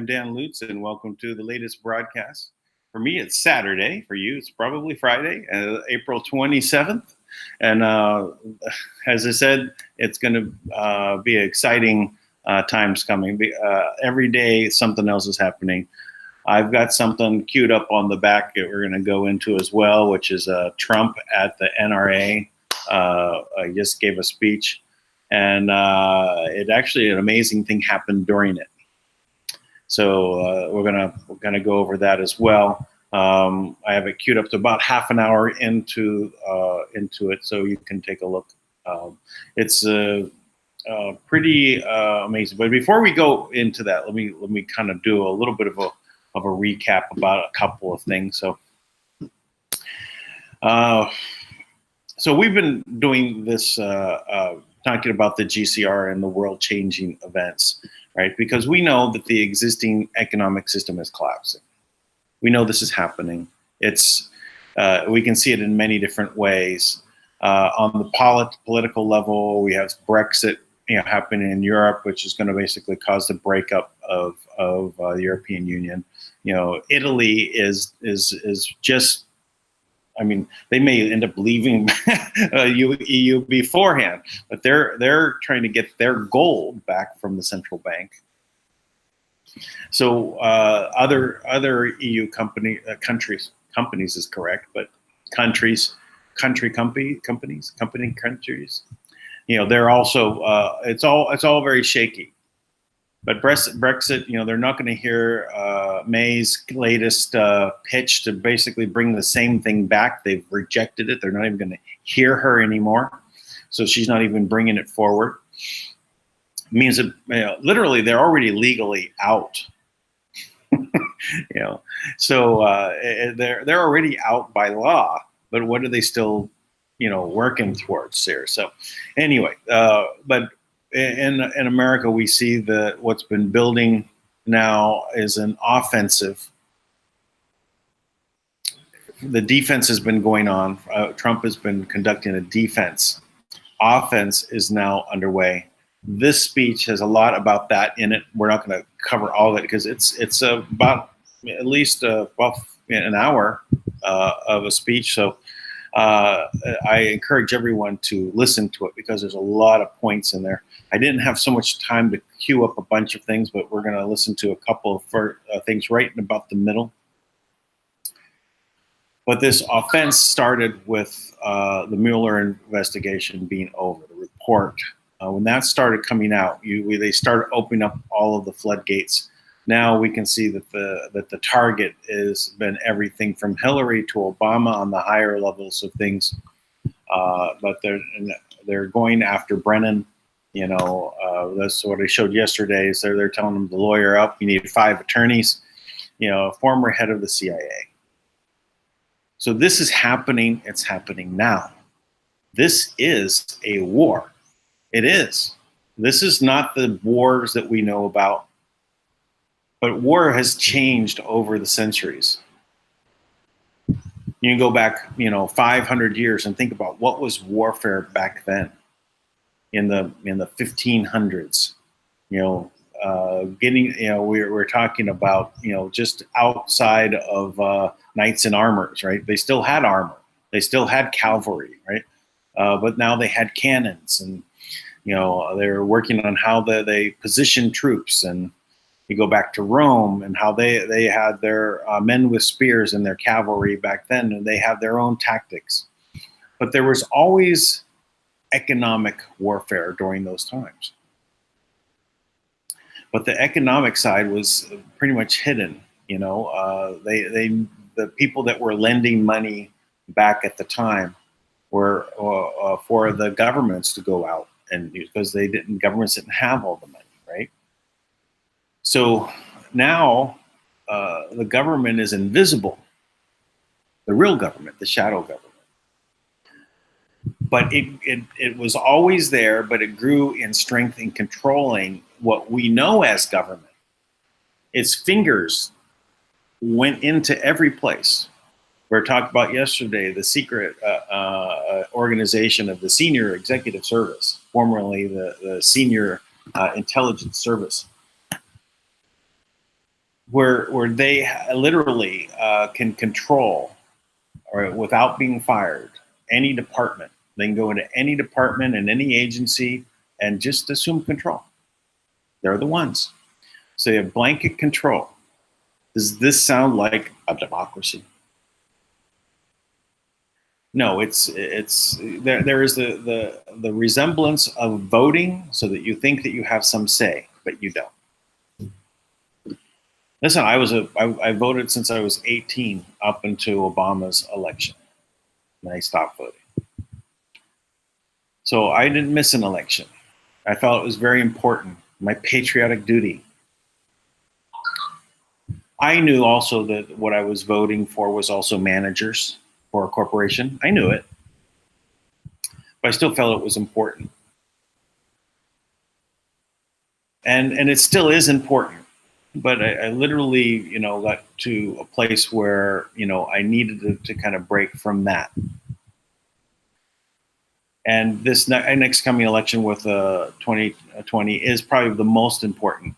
Dan Lutz, and welcome to the latest broadcast. For me, it's Saturday. For you, it's probably Friday, April 27th. And as I said, it's going to be exciting times coming. Every day, something else is happening. I've got something queued up on the back that we're going to go into as well, which is Trump at the NRA. I just gave a speech, and it actually an amazing thing happened during it. So we're gonna go over that as well. I have it queued up to about half an hour into it, so you can take a look. It's pretty amazing. But before we go into that, let me kind of do a little bit of a recap about a couple of things. So we've been doing this, talking about the GCR and the world-changing events, right? Because we know that the existing economic system is collapsing. We know this is happening. It's we can see it in many different ways. On the political level, we have Brexit, happening in Europe, which is going to basically cause the breakup of the European Union. Italy is just. I mean, they may end up leaving EU beforehand, but they're trying to get their gold back from the central bank. So other EU companies is correct, but countries, they're also it's all very shaky. But Brexit, they're not going to hear May's latest pitch to basically bring the same thing back. They've rejected it. They're not even going to hear her anymore. So she's not even bringing it forward. It means that literally they're already legally out. So they're already out by law. But what are they still, working towards here? So anyway, but. In America, we see what's been building now is an offensive. The defense has been going on. Trump has been conducting a defense. Offense is now underway. This speech has a lot about that in it. We're not going to cover all of it because it's about at least an hour of a speech. So I encourage everyone to listen to it because there's a lot of points in there. I didn't have so much time to queue up a bunch of things, but we're going to listen to a couple of things right in about the middle. But this offense started with the Mueller investigation being over, the report. When that started coming out, they started opening up all of the floodgates. Now we can see that the target has been everything from Hillary to Obama on the higher levels of things. But they're going after Brennan. That's what I showed yesterday. So they're telling him to lawyer up. You need 5 attorneys. Former head of the CIA. So this is happening. It's happening now. This is a war. It is. This is not the wars that we know about. But war has changed over the centuries. You can go back, 500 years and think about what was warfare back then. In the 1500s, we're talking about, just outside of knights in armors, right? They still had armor, they still had cavalry, right? But now they had cannons, and they were working on how they positioned troops. And you go back to Rome and how they had their men with spears and their cavalry back then, and they had their own tactics. But there was always economic warfare during those times. But the economic side was pretty much hidden. The people that were lending money back at the time were for the governments to go out, and because governments didn't have all the money, right? So now the government is invisible. The real government, the shadow government. But it was always there, but it grew in strength in controlling what we know as government. Its fingers went into every place. We were talking about yesterday the secret organization of the Senior Executive Service, formerly the Senior Intelligence Service. where they literally can control, or without being fired, any department. They can go into any department and any agency and just assume control. They're the ones. So you have blanket control. Does this sound like a democracy? No, it's there is the resemblance of voting, so that you think that you have some say, but you don't. Listen, I voted since I was 18 up until Obama's election, and I stopped voting. So I didn't miss an election. I felt it was very important, my patriotic duty. I knew also that what I was voting for was also managers for a corporation. I knew it, but I still felt it was important. And it still is important. But I literally, got to a place where, I needed to kind of break from that. And this next coming election with 2020 is probably the most important,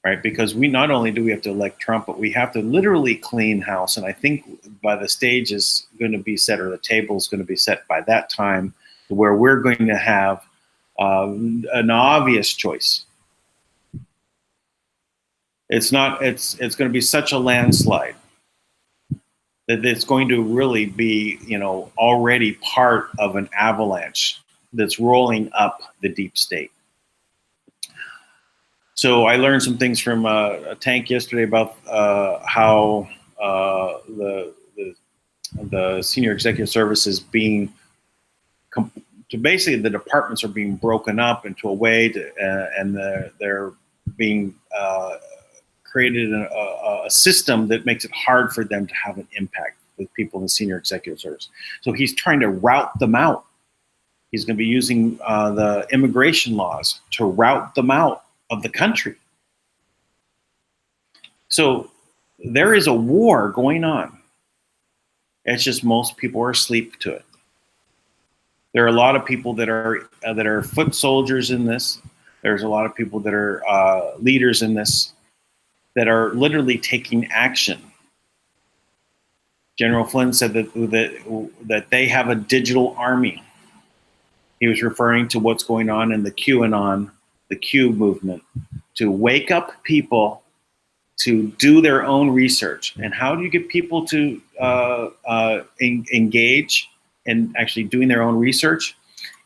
right? Because we not only do we have to elect Trump, but we have to literally clean house. And I think by the stage is going to be set, or the table is going to be set by that time, where we're going to have an obvious choice. It's going to be such a landslide that it's going to really be, already part of an avalanche that's rolling up the deep state. So I learned some things from a Tank yesterday about how the senior executive service is being basically the departments are being broken up into a way and they're being created a system that makes it hard for them to have an impact with people in the senior executive service. So he's trying to route them out. He's going to be using the immigration laws to route them out of the country. So there is a war going on. It's just most people are asleep to it. There are a lot of people that are foot soldiers in this. There's a lot of people that are leaders in this that are literally taking action. General Flynn said that they have a digital army. He was referring to what's going on in the QAnon, the Q movement, to wake up people to do their own research. And how do you get people to engage in actually doing their own research?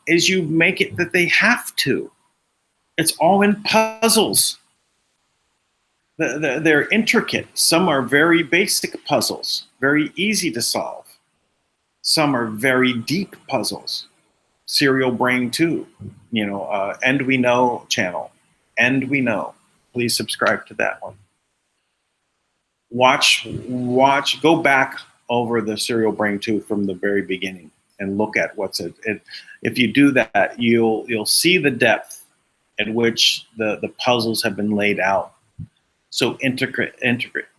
Is you make it that they have to. It's all in puzzles. They're intricate. Some are very basic puzzles, very easy to solve. Some are very deep puzzles. Serial Brain 2, And We Know channel. And We Know. Please subscribe to that one. Watch, go back over the Serial Brain 2 from the very beginning and look at what's it. If you do that, you'll see the depth at which the puzzles have been laid out. So intricate.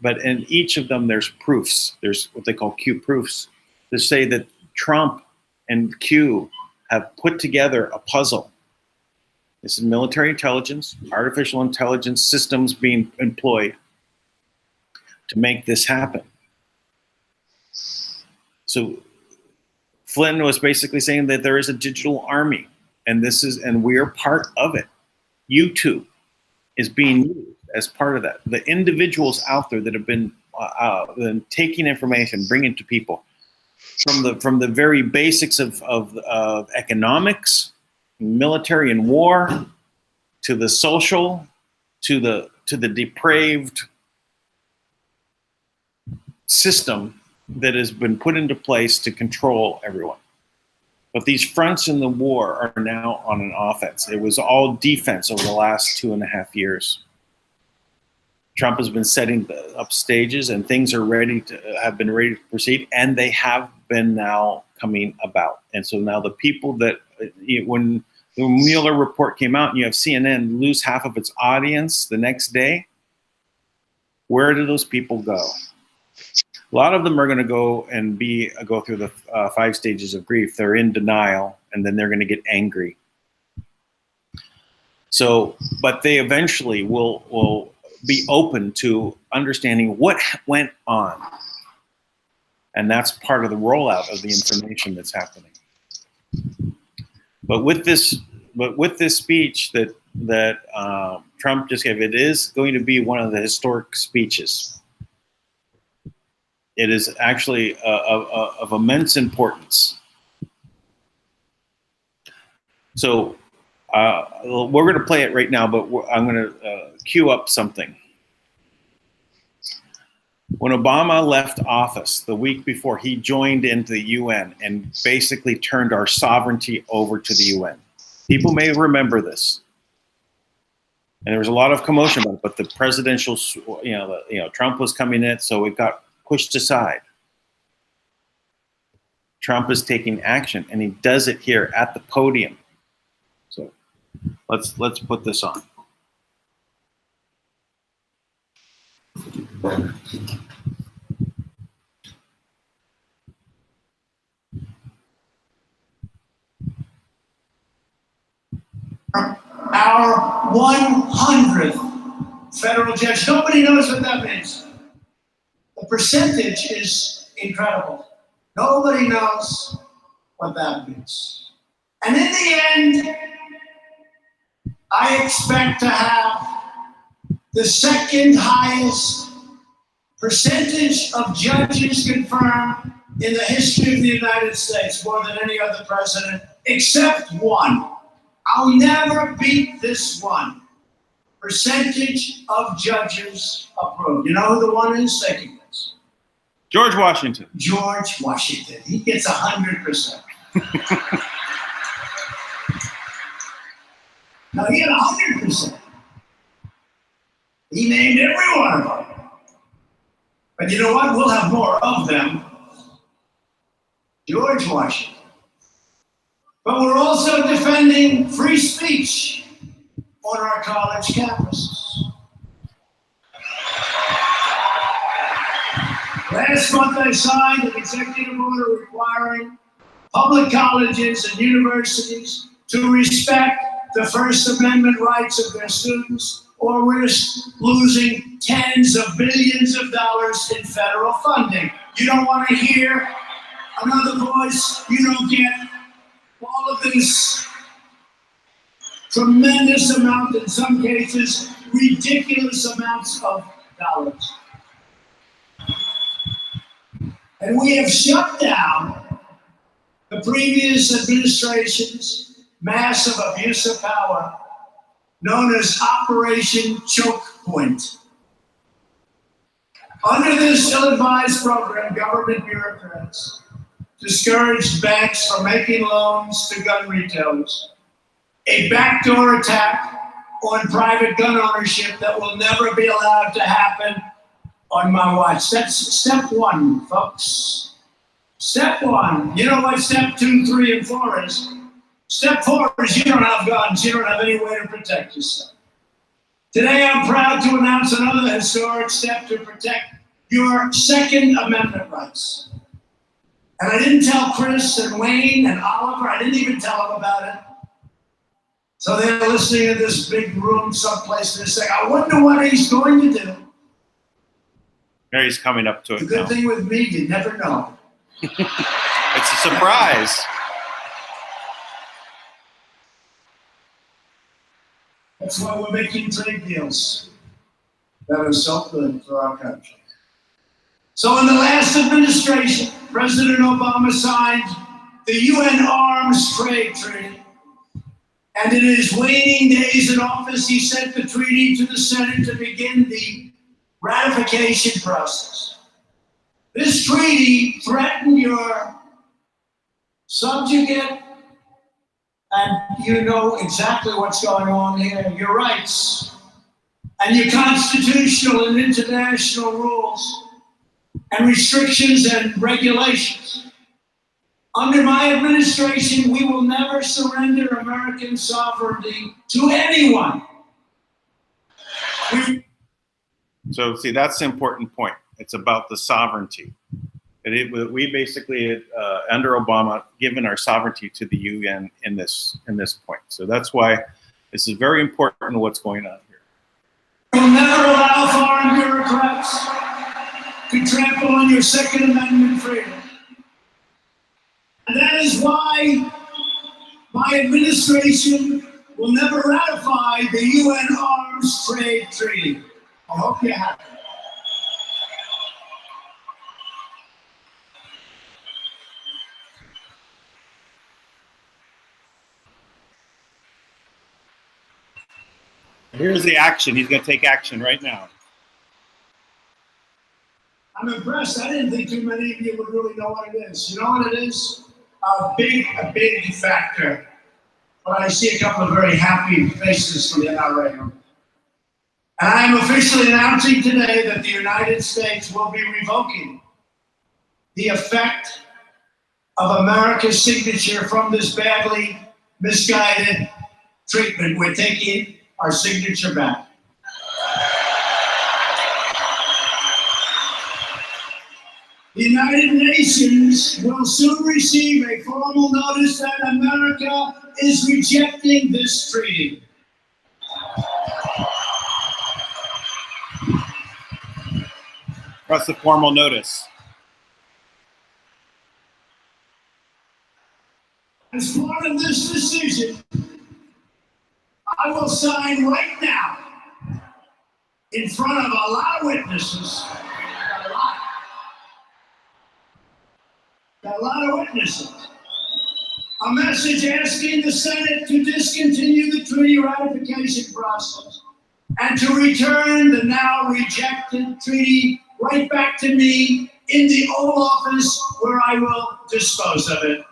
But in each of them, there's proofs. There's what they call Q proofs to say that Trump and Q have put together a puzzle. This is military intelligence, artificial intelligence systems being employed to make this happen. So Flynn was basically saying that there is a digital army, and we are part of it. YouTube is being used as part of that. The individuals out there that have been taking information, bringing it to people from the very basics of economics, military and war, to the social, to the depraved system that has been put into place to control everyone. But these fronts in the war are now on an offense. It was all defense over the last 2.5 years. Trump has been setting up stages, and things have been ready to proceed, and they have been now coming about. And so now the people that, when the Mueller report came out and you have CNN lose half of its audience the next day, where do those people go? A lot of them are going to go through the 5 stages of grief. They're in denial, and then they're going to get angry. So, but they eventually will be open to understanding what went on. And that's part of the rollout of the information that's happening. But with this speech that Trump just gave, it is going to be one of the historic speeches. It is actually of immense importance. So we're going to play it right now, but I'm going to cue up something. When Obama left office the week before, he joined into the UN and basically turned our sovereignty over to the UN. People may remember this. And there was a lot of commotion about it, but the presidential, Trump was coming in, so it got pushed aside. Trump is taking action, and he does it here at the podium. So let's put this on. Our 100th federal judge. Nobody knows what that means. The percentage is incredible. Nobody knows what that means. And in the end, I expect to have the second highest percentage of judges confirmed in the history of the United States, more than any other president, except one. I'll never beat this one. Percentage of judges approved. You know who the one is? Second place. George Washington. George Washington. He gets 100%. No, he had 100%. He named every one of them. But you know what? We'll have more of them. George Washington. But we're also defending free speech on our college campuses. Last month I signed an executive order requiring public colleges and universities to respect the First Amendment rights of their students or risk losing tens of billions of dollars in federal funding. You don't want to hear another voice, you don't get all of this tremendous amount, in some cases, ridiculous amounts of dollars. And we have shut down the previous administration's massive abuse of power, known as Operation Choke Point. Under this ill-advised program, government bureaucrats discouraged banks from making loans to gun retailers, a backdoor attack on private gun ownership that will never be allowed to happen on my watch. That's step one, folks. Step one. You know what step 2, 3, and 4 is? Step 4 is you don't have guns. You don't have any way to protect yourself. Today, I'm proud to announce another historic step to protect your Second Amendment rights. And I didn't tell Chris and Wayne and Oliver, I didn't even tell them about it. So they're listening in this big room someplace and they're saying, I wonder what he's going to do. There he's coming up to it. The good thing with me, you never know. It's a surprise. That's why we're making trade deals that are so good for our country. So in the last administration, President Obama signed the UN Arms Trade Treaty. And in his waning days in office, he sent the treaty to the Senate to begin the ratification process. This treaty threatened your subjugate, and you know exactly what's going on here, your rights, and your constitutional and international rules, and restrictions and regulations. Under my administration, we will never surrender American sovereignty to anyone. So, see, that's the important point. It's about the sovereignty. We basically, under Obama, given our sovereignty to the UN in this point. So that's why this is very important what's going on here. will never allow foreign bureaucrats to trample on your Second Amendment freedom. And that is why my administration will never ratify the UN Arms Trade Treaty. I hope you have it. Here's the action. He's going to take action right now. I'm impressed. I didn't think too many of you would really know what it is. You know what it is? A big factor. But I see a couple of very happy faces from the NRA. And I am officially announcing today that the United States will be revoking the effect of America's signature from this badly misguided treatment. We're taking our signature back. The United Nations will soon receive a formal notice that America is rejecting this treaty. What's the formal notice? As part of this decision, I will sign right now, in front of a lot of witnesses, a lot of witnesses, a message asking the Senate to discontinue the treaty ratification process and to return the now rejected treaty right back to me in the Oval Office, where I will dispose of it.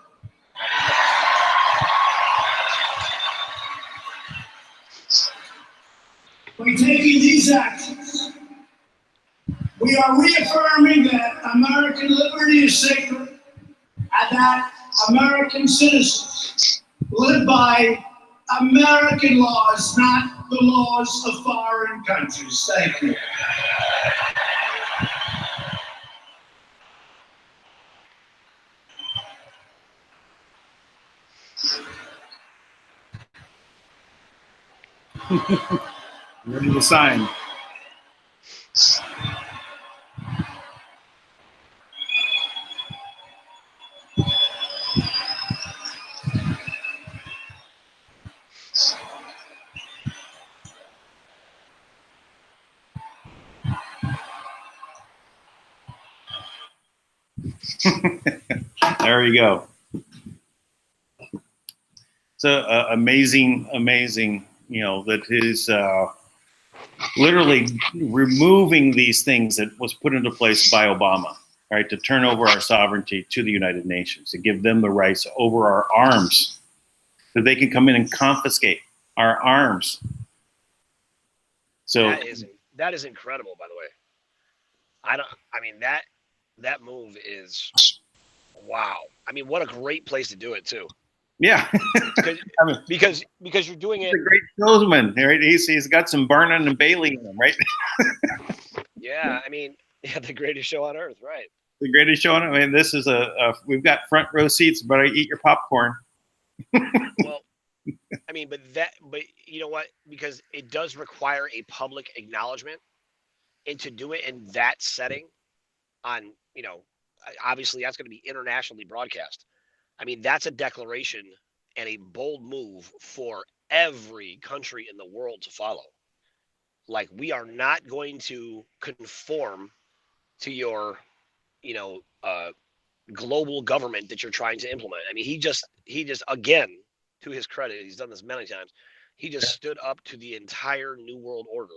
By taking these actions, we are reaffirming that American liberty is sacred and that American citizens live by American laws, not the laws of foreign countries. Thank you. Ready to sign. There you go. So amazing, you know, that is literally removing these things that was put into place by Obama, right, to turn over our sovereignty to the United Nations, to give them the rights over our arms, that they can come in and confiscate our arms. So that is incredible, by the way. I mean that move is wow. I mean, what a great place to do it too. Yeah, because you're doing it. He's a great salesman, right? He's got some Barnum and Bailey in him, right? Yeah, I mean, yeah, the greatest show on earth, right? The greatest show on earth. I mean, this is we've got front row seats, but I eat your popcorn. Well, I mean, but you know what? Because it does require a public acknowledgement, and to do it in that setting, on, you know, obviously that's going to be internationally broadcast. I mean, that's a declaration and a bold move for every country in the world to follow. Like, we are not going to conform to your, you know, global government that you're trying to implement. I mean, he just again, to his credit, he's done this many times. He just stood up to the entire New World Order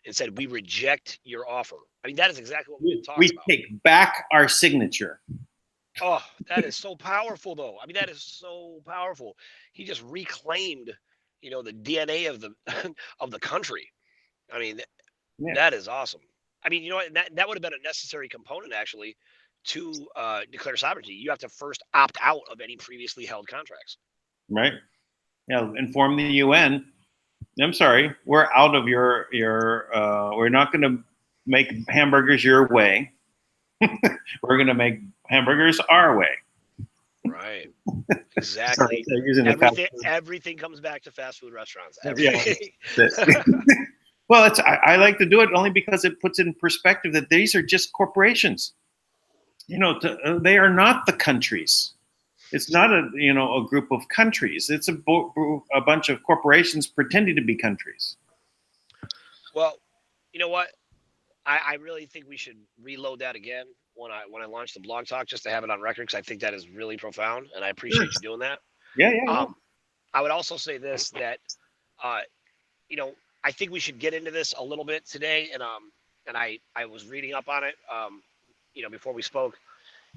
and said, "We reject your offer." I mean, that is exactly what we've been talking about. We take back our signature. Oh, that is so powerful, though. I mean, that is so powerful. He just reclaimed, you know, the DNA of the of the country. I mean, Yeah. That is awesome. I mean, you know what? That would have been a necessary component, actually, to declare sovereignty. You have to first opt out of any previously held contracts. Right. Yeah. Inform the UN. I'm sorry, we're out of your. We're not going to make hamburgers your way. We're going to make hamburgers our way. Right. Exactly. So using everything comes back to fast food restaurants. Yeah. Well, I like to do it only because it puts in perspective that these are just corporations. They are not the countries. It's not a group of countries. It's a bunch of corporations pretending to be countries. Well, you know what? I really think we should reload that again when I launch the blog talk, just to have it on record, because I think that is really profound, and I appreciate you doing that. Yeah. I would also say this, that uh, you know, I think we should get into this a little bit today, and I was reading up on it, before we spoke,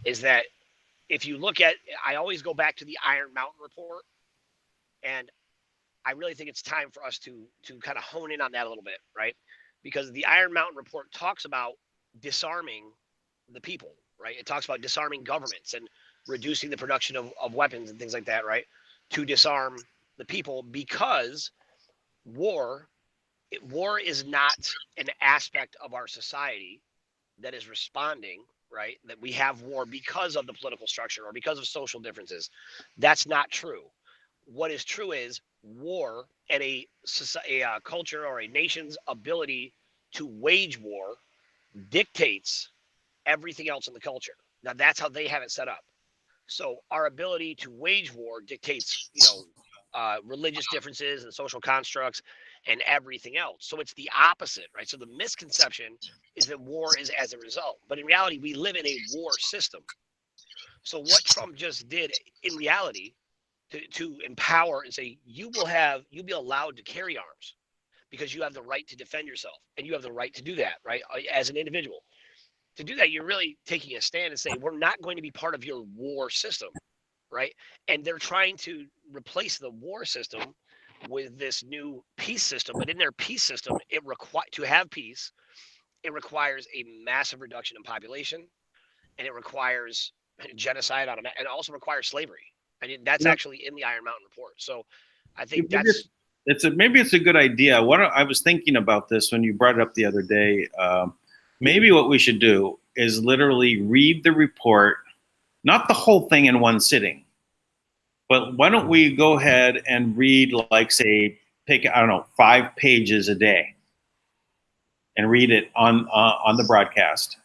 is that if you look at, I always go back to the Iron Mountain report, and I really think it's time for us to kind of hone in on that a little bit, right? Because the Iron Mountain report talks about disarming the people, right? It talks about disarming governments and reducing the production of weapons and things like that, right? To disarm the people, because war war is not an aspect of our society that is responding, right? That we have war because of the political structure or because of social differences. That's not true. What is true is war and a culture or a nation's ability to wage war dictates everything else in the culture. Now that's how they have it set up. So our ability to wage war dictates, religious differences and social constructs and everything else. So it's the opposite, right? So the misconception is that war is as a result, but in reality, we live in a war system. So what Trump just did in reality, to empower and say you'll be allowed to carry arms because you have the right to defend yourself, and you have the right to do that, right? As an individual, to do that, you're really taking a stand and saying we're not going to be part of your war system, right? And they're trying to replace the war system with this new peace system. But in their peace system, to have peace, it requires a massive reduction in population, and it requires genocide and also requires slavery. I mean, that's actually in the Iron Mountain report. So I think that's maybe it's a good idea. I was thinking about this when you brought it up the other day. Maybe what we should do is literally read the report, not the whole thing in one sitting, but why don't we go ahead and read, like, say, take, I don't know, 5 pages a day and read it on the broadcast,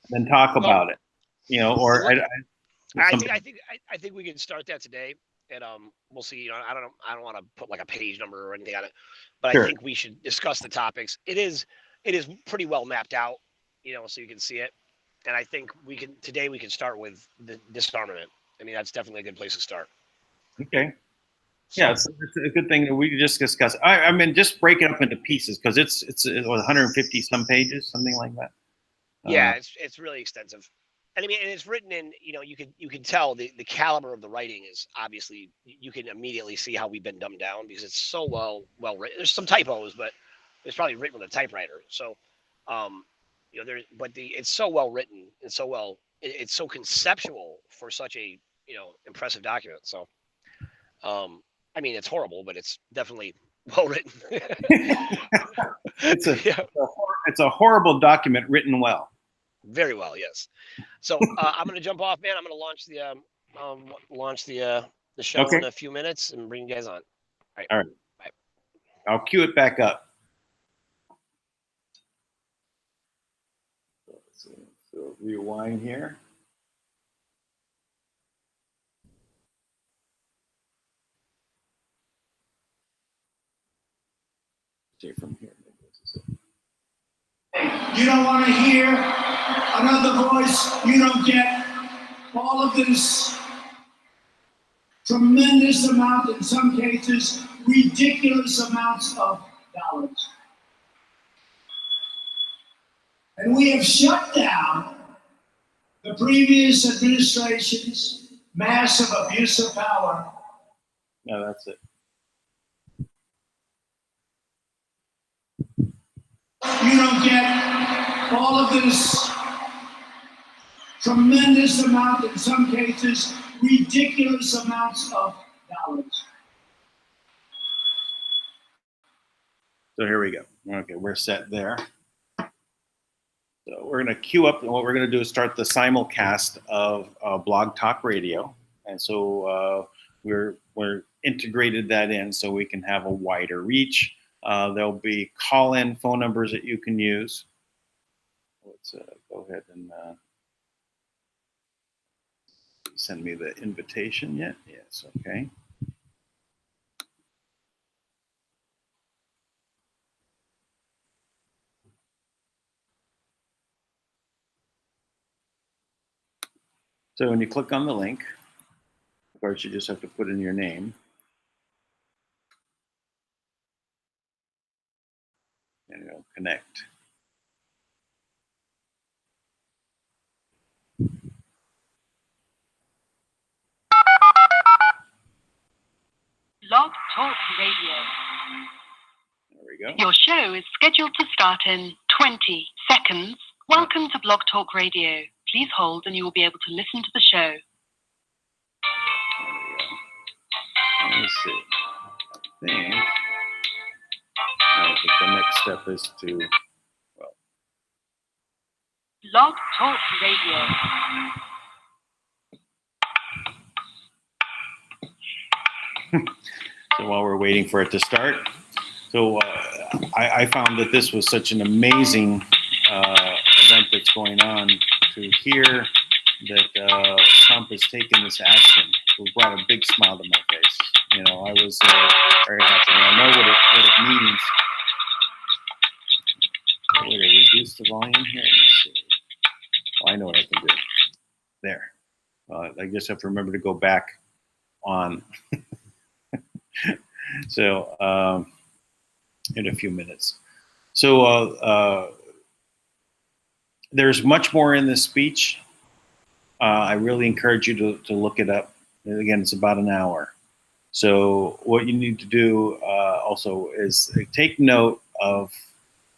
then talk about it, or I think we can start that today, and we'll see. I don't want to put like a page number or anything on it, but Sure. I think we should discuss the topics. It is pretty well mapped out, so you can see it. And I think we can start with the disarmament. I mean, that's definitely a good place to start. Okay. Yeah, it's a good thing that we just discussed. I mean, just break it up into pieces, because it's 150 some pages, something like that. Yeah, it's really extensive. And I mean, and it's written in, you can tell the caliber of the writing is obviously, you can immediately see how we've been dumbed down, because it's so well written. There's some typos, but it's probably written with a typewriter. So, it's so well written and it's so conceptual for such a, impressive document. So, I mean, it's horrible, but it's definitely well written. It's a horrible document written well. Very well, yes. So I'm going to jump off, man. I'm going to launch the show in a few minutes and bring you guys on. All right. Bye. I'll cue it back up. So rewind here. From here. You don't want to hear another voice. You don't get all of this tremendous amount, in some cases, ridiculous amounts of dollars. And we have shut down the previous administration's massive abuse of power. No, that's it. You don't get all of this tremendous amount, in some cases, ridiculous amounts of dollars. So here we go. Okay, we're set there. So we're going to queue up, and what we're going to do is start the simulcast of Blog Talk Radio. And so we're integrated that in so we can have a wider reach. There'll be call-in phone numbers that you can use. Let's go ahead and send me the invitation yet. Yes, okay. So when you click on the link, of course, you just have to put in your name. And it'll connect. Blog Talk Radio. There we go. Your show is scheduled to start in 20 seconds. Welcome to Blog Talk Radio. Please hold and you will be able to listen to the show. There we go. Let's see. I think the next step is to, well. Blog Talk Radio. So while we're waiting for it to start, so I found that this was such an amazing event that's going on. To hear that Trump has taken this action, it brought a big smile to my face. You know, I was very happy. And I know what it means. Wait, reduce the volume here. Let's see. Oh, I know what I can do. There. I just have to remember to go back on. So in a few minutes. So there's much more in this speech. I really encourage you to look it up. And again, it's about an hour. So what you need to do also is take note of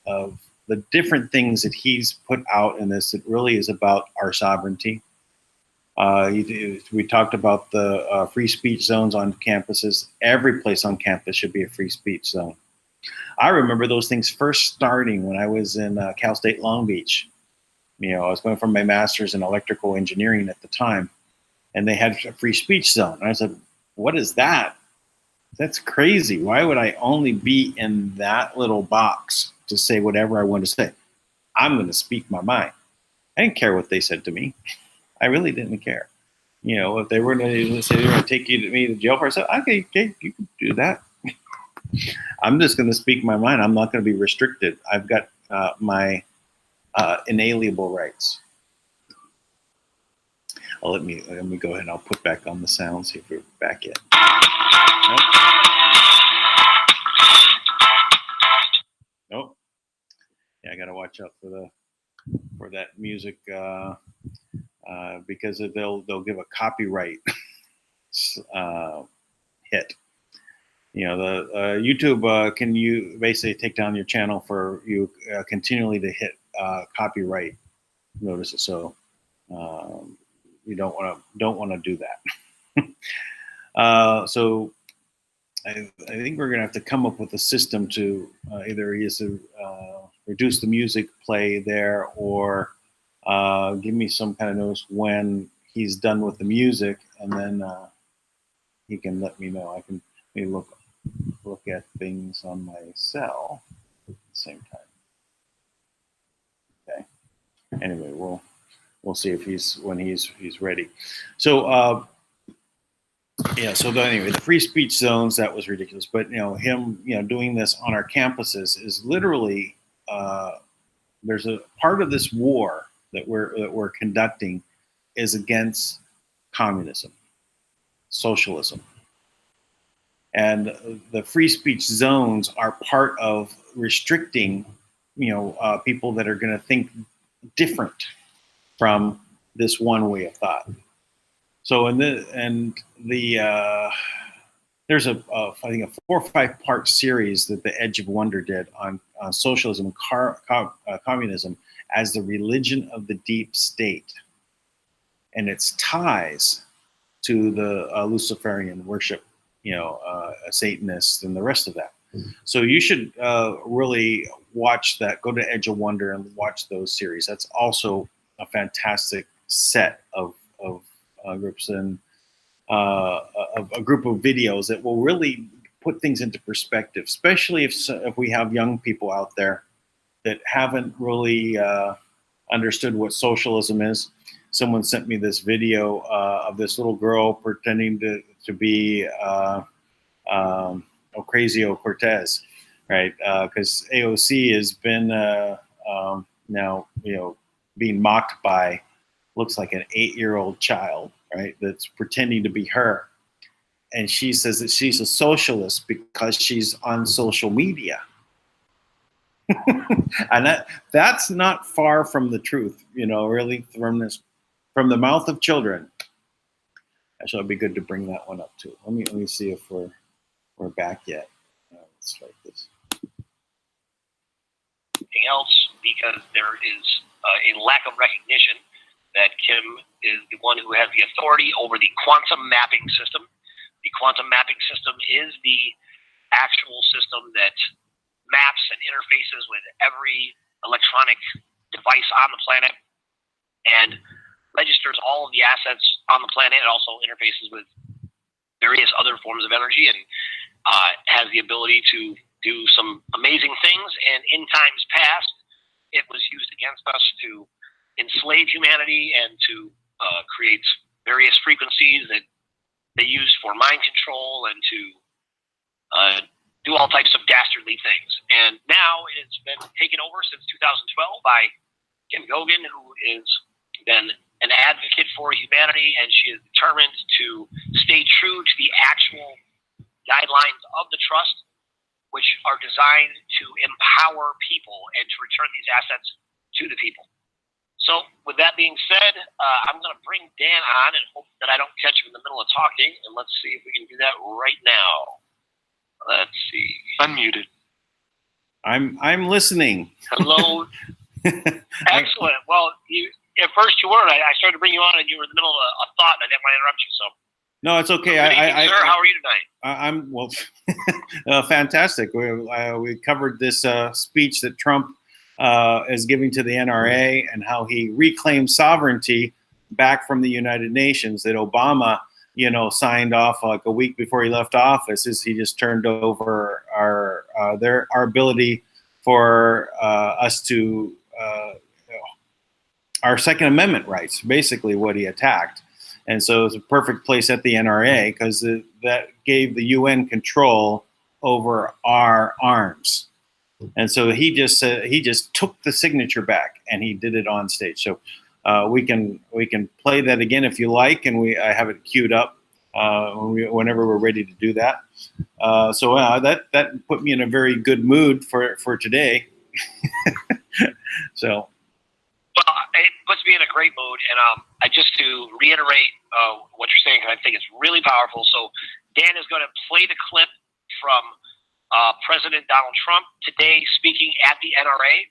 the different things that he's put out in this. It really is about our sovereignty. We talked about the free speech zones on campuses. Every place on campus should be a free speech zone. I remember those things first starting when I was in Cal State Long Beach. You know, I was going for my master's in electrical engineering at the time, and they had a free speech zone. And I said, what is that? That's crazy. Why would I only be in that little box to say whatever I want to say? I'm going to speak my mind. I didn't care what they said to me. I really didn't care. You know, if they were going to say they were going to take me to jail for, I said, okay, you can do that. I'm just going to speak my mind. I'm not going to be restricted. I've got my inalienable rights. Let me go ahead and I'll put back on the sound, see if we're back yet. Nope. Yeah, I got to watch out for that music because they'll give a copyright hit. You know, the YouTube can you basically take down your channel for you continually to hit copyright notices. So you don't want to do that. So I think we're gonna have to come up with a system to either reduce the music play there or give me some kind of notice when he's done with the music, and then he can let me know. I can maybe look at things on my cell at the same time. Okay. Anyway, we'll see if he's ready. So yeah. So anyway, the free speech zones, that was ridiculous. But him doing this on our campuses is literally there's a part of this war that we're conducting is against communism, socialism. And the free speech zones are part of restricting, people that are going to think different from this one way of thought. So there's I think a 4 or 5 part series that the Edge of Wonder did on socialism and communism as the religion of the deep state, and its ties to the Luciferian worship, Satanists and the rest of that. So you should really watch that. Go to Edge of Wonder and watch those series. That's also a fantastic set of groups and of a group of videos that will really put things into perspective, especially if we have young people out there that haven't really understood what socialism is. Someone sent me this video of this little girl pretending to be Ocasio-Cortez, right? Because AOC has been now, being mocked by, looks like an 8-year-old child, right? That's pretending to be her. And she says that she's a socialist because she's on social media. And that's not far from the truth, really, from the mouth of children. Actually, it'd be good to bring that one up too. Let me see if we're back yet. Let's start this. Anything else, because there is a lack of recognition that Kim is the one who has the authority over the quantum mapping system. The quantum mapping system is the actual system that maps and interfaces with every electronic device on the planet and registers all of the assets on the planet. It also interfaces with various other forms of energy and has the ability to do some amazing things. And in times past, it was used against us to enslave humanity and to create various frequencies that they used for mind control and to do all types of dastardly things. And now it's been taken over since 2012 by Kim Gogan, who is then an advocate for humanity, and she is determined to stay true to the actual guidelines of the trust, which are designed to empower people and to return these assets to the people. So with that being said, I'm going to bring Dan on and hope that I don't catch him in the middle of talking, and let's see if we can do that right now. Let's see. Unmuted. I'm listening. Hello. Excellent. Well, at first you weren't. I started to bring you on, and you were in the middle of a thought, and I didn't want to interrupt you. So. No, it's okay. Good evening, sir. How are you tonight? I'm fantastic. We covered this speech that Trump is giving to the NRA and how he reclaimed sovereignty back from the United Nations that Obama, signed off like a week before he left office. He just turned over our ability for us to our Second Amendment rights, basically what he attacked. And so it's a perfect place at the NRA because that gave the UN control over our arms. And so he just took the signature back and he did it on stage. So we can play that again if you like, and I have it queued up whenever we're ready to do that. So that put me in a very good mood for today. So. Well, it puts me in a great mood, and just to reiterate what you're saying, I think it's really powerful. So Dan is going to play the clip from President Donald Trump today speaking at the NRA.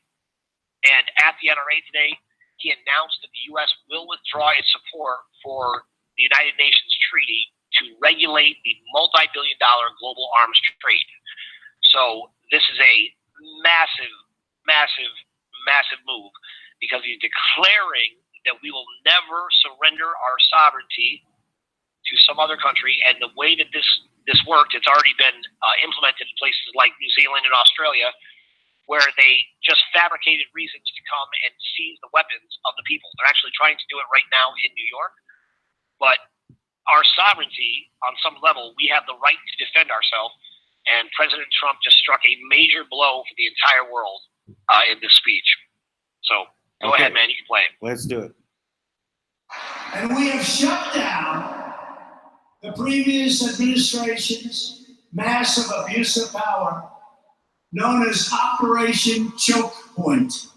And at the NRA today, he announced that the U.S. will withdraw its support for the United Nations treaty to regulate the multi-billion-dollar global arms trade. So this is a massive, massive, massive move, because he's declaring that we will never surrender our sovereignty to some other country. And the way that this worked, it's already been implemented in places like New Zealand and Australia, where they just fabricated reasons to come and seize the weapons of the people. They're actually trying to do it right now in New York. But our sovereignty, on some level, we have the right to defend ourselves. And President Trump just struck a major blow for the entire world in this speech. So go ahead, man. You can play it. Let's do it. And we have shut down the previous administration's massive abuse of power, known as Operation Choke Point.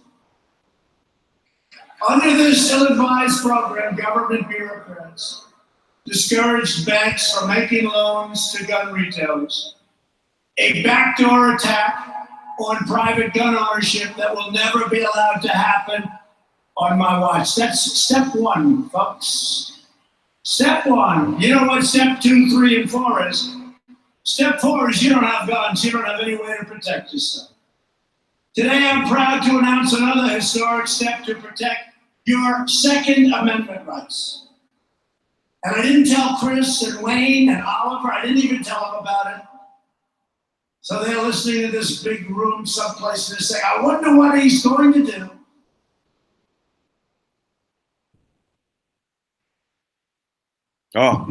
Under this ill-advised program, government bureaucrats discouraged banks from making loans to gun retailers, a backdoor attack on private gun ownership that will never be allowed to happen on my watch. That's step one, folks. Step one. You know what step 2, 3, and 4 is? Step 4 is you don't have guns. You don't have any way to protect yourself. Today, I'm proud to announce another historic step to protect your Second Amendment rights. And I didn't tell Chris and Wayne and Oliver, I didn't even tell them about it. So they're listening to this big room someplace and they say, I wonder what he's going to do. Oh,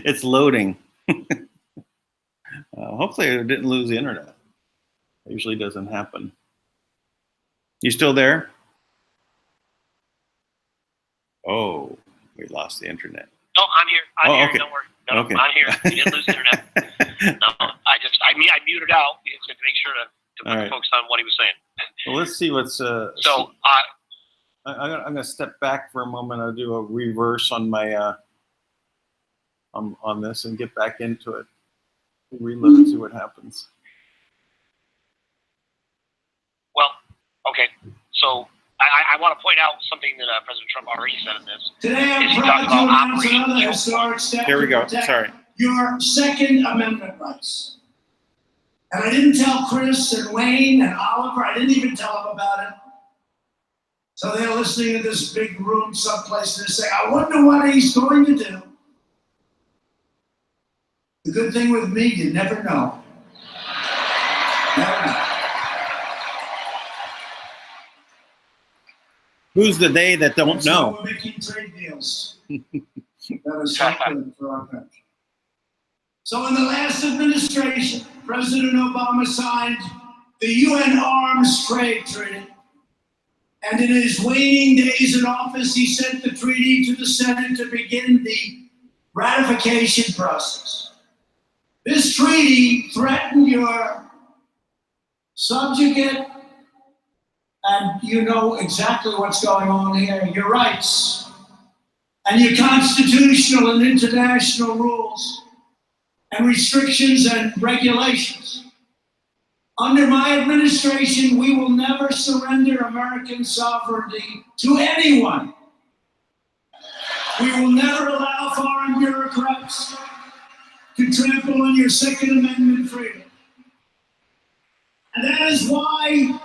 it's loading. Hopefully I didn't lose the internet. It usually doesn't happen. You still there? Oh, we lost the internet. No, I'm here. I'm here. Okay. Don't worry. No, Okay. I'm here. You didn't lose the internet. No, I muted out to make sure to All right. focus on what he was saying. Well, let's see what's. So, I'm gonna step back for a moment. I'll do a reverse on my on this and get back into it. Reload and see what happens. well, okay. So I want to point out something that President Trump already said in this. Today I'm Is he proud talking to about announce Operation another Choke historic step Here we to go. protect Sorry. your Second Amendment rights. And I didn't tell Chris and Wayne and Oliver, I didn't even tell them about it. So they're listening to this big room someplace and they say, I wonder what he's going to do. The good thing with me, you never know. Never know. Who's the they that don't That's why know? we're making trade deals that are so good for our country. So in the last administration, President Obama signed the UN Arms Trade Treaty. And in his waning days in office, he sent the treaty to the Senate to begin the ratification process. This treaty threatened your subjugate, and you know exactly what's going on here, your rights, and your constitutional and international rules, and restrictions and regulations. Under my administration, we will never surrender American sovereignty to anyone. We will never allow foreign bureaucrats to trample on your Second Amendment freedom. And that is why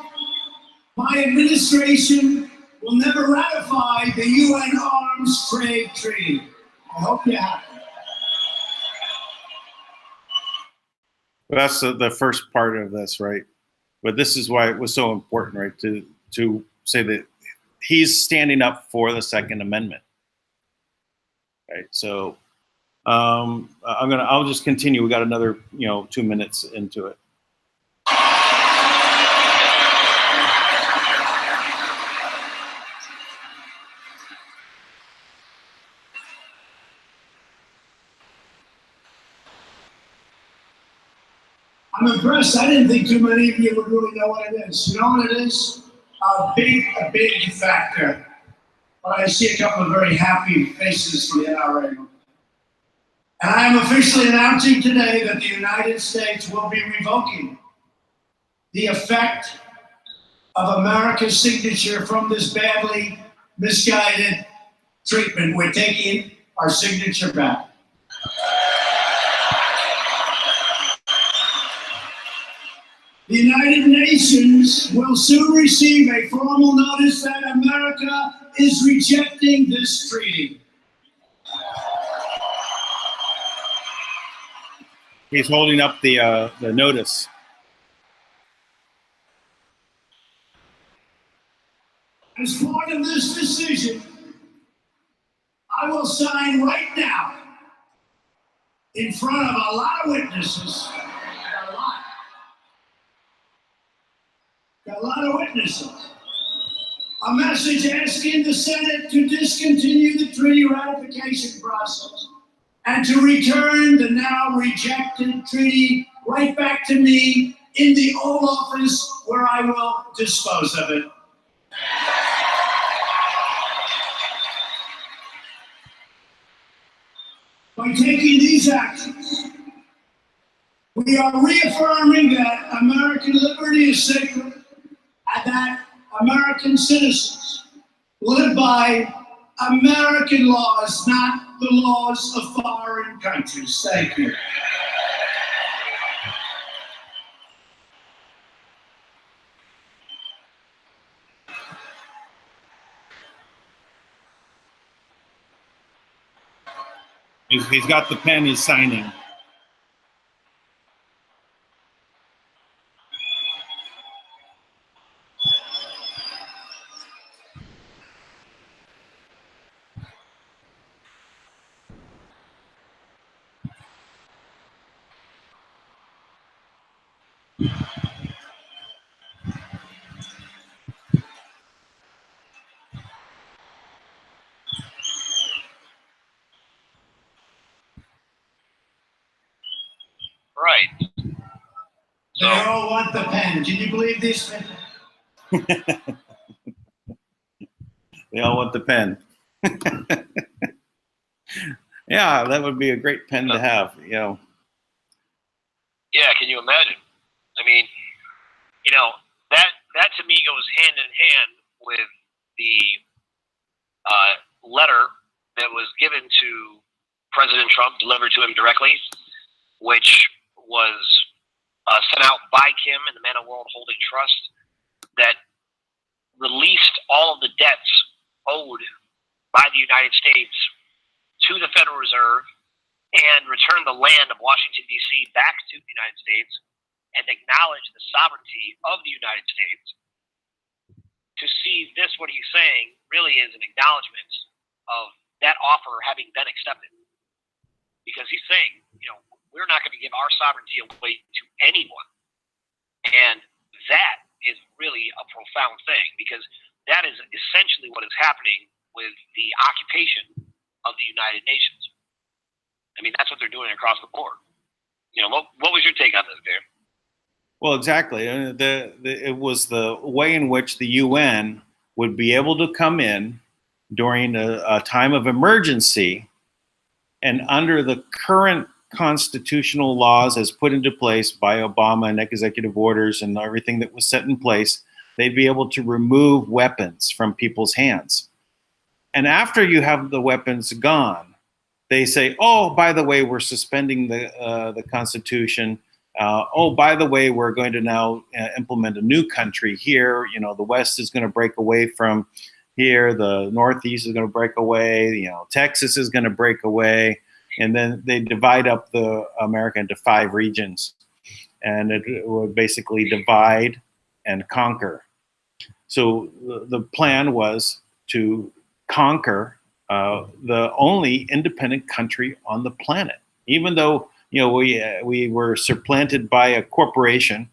my administration will never ratify the UN Arms Trade Treaty. I hope you're happy. Well, that's the first part of this, right? But this is why it was so important, right? To say that he's standing up for the Second Amendment, right? So I'll just continue. We got another 2 minutes into it. I'm impressed. I didn't think too many of you would really know what it is. You know what it is? A big factor. But I see a couple of very happy faces from the NRA. And I am officially announcing today that the United States will be revoking the effect of America's signature from this badly misguided treatment. We're taking our signature back. The United Nations will soon receive a formal notice that America is rejecting this treaty. He's holding up the notice. As part of this decision, I will sign right now, in front of a lot of witnesses, got a lot of witnesses, a message asking the Senate to discontinue the treaty ratification process and to return the now rejected treaty right back to me in the Oval Office, where I will dispose of it. By taking these actions, we are reaffirming that American liberty is sacred and that American citizens live by American laws, not the laws of foreign countries. Thank you. He's got the pen. He's signing. They all want the pen. Can you believe these things? They all want the pen. Yeah, that would be a great pen to have. Yeah, can you imagine? I mean, that to me goes hand in hand with the letter that was given to President Trump, delivered to him directly, which was sent out by Kim and the Manna World Holding Trust, that released all of the debts owed by the United States to the Federal Reserve and returned the land of Washington, D.C. back to the United States and acknowledged the sovereignty of the United States. To see this, what he's saying, really is an acknowledgement of that offer having been accepted. Because he's saying, we're not going to give our sovereignty away to anyone. And that is really a profound thing, because that is essentially what is happening with the occupation of the United Nations. I mean, that's what they're doing across the board. What was your take on this, Dan? Well, exactly. It was the way in which the UN would be able to come in during a time of emergency, and under the current constitutional laws as put into place by Obama and executive orders and everything that was set in place, they'd be able to remove weapons from people's hands. And after you have the weapons gone, they say, oh, by the way, we're suspending the Constitution. Oh, by the way, we're going to now implement a new country here. The West is going to break away from here. The Northeast is going to break away. Texas is going to break away. And then they divide up the America into 5 regions. And it would basically divide and conquer. So the plan was to conquer the only independent country on the planet. Even though we were supplanted by a corporation,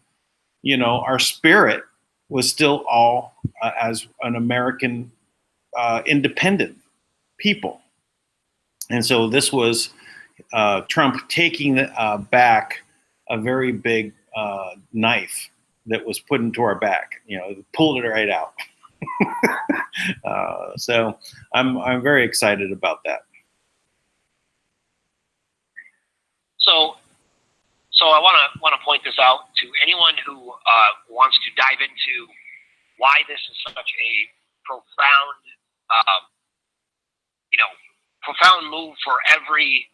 our spirit was still all as an American independent people. And so this was Trump taking back a very big knife that was put into our back. Pulled it right out. So I'm very excited about that. So I want to point this out to anyone who wants to dive into why this is such a profound, profound move for every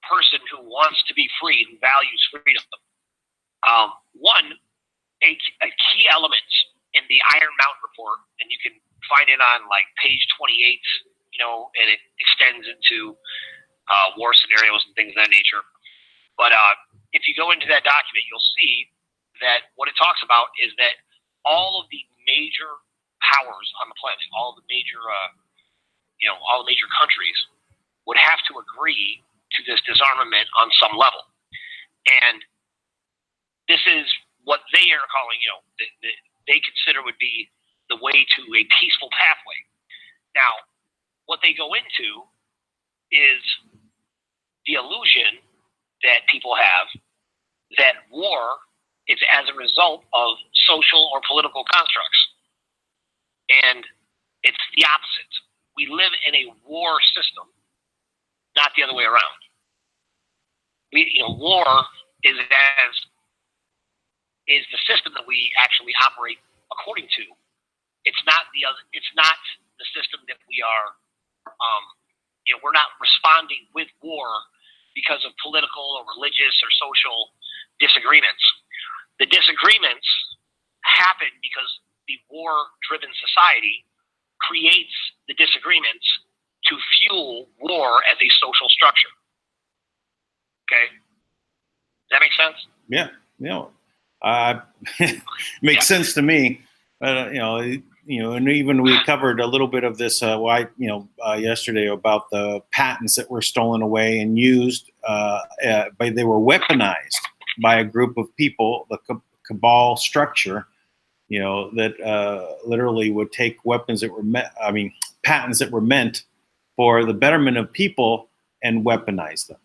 person who wants to be free, who values freedom. One, a key element in the Iron Mountain report, and you can find it on page 28, and it extends into war scenarios and things of that nature. But if you go into that document, you'll see that what it talks about is that all of the major powers on the planet, all the major, all the major countries would have to agree to this disarmament on some level. And this is what they are calling, they consider would be the way to a peaceful pathway. Now, what they go into is the illusion that people have that war is as a result of social or political constructs. And it's the opposite. We live in a war system, not the other way around. War is the system that we actually operate according to. It's not the system that we are. We're not responding with war because of political or religious or social disagreements. The disagreements happen because the war-driven society creates the disagreements to fuel war as a social structure. Okay? Does that make sense? Yeah. Makes sense to me. And even we covered a little bit of this yesterday about the patents that were stolen away and used, but they were weaponized by a group of people, the cabal structure, that literally would take weapons that were patents that were meant for the betterment of people and weaponize them.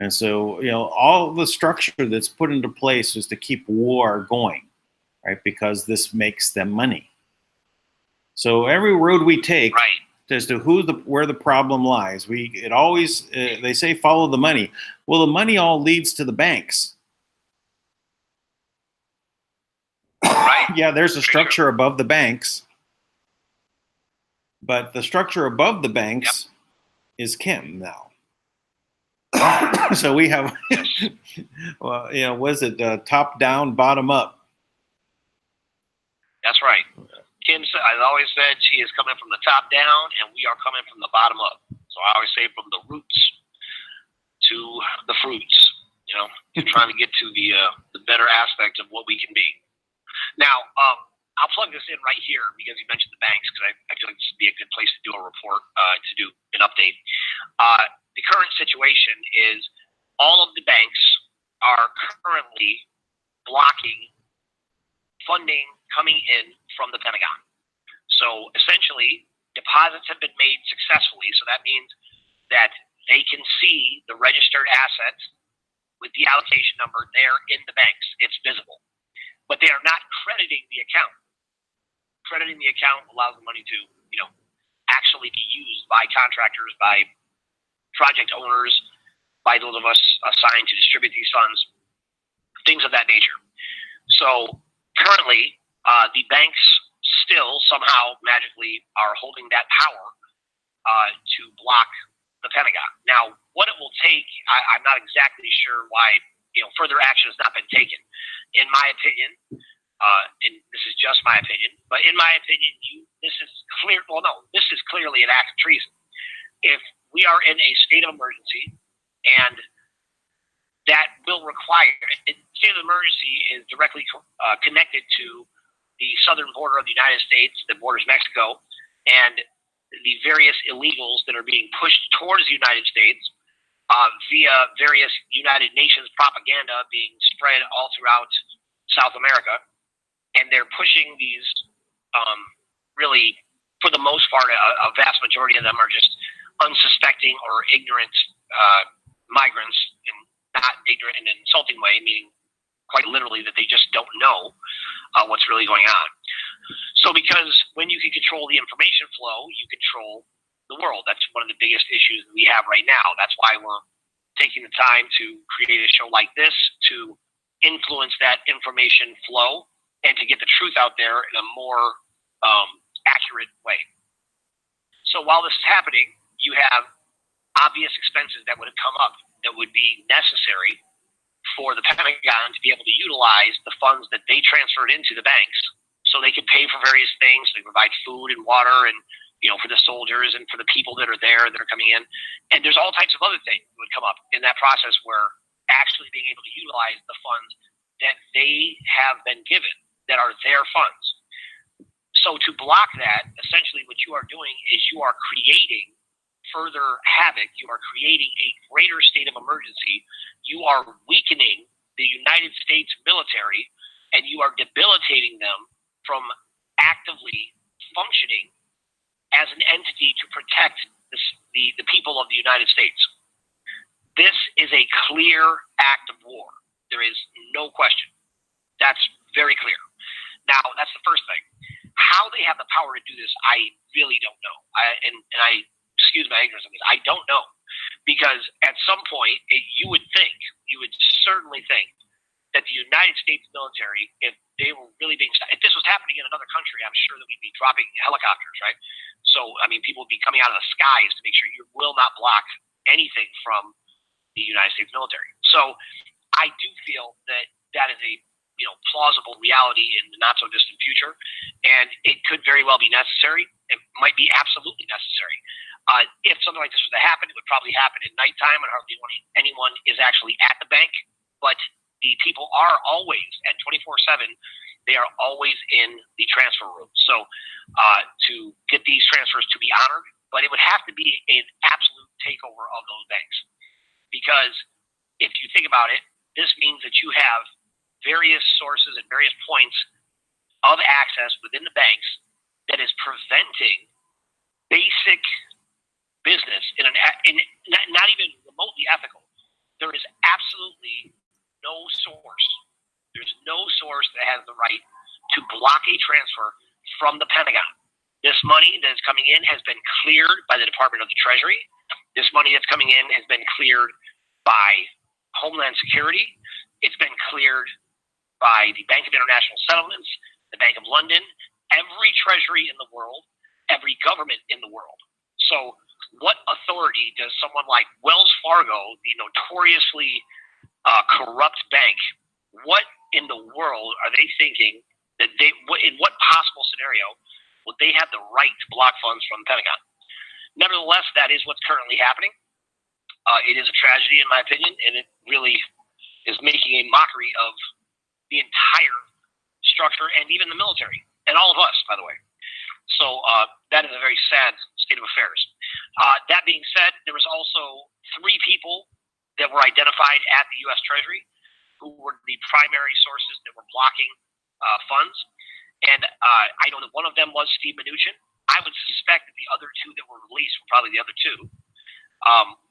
And so, all the structure that's put into place is to keep war going, right? Because this makes them money. So every road we take, Right. as to where the problem lies, it always they say follow the money. Well, the money all leads to the banks. Right. Yeah, there's a structure above the banks, but the structure above the banks is Kim now. So we have, well, was it top down, bottom up? That's right. Kim has always said she is coming from the top down, and we are coming from the bottom up. So I always say from the roots to the fruits. You're trying to get to the better aspect of what we can be. Now, I'll plug this in right here because you mentioned the banks, because I feel like this would be a good place to do a report, to do an update. The current situation is all of the banks are currently blocking funding coming in from the Pentagon. So essentially, deposits have been made successfully. So that means that they can see the registered assets with the allocation number there in the banks. It's visible. But they are not crediting the account. Crediting the account allows the money to, actually be used by contractors, by project owners, by those of us assigned to distribute these funds, things of that nature. So currently, the banks still somehow magically are holding that power to block the Pentagon. Now, what it will take, I'm not exactly sure why further action has not been taken. In my opinion, and this is just my opinion, but in my opinion, this is clear. Well, no, this is clearly an act of treason. If we are in a state of emergency, and that will require, state of emergency is directly connected to the southern border of the United States that borders Mexico, and the various illegals that are being pushed towards the United States via various United Nations propaganda being spread all throughout South America. And they're pushing these, really, for the most part, a vast majority of them are just unsuspecting or ignorant migrants, and not ignorant in an insulting way, meaning quite literally that they just don't know what's really going on. So because when you can control the information flow, you control the world. That's one of the biggest issues that we have right now. That's why we're taking the time to create a show like this to influence that information flow and to get the truth out there in a more accurate way. So while this is happening, you have obvious expenses that would have come up that would be necessary for the Pentagon to be able to utilize the funds that they transferred into the banks so they could pay for various things. They provide food and water and, for the soldiers and for the people that are there that are coming in. And there's all types of other things that would come up in that process where actually being able to utilize the funds that they have been given, that are their funds. So to block that, essentially what you are doing is you are creating further havoc. You are creating a greater state of emergency. You are weakening the United States military, and you are debilitating them from actively functioning as an entity to protect the people of the United States. This is a clear act of war. There is no question. That's very clear. Now, that's the first thing. How they have the power to do this, I really don't know. And I excuse my ignorance on this. I don't know, because at some point you would certainly think that the United States military, if they were really if this was happening in another country, I'm sure that we'd be dropping helicopters, right? So, people would be coming out of the skies to make sure you will not block anything from the United States military. So I do feel that that is a plausible reality in the not so distant future, and it could very well be necessary. It might be absolutely necessary. If something like this was to happen, it would probably happen at nighttime when hardly anyone is actually at the bank. But the people are always at 24/7. They are always in the transfer room. So to get these transfers to be honored, but it would have to be an absolute takeover of those banks, because if you think about it, this means that you have various sources and various points of access within the banks that is preventing basic business in not even remotely ethical. there is absolutely no source. There's no source that has the right to block a transfer from the Pentagon. This money that is coming in has been cleared by the Department of the Treasury. This money that's coming in has been cleared by Homeland Security. It's been cleared by the Bank of International Settlements, the Bank of London, every treasury in the world, every government in the world. So what authority does someone like Wells Fargo, the notoriously corrupt bank, what in the world are they thinking that in what possible scenario would they have the right to block funds from the Pentagon? Nevertheless, that is what's currently happening. It is a tragedy, in my opinion, and it really is making a mockery of the entire structure and even the military, and all of us, by the way. So that is a very sad state of affairs. That being said, there was also 3 people that were identified at the U.S. Treasury who were the primary sources that were blocking funds. And I know that one of them was Steve Mnuchin. I would suspect that the other 2 that were released were probably the other 2,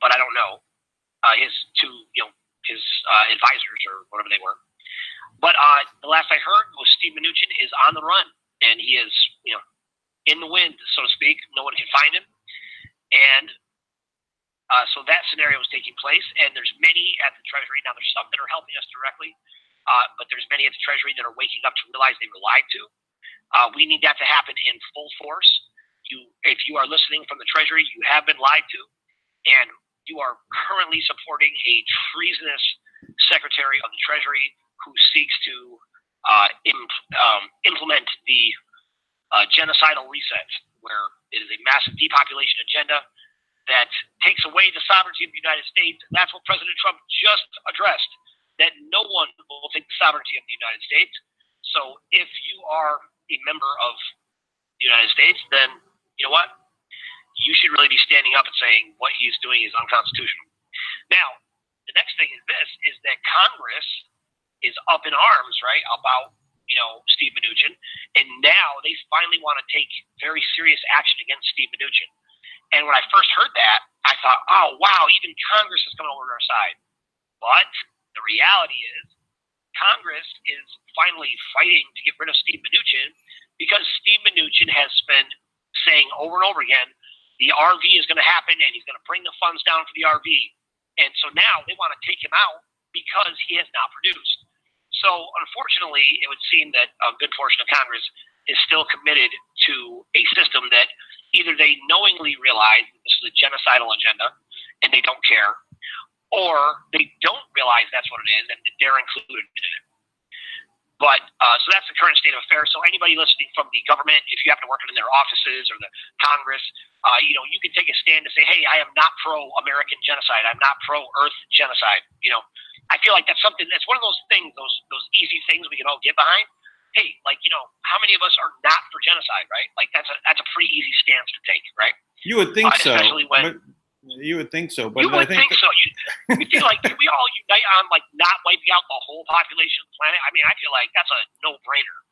but I don't know. His 2, his advisors or whatever they were. But the last I heard was Steve Mnuchin is on the run, and he is, in the wind, so to speak. No one can find him, and so that scenario is taking place. And there's many at the Treasury now. There's some that are helping us directly, but there's many at the Treasury that are waking up to realize they were lied to. We need that to happen in full force. If you are listening from the Treasury, you have been lied to, and you are currently supporting a treasonous Secretary of the Treasury who seeks to implement the genocidal reset, where it is a massive depopulation agenda that takes away the sovereignty of the United States. And that's what President Trump just addressed, that no one will take the sovereignty of the United States. So if you are a member of the United States, then you know what? You should really be standing up and saying what he's doing is unconstitutional. Now, the next thing is this, is that Congress is up in arms, right, about, Steve Mnuchin. And now they finally want to take very serious action against Steve Mnuchin. And when I first heard that, I thought, oh, wow, even Congress is coming over to our side. But the reality is Congress is finally fighting to get rid of Steve Mnuchin because Steve Mnuchin has been saying over and over again, the RV is going to happen and he's going to bring the funds down for the RV. And so now they want to take him out because he has not produced. So unfortunately, it would seem that a good portion of Congress is still committed to a system that either they knowingly realize this is a genocidal agenda and they don't care, or they don't realize that's what it is and that they're included in it. But so that's the current state of affairs. So anybody listening from the government, if you happen to work in their offices or the Congress, you can take a stand to say, hey, I am not pro-American genocide. I'm not pro-Earth genocide. I feel like that's something, that's one of those things, those easy things we can all get behind. Hey, how many of us are not for genocide, right? Like that's a pretty easy stance to take, right? You would think so. Especially when you would think so, but you would think so. You feel like, can we all unite on not wiping out the whole population of the planet? I mean, I feel like that's a no-brainer.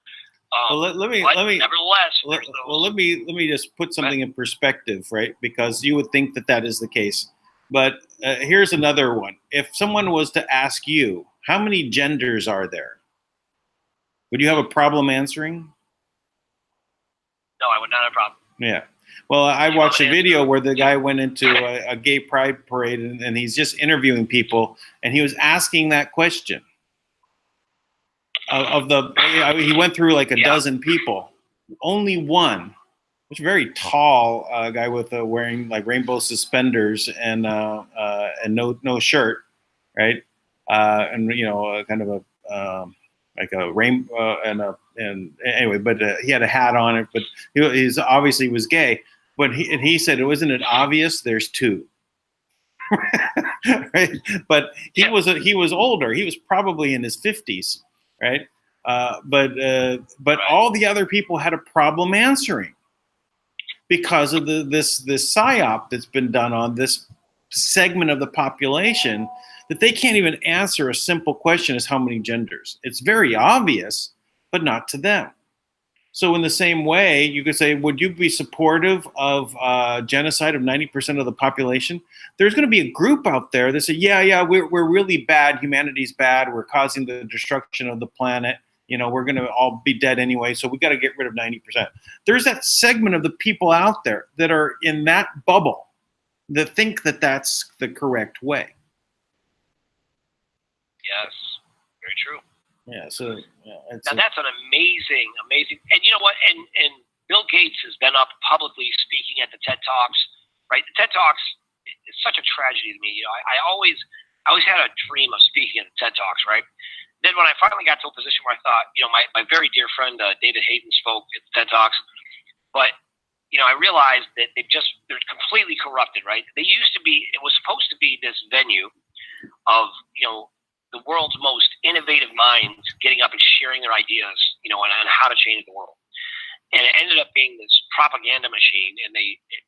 Let me just put something in perspective, right? Because you would think that is the case. But here's another one. If someone was to ask you, how many genders are there? Would you have a problem answering? No, I would not have a problem. Yeah. Well, I watched a video where the guy went into a gay pride parade and he's just interviewing people and he was asking that question. He went through like a dozen people. Only one, which is a very tall guy with wearing like rainbow suspenders and no shirt, right? And kind of a rainbow and anyway, but he had a hat on it. But he's obviously was gay. But he said, "Isn't it obvious? There's 2." Right? But he was older. He was probably in his 50s, right? But all the other people had a problem answering because of this psyop that's been done on this segment of the population that they can't even answer a simple question as how many genders. It's very obvious, but not to them. So in the same way, you could say, would you be supportive of genocide of 90% of the population? There's going to be a group out there that say, yeah, we're really bad. Humanity's bad. We're causing the destruction of the planet. We're going to all be dead anyway, so we got to get rid of 90%. There's that segment of the people out there that are in that bubble that think that that's the correct way. Yes, very true. Yeah, so now that's an amazing, and you know what? And Bill Gates has been up publicly speaking at the TED Talks, right? The TED Talks is such a tragedy to me. I always had a dream of speaking at the TED Talks, right? Then when I finally got to a position where I thought, my very dear friend David Hayden spoke at the TED Talks, but I realized that they're completely corrupted, right? It was supposed to be this venue of the world's most innovative minds getting up and sharing their ideas, on how to change the world. And it ended up being this propaganda machine, and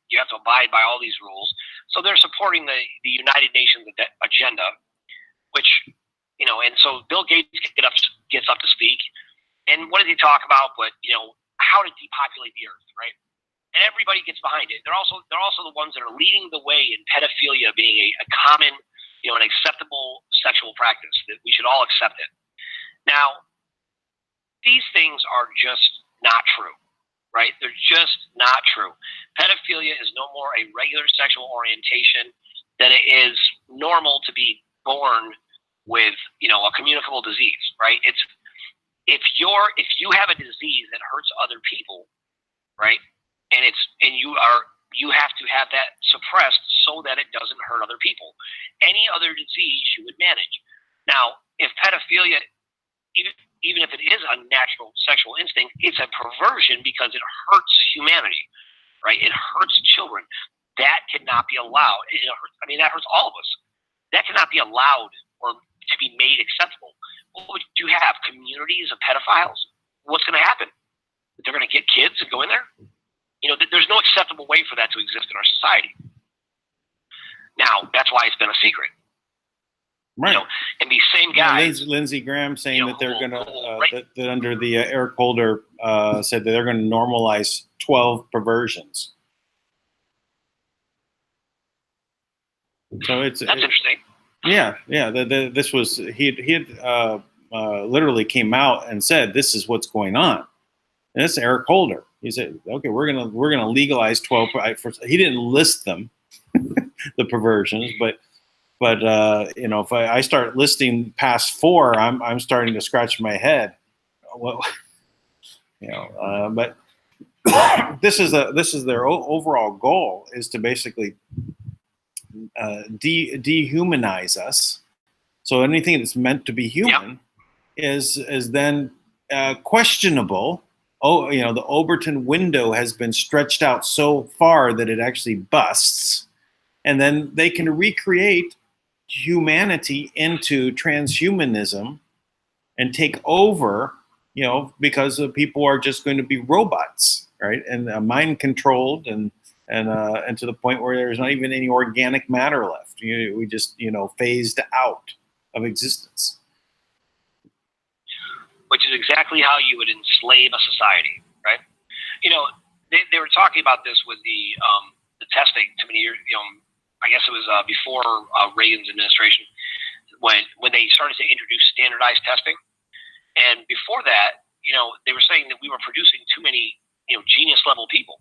you have to abide by all these rules. So they're supporting the United Nations agenda, which, and so Bill Gates gets up to speak. And what does he talk about? But, how to depopulate the earth, right? And everybody gets behind it. They're also the ones that are leading the way in pedophilia being a common, an acceptable sexual practice, that we should all accept it. Now, these things are just not true, right? They're just not true. Pedophilia is no more a regular sexual orientation than it is normal to be born with, a communicable disease, right? It's if you have a disease that hurts other people, right? And you have to have that suppressed so that it doesn't hurt other people. Any other disease you would manage. Now, if pedophilia, even if it is a natural sexual instinct, it's a perversion because it hurts humanity, right? It hurts children. That cannot be allowed. That hurts all of us. That cannot be allowed or to be made acceptable. What would you have? Communities of pedophiles? What's going to happen? They're going to get kids and go in there? There's no acceptable way for that to exist in our society. Now, that's why it's been a secret. Right. And these same guys. Lindsey Graham saying that they're going to, that under the Eric Holder said that they're going to normalize 12 perversions. So that's interesting. Yeah. This was he had literally came out and said this is what's going on, and it's Eric Holder. He said, "Okay, we're gonna legalize 12." He didn't list them, the perversions, but if I start listing past 4, I'm starting to scratch my head. Well, but this is their overall goal, is to basically dehumanize us. So anything that's meant to be human is then questionable. The Overton window has been stretched out so far that it actually busts, and then they can recreate humanity into transhumanism and take over, because people are just going to be robots, right? And mind controlled and to the point where there's not even any organic matter left. We just, phased out of existence. Which is exactly how you would enslave a society, right? They were talking about this with the testing too many years. I guess it was before Reagan's administration when they started to introduce standardized testing, and before that, they were saying that we were producing too many, genius level people,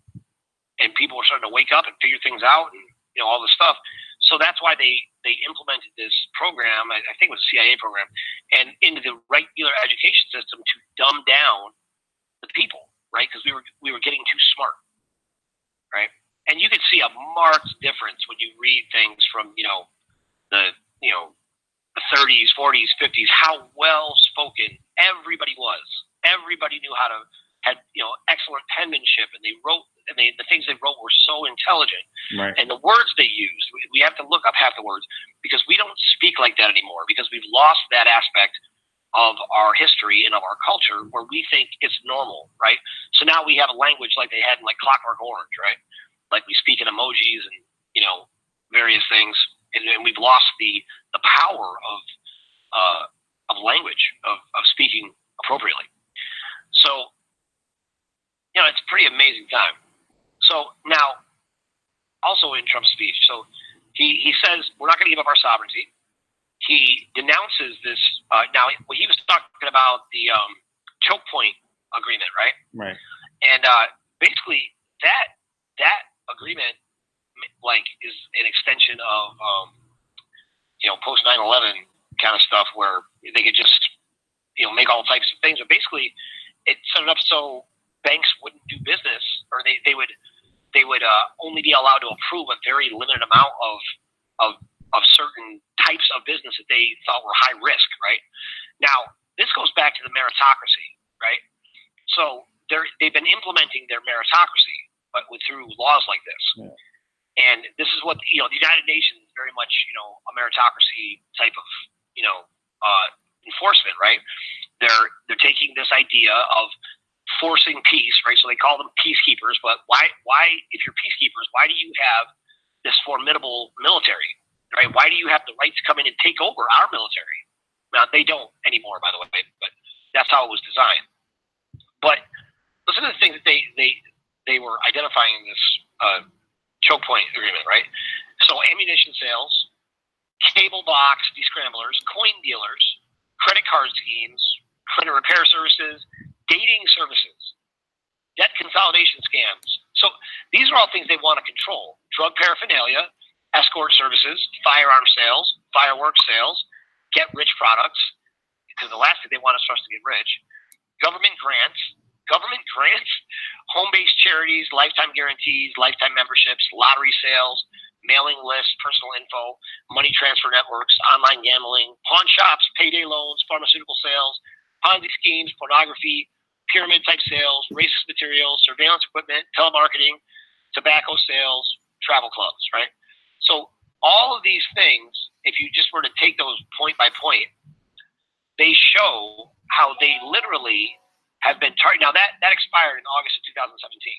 and people were starting to wake up and figure things out, and all this stuff. So that's why they implemented this program. I think it was a CIA program, and into the regular education system to dumb down the people, right? Because we were getting too smart, right? And you could see a marked difference when you read things from the 30s, 40s, 50s. How well spoken everybody was. Everybody knew how to had excellent penmanship, and they wrote. And the things they wrote were so intelligent, right? And the words they used, we have to look up half the words because we don't speak like that anymore because we've lost that aspect of our history and of our culture where we think it's normal, right? So now we have a language like they had in like Clockwork Orange, right? Like we speak in emojis and various things, and we've lost the power of language of speaking appropriately. So amazing time. So now, also in Trump's speech, so he says we're not going to give up our sovereignty. He denounces this. Now, he was talking about the choke point agreement, right? Right. And basically, that agreement, like, is an extension of post 9/11 kind of stuff, where they could just make all types of things. But basically, it set it up so banks wouldn't do business, or they would only be allowed to approve a very limited amount of certain types of business that they thought were high risk, right? Now, this goes back to the meritocracy, right? So they've been implementing their meritocracy, but through laws like this. Yeah. And this is what the United Nations is very much a meritocracy type of enforcement, right? They're taking this idea of forcing peace, right? So they call them peacekeepers, but why if you're peacekeepers, why do you have this formidable military, right? Why do you have the right to come in and take over our military? Now, they don't anymore, by the way, but that's how it was designed. But listen to the things that they were identifying in this choke point agreement, right? So ammunition sales, cable box descramblers, coin dealers, credit card schemes, credit repair services, dating services, debt consolidation scams. So these are all things they want to control. Drug paraphernalia, escort services, firearm sales, fireworks sales, get rich products, because the last thing they want is for us to get rich. Government grants, home-based charities, lifetime guarantees, lifetime memberships, lottery sales, mailing lists, personal info, money transfer networks, online gambling, pawn shops, payday loans, pharmaceutical sales, Ponzi schemes, pornography, pyramid-type sales, racist materials, surveillance equipment, telemarketing, tobacco sales, travel clubs, right? So all of these things, if you just were to take those point by point, they show how they literally have been targeted. Now, that expired in August of 2017,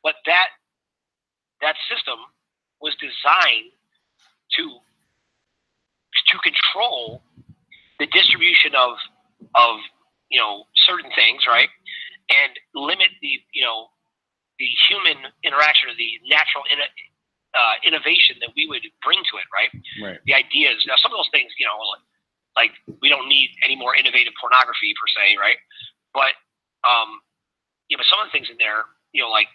but that system was designed to control the distribution of certain things, right, and limit the human interaction, or the natural innovation that we would bring to it, right? Right. The ideas. Now, some of those things, like we don't need any more innovative pornography per se, right? But some of the things in there, like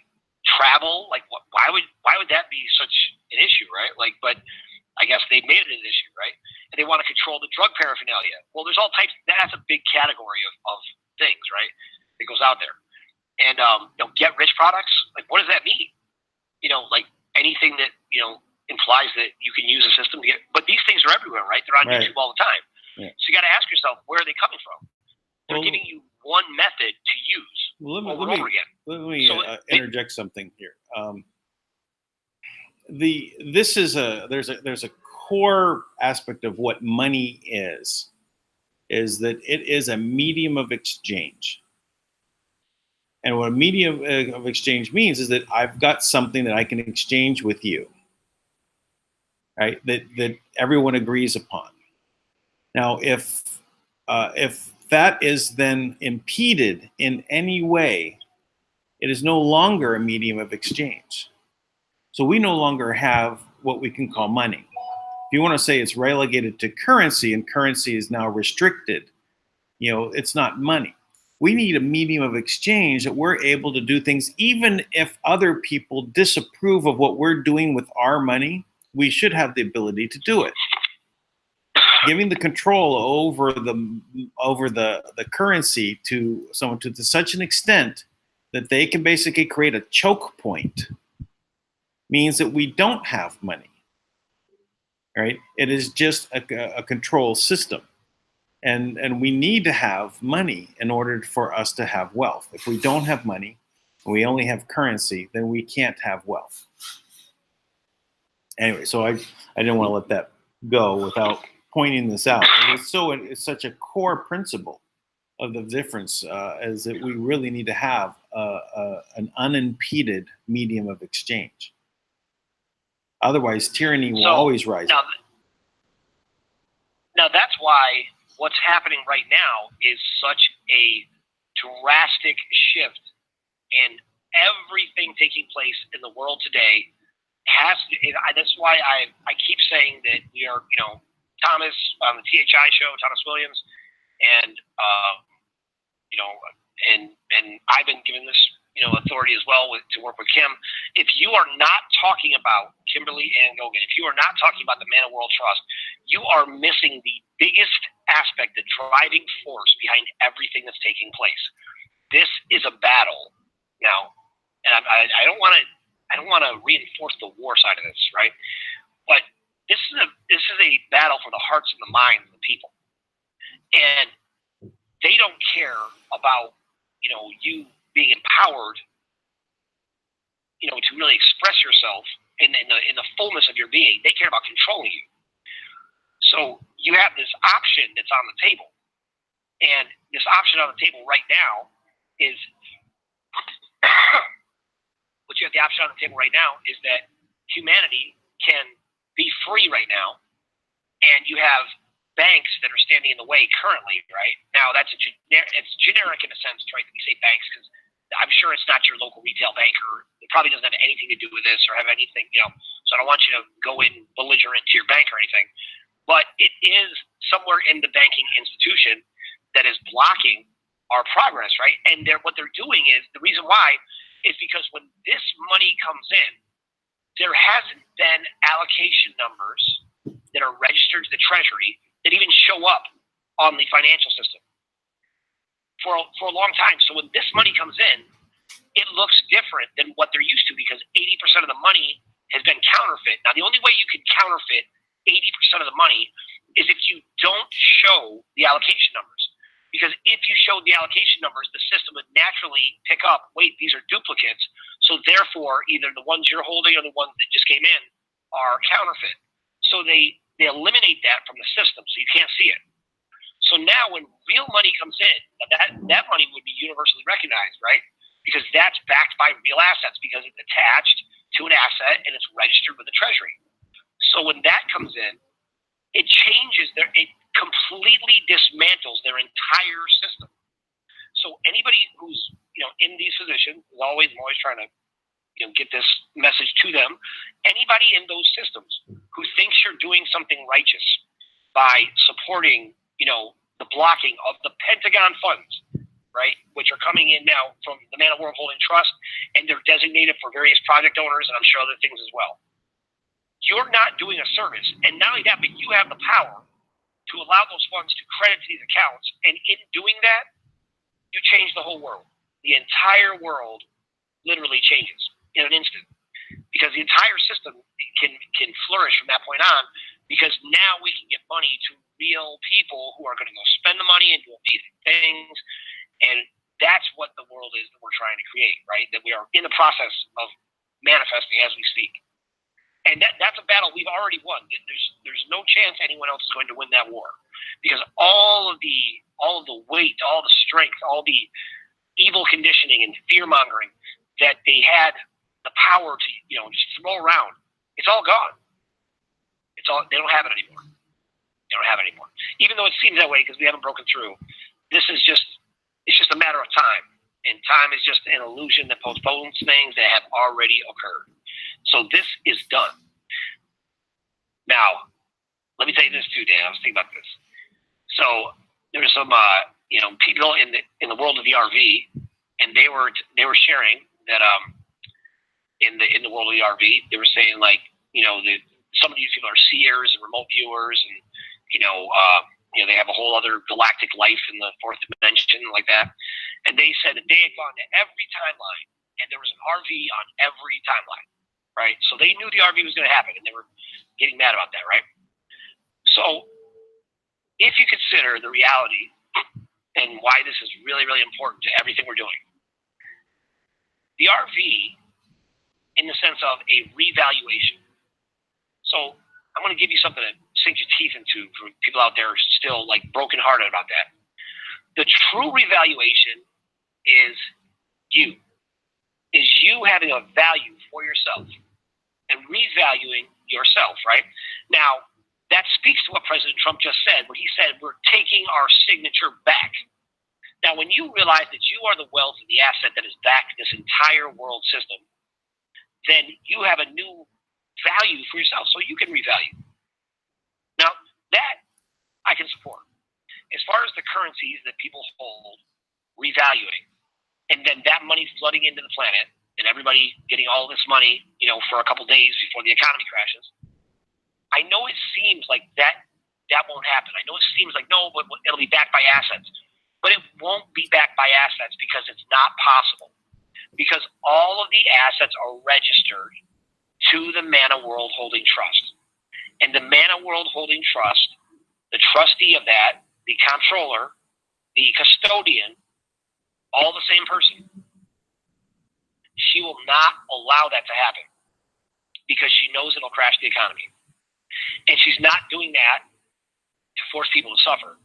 travel, like why would that be such an issue, right? Like, but I guess they made it an issue, right? And they want to control the drug paraphernalia. Well, there's all types. That's a big category of things, right? That goes out there. And get rich products. Like, what does that mean? Like anything that implies that you can use a system to get. But these things are everywhere, right? They're on YouTube all the time. Yeah. So you got to ask yourself, where are they coming from? They're giving you one method to use over and over again. Let me interject something here. There's a core aspect of what money is that it is a medium of exchange. And what a medium of exchange means is that I've got something that I can exchange with you, right? That everyone agrees upon. Now, if that is then impeded in any way, it is no longer a medium of exchange. So we no longer have what we can call money. If you want to say it's relegated to currency, and currency is now restricted, it's not money. We need a medium of exchange that we're able to do things, even if other people disapprove of what we're doing with our money, we should have the ability to do it. Giving the control over the currency to someone to such an extent that they can basically create a choke point means that we don't have money, right? It is just a control system. And we need to have money in order for us to have wealth. If we don't have money, and we only have currency, then we can't have wealth. Anyway, so I didn't want to let that go without pointing this out. It's such a core principle of the difference is that we really need to have an unimpeded medium of exchange. Otherwise, tyranny will always rise. Now that's why what's happening right now is such a drastic shift in everything taking place in the world today has to, that's why I keep saying that we are, Thomas on the THI show, Thomas Williams, and and I've been given this authority as well to work with Kim. If you are not talking about Kimberly Ann Gogan, if you are not talking about the Manna World Trust, you are missing the biggest aspect, the driving force behind everything that's taking place. This is a battle now, and I don't want to reinforce the war side of this, right? But this is a battle for the hearts and the minds of the people, and they don't care about you being empowered, to really express yourself in the fullness of your being. They care about controlling you. So you have this option that's on the table, and this option on the table right now is what you have the option on the table right now is that humanity can be free right now, and you have banks that are standing in the way currently, right? Now, it's generic in a sense, right, that we say banks, because I'm sure it's not your local retail banker. It probably doesn't have anything to do with this or have anything, so I don't want you to go in belligerent to your bank or anything. But it is somewhere in the banking institution that is blocking our progress, right? And what they're doing is, the reason why is because when this money comes in, there hasn't been allocation numbers that are registered to the Treasury that even show up on the financial system for a long time. So when this money comes in, it looks different than what they're used to, because 80% of the money has been counterfeit. Now, the only way you can counterfeit 80% of the money is if you don't show the allocation numbers. Because if you showed the allocation numbers, the system would naturally pick up, wait, these are duplicates. So therefore, either the ones you're holding or the ones that just came in are counterfeit. So they eliminate that from the system, so you can't see it. So now when real money comes in, that money would be universally recognized, right? Because that's backed by real assets, because it's attached to an asset and it's registered with the Treasury. So when that comes in, it completely dismantles their entire system. So anybody who's in these positions, I'm always trying to get this message to them. Anybody in those systems who thinks you're doing something righteous by supporting, the blocking of the Pentagon funds, right, which are coming in now from the Manna World Holding Trust, and they're designated for various project owners, and I'm sure other things as well. You're not doing a service, and not only that, but you have the power to allow those funds to credit to these accounts, and in doing that, you change the whole world. The entire world literally changes in an instant, because the entire system can flourish from that point on, because now we can get money to real people who are going to go spend the money and do amazing things, and that's what the world is that we're trying to create, right? That we are in the process of manifesting as we speak. And that's a battle we've already won. There's no chance anyone else is going to win that war, because all of the weight, all the strength, all the evil conditioning and fear mongering that they had the power to just throw around, it's all gone. They don't have it anymore. They don't have it anymore. Even though it seems that way because we haven't broken through, it's just a matter of time, and time is just an illusion that postpones things that have already occurred. So this is done. Now, let me tell you this too, Dan. I was thinking about this. So there's some people in the world of the RV, and they were sharing that in the world of the RV, they were saying that some of these people are seers and remote viewers, and they have a whole other galactic life in the fourth dimension like that. And they said that they had gone to every timeline, and there was an RV on every timeline, right? So they knew the RV was going to happen, and they were getting mad about that, right? So if you consider the reality and why this is really, really important to everything we're doing, the RV, in the sense of a revaluation. So I'm going to give you something to sink your teeth into for people out there still brokenhearted about that. The true revaluation is you having a value for yourself and revaluing yourself, right? Now, that speaks to what President Trump just said when he said we're taking our signature back. Now, when you realize that you are the wealth and the asset that has backed this entire world system, then you have a new value for yourself, so you can revalue. Now, that I can support. As far as the currencies that people hold, revaluing, and then that money flooding into the planet, and everybody getting all this money, for a couple days before the economy crashes. I know it seems like that won't happen. I know it seems like, no, but it'll be backed by assets. But it won't be backed by assets because it's not possible. Because all of the assets are registered to the Manna World Holding Trust. And the Manna World Holding Trust, the trustee of that, the comptroller, the custodian, all the same person. She will not allow that to happen because she knows it'll crash the economy. And she's not doing that to force people to suffer.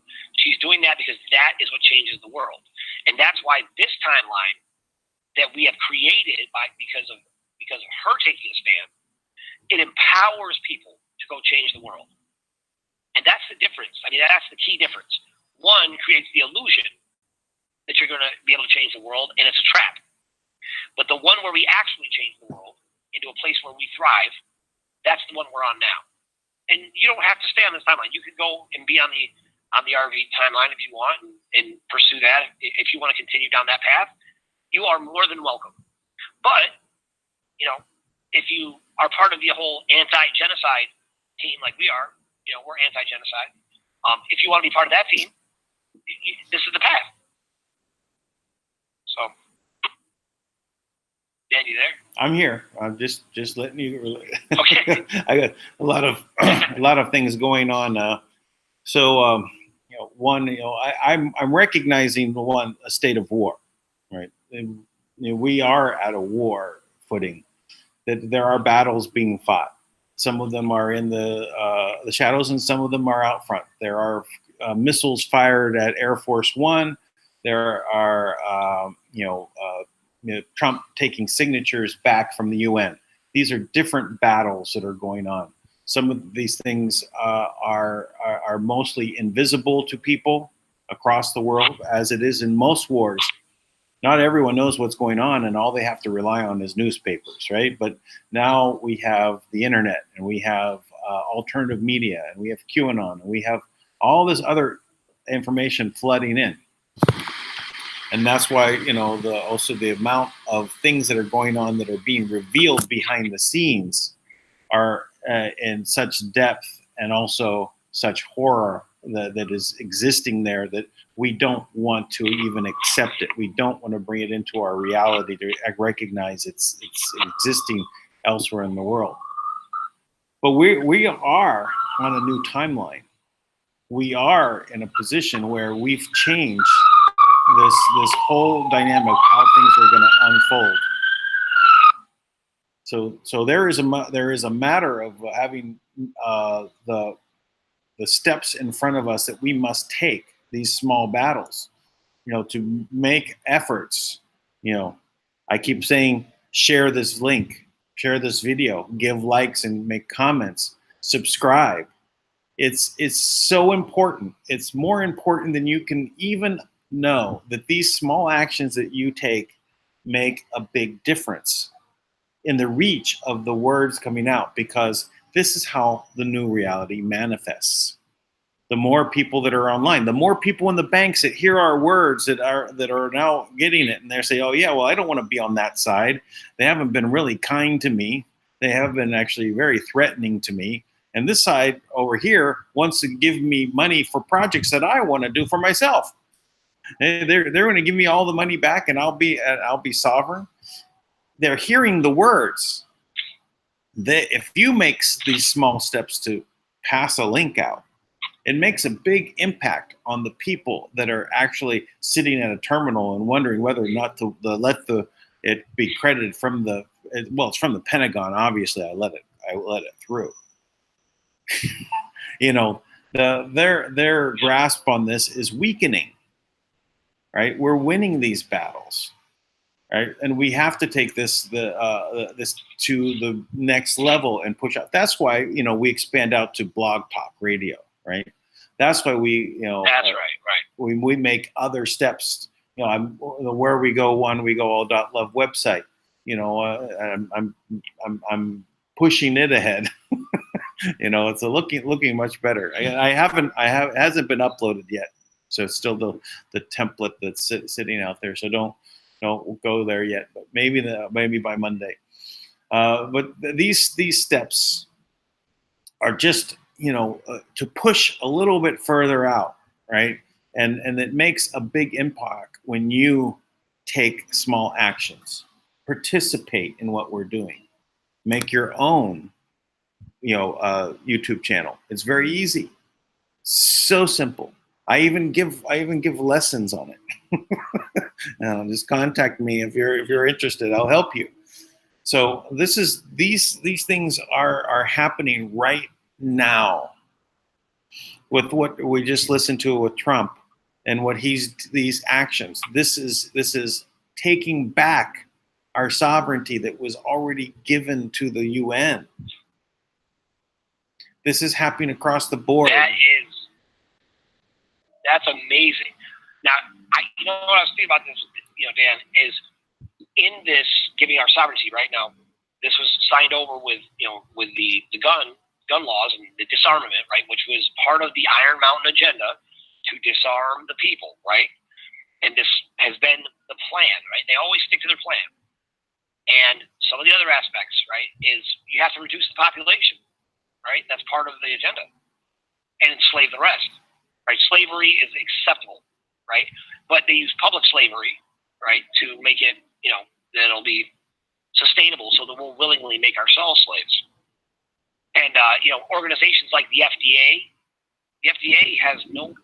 She's doing that because that is what changes the world. And that's why this timeline that we have created because of her taking a stand, it empowers people to go change the world. And that's the difference. I mean, that's the key difference. One creates the illusion that you're going to be able to change the world, and it's a trap. But the one where we actually change the world into a place where we thrive, that's the one we're on now. And you don't have to stay on this timeline. You can go and be on the RV timeline if you want and pursue that. If you want to continue down that path, you are more than welcome. But, if you are part of the whole anti-genocide team like we are, we're anti-genocide. If you want to be part of that team, this is the path. So, Dan, you there? I'm here. I'm just letting you. Okay. I got a lot of things going on. I'm recognizing a state of war, right? And, we are at a war footing. That there are battles being fought. Some of them are in the shadows, and some of them are out front. There are missiles fired at Air Force One. There are Trump taking signatures back from the UN. These are different battles that are going on. Some of these things are mostly invisible to people across the world, as it is in most wars. Not everyone knows what's going on, and all they have to rely on is newspapers, right? But now we have the internet, and we have alternative media, and we have QAnon, and we have all this other information flooding in. And that's why, also the amount of things that are going on that are being revealed behind the scenes are in such depth and also such horror that is existing there that we don't want to even accept it. We don't want to bring it into our reality to recognize it's existing elsewhere in the world. But we are on a new timeline. We are in a position where we've changed this whole dynamic, how things are going to unfold. So there is a matter of having the steps in front of us that we must take, these small battles, to make efforts. I keep saying, share this link, share this video, give likes and make comments, subscribe. It's so important. It's more important than you can even know, that these small actions that you take make a big difference in the reach of the words coming out, because this is how the new reality manifests. The more people that are online, the more people in the banks that hear our words that are now getting it, and they say, oh yeah, well, I don't want to be on that side. They haven't been really kind to me. They have been actually very threatening to me. And this side over here wants to give me money for projects that I want to do for myself. They're going to give me all the money back, and I'll be sovereign. They're hearing the words. If you make these small steps to pass a link out, it makes a big impact on the people that are actually sitting at a terminal and wondering whether or not to let it be credited from it's from the Pentagon. Obviously, I let it through. Their grasp on this is weakening. Right, we're winning these battles, right, and we have to take this to the next level and push out. That's why we expand out to Blog Talk Radio, right? That's why we, That's right. we make other steps. Where we go, we go all.love website. I'm pushing it ahead. It's looking much better. It hasn't been uploaded yet, so it's still the template that's sitting out there. So don't go there yet, but maybe by Monday. But these steps are just to push a little bit further out, right? And it makes a big impact when you take small actions, participate in what we're doing, make your own YouTube channel. It's very easy, so simple. I even give lessons on it. Just contact me if you're interested. I'll help you. So these things are happening right now with what we just listened to with Trump and what these actions. This is taking back our sovereignty that was already given to the UN. This is happening across the board. That's amazing. Now, what I was thinking about this, Dan, is in this giving our sovereignty right now, this was signed over with the gun laws and the disarmament, right, which was part of the Iron Mountain agenda to disarm the people, right? And this has been the plan, right? They always stick to their plan. And some of the other aspects, right, is you have to reduce the population, right? That's part of the agenda. And enslave the rest, right? Slavery is acceptable, right? But they use public slavery, right, to make it, that it'll be sustainable so that we'll willingly make ourselves slaves. And, organizations like the FDA has no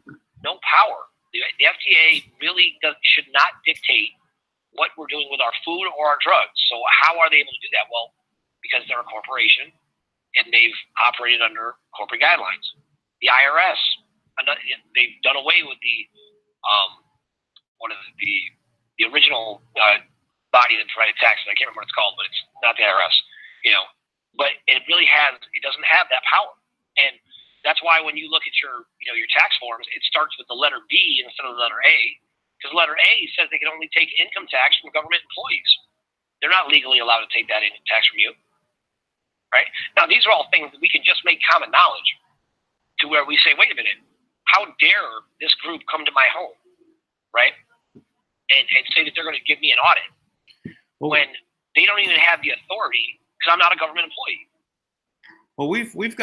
power. The FDA really should not dictate what we're doing with our food or our drugs. So how are they able to do that? Well, because they're a corporation and they've operated under corporate guidelines. The IRS, they've done away with the original body that provided taxes. I can't remember what it's called, but it's not the IRS. But it doesn't have that power. And that's why when you look at your tax forms, it starts with the letter B instead of the letter A, because letter A says they can only take income tax from government employees. They're not legally allowed to take that income tax from you, right? Now, these are all things that we can just make common knowledge to where we say, wait a minute, how dare this group come to my home, right? And say that they're going to give me an audit when they don't even have the authority because I'm not a government employee. Well, we've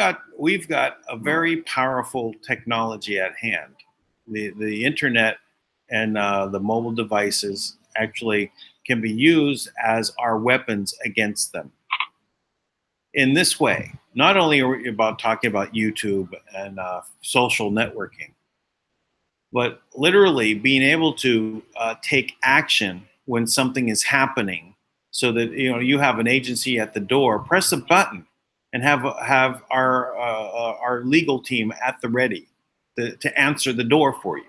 got a very powerful technology at hand. The internet and the mobile devices actually can be used as our weapons against them. In this way, not only are we talking about YouTube and social networking, but literally being able to take action when something is happening, so that you have an agency at the door, press a button, and have our legal team at the ready to answer the door for you.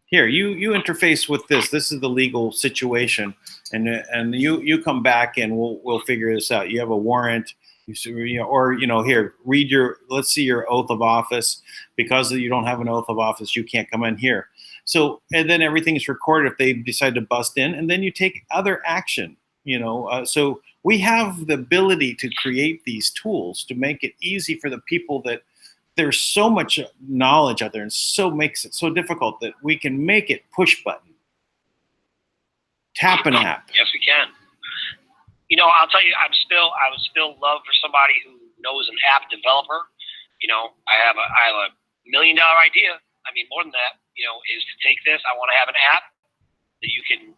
Here, you interface with this. This is the legal situation, and you come back and we'll figure this out. You have a warrant. Here, let's see your oath of office. Because you don't have an oath of office, you can't come in here. So, and then everything's recorded if they decide to bust in, and then you take other action. So we have the ability to create these tools to make it easy for the people that there's so much knowledge out there, and so makes it so difficult that we can make it push button, tap an app. Yes, we can. I'll tell you, I would still love for somebody who knows an app developer. I have a $1 million idea. I mean, more than that, is to take this. I want to have an app that you can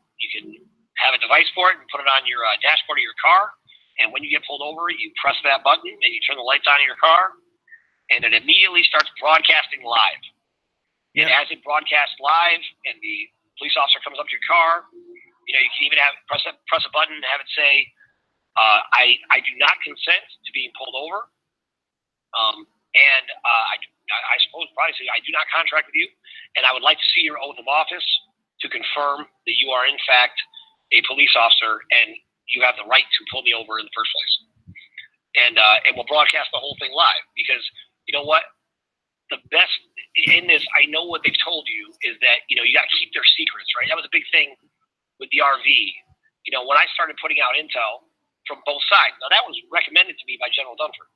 have a device for it and put it on your dashboard of your car. And when you get pulled over, you press that button and you turn the lights on in your car, and it immediately starts broadcasting live. Yeah. And as it broadcasts live and the police officer comes up to your car, you can even press a button and have it say, I do not consent to being pulled over. I suppose probably say, I do not contract with you, and I would like to see your oath of office to confirm that you are in fact a police officer and you have the right to pull me over in the first place. And we'll broadcast the whole thing live, because you know what? The best, in this, I know what they've told you is that, you got to keep their secrets, right? That was a big thing with the RV. When I started putting out intel from both sides, now that was recommended to me by General Dunford.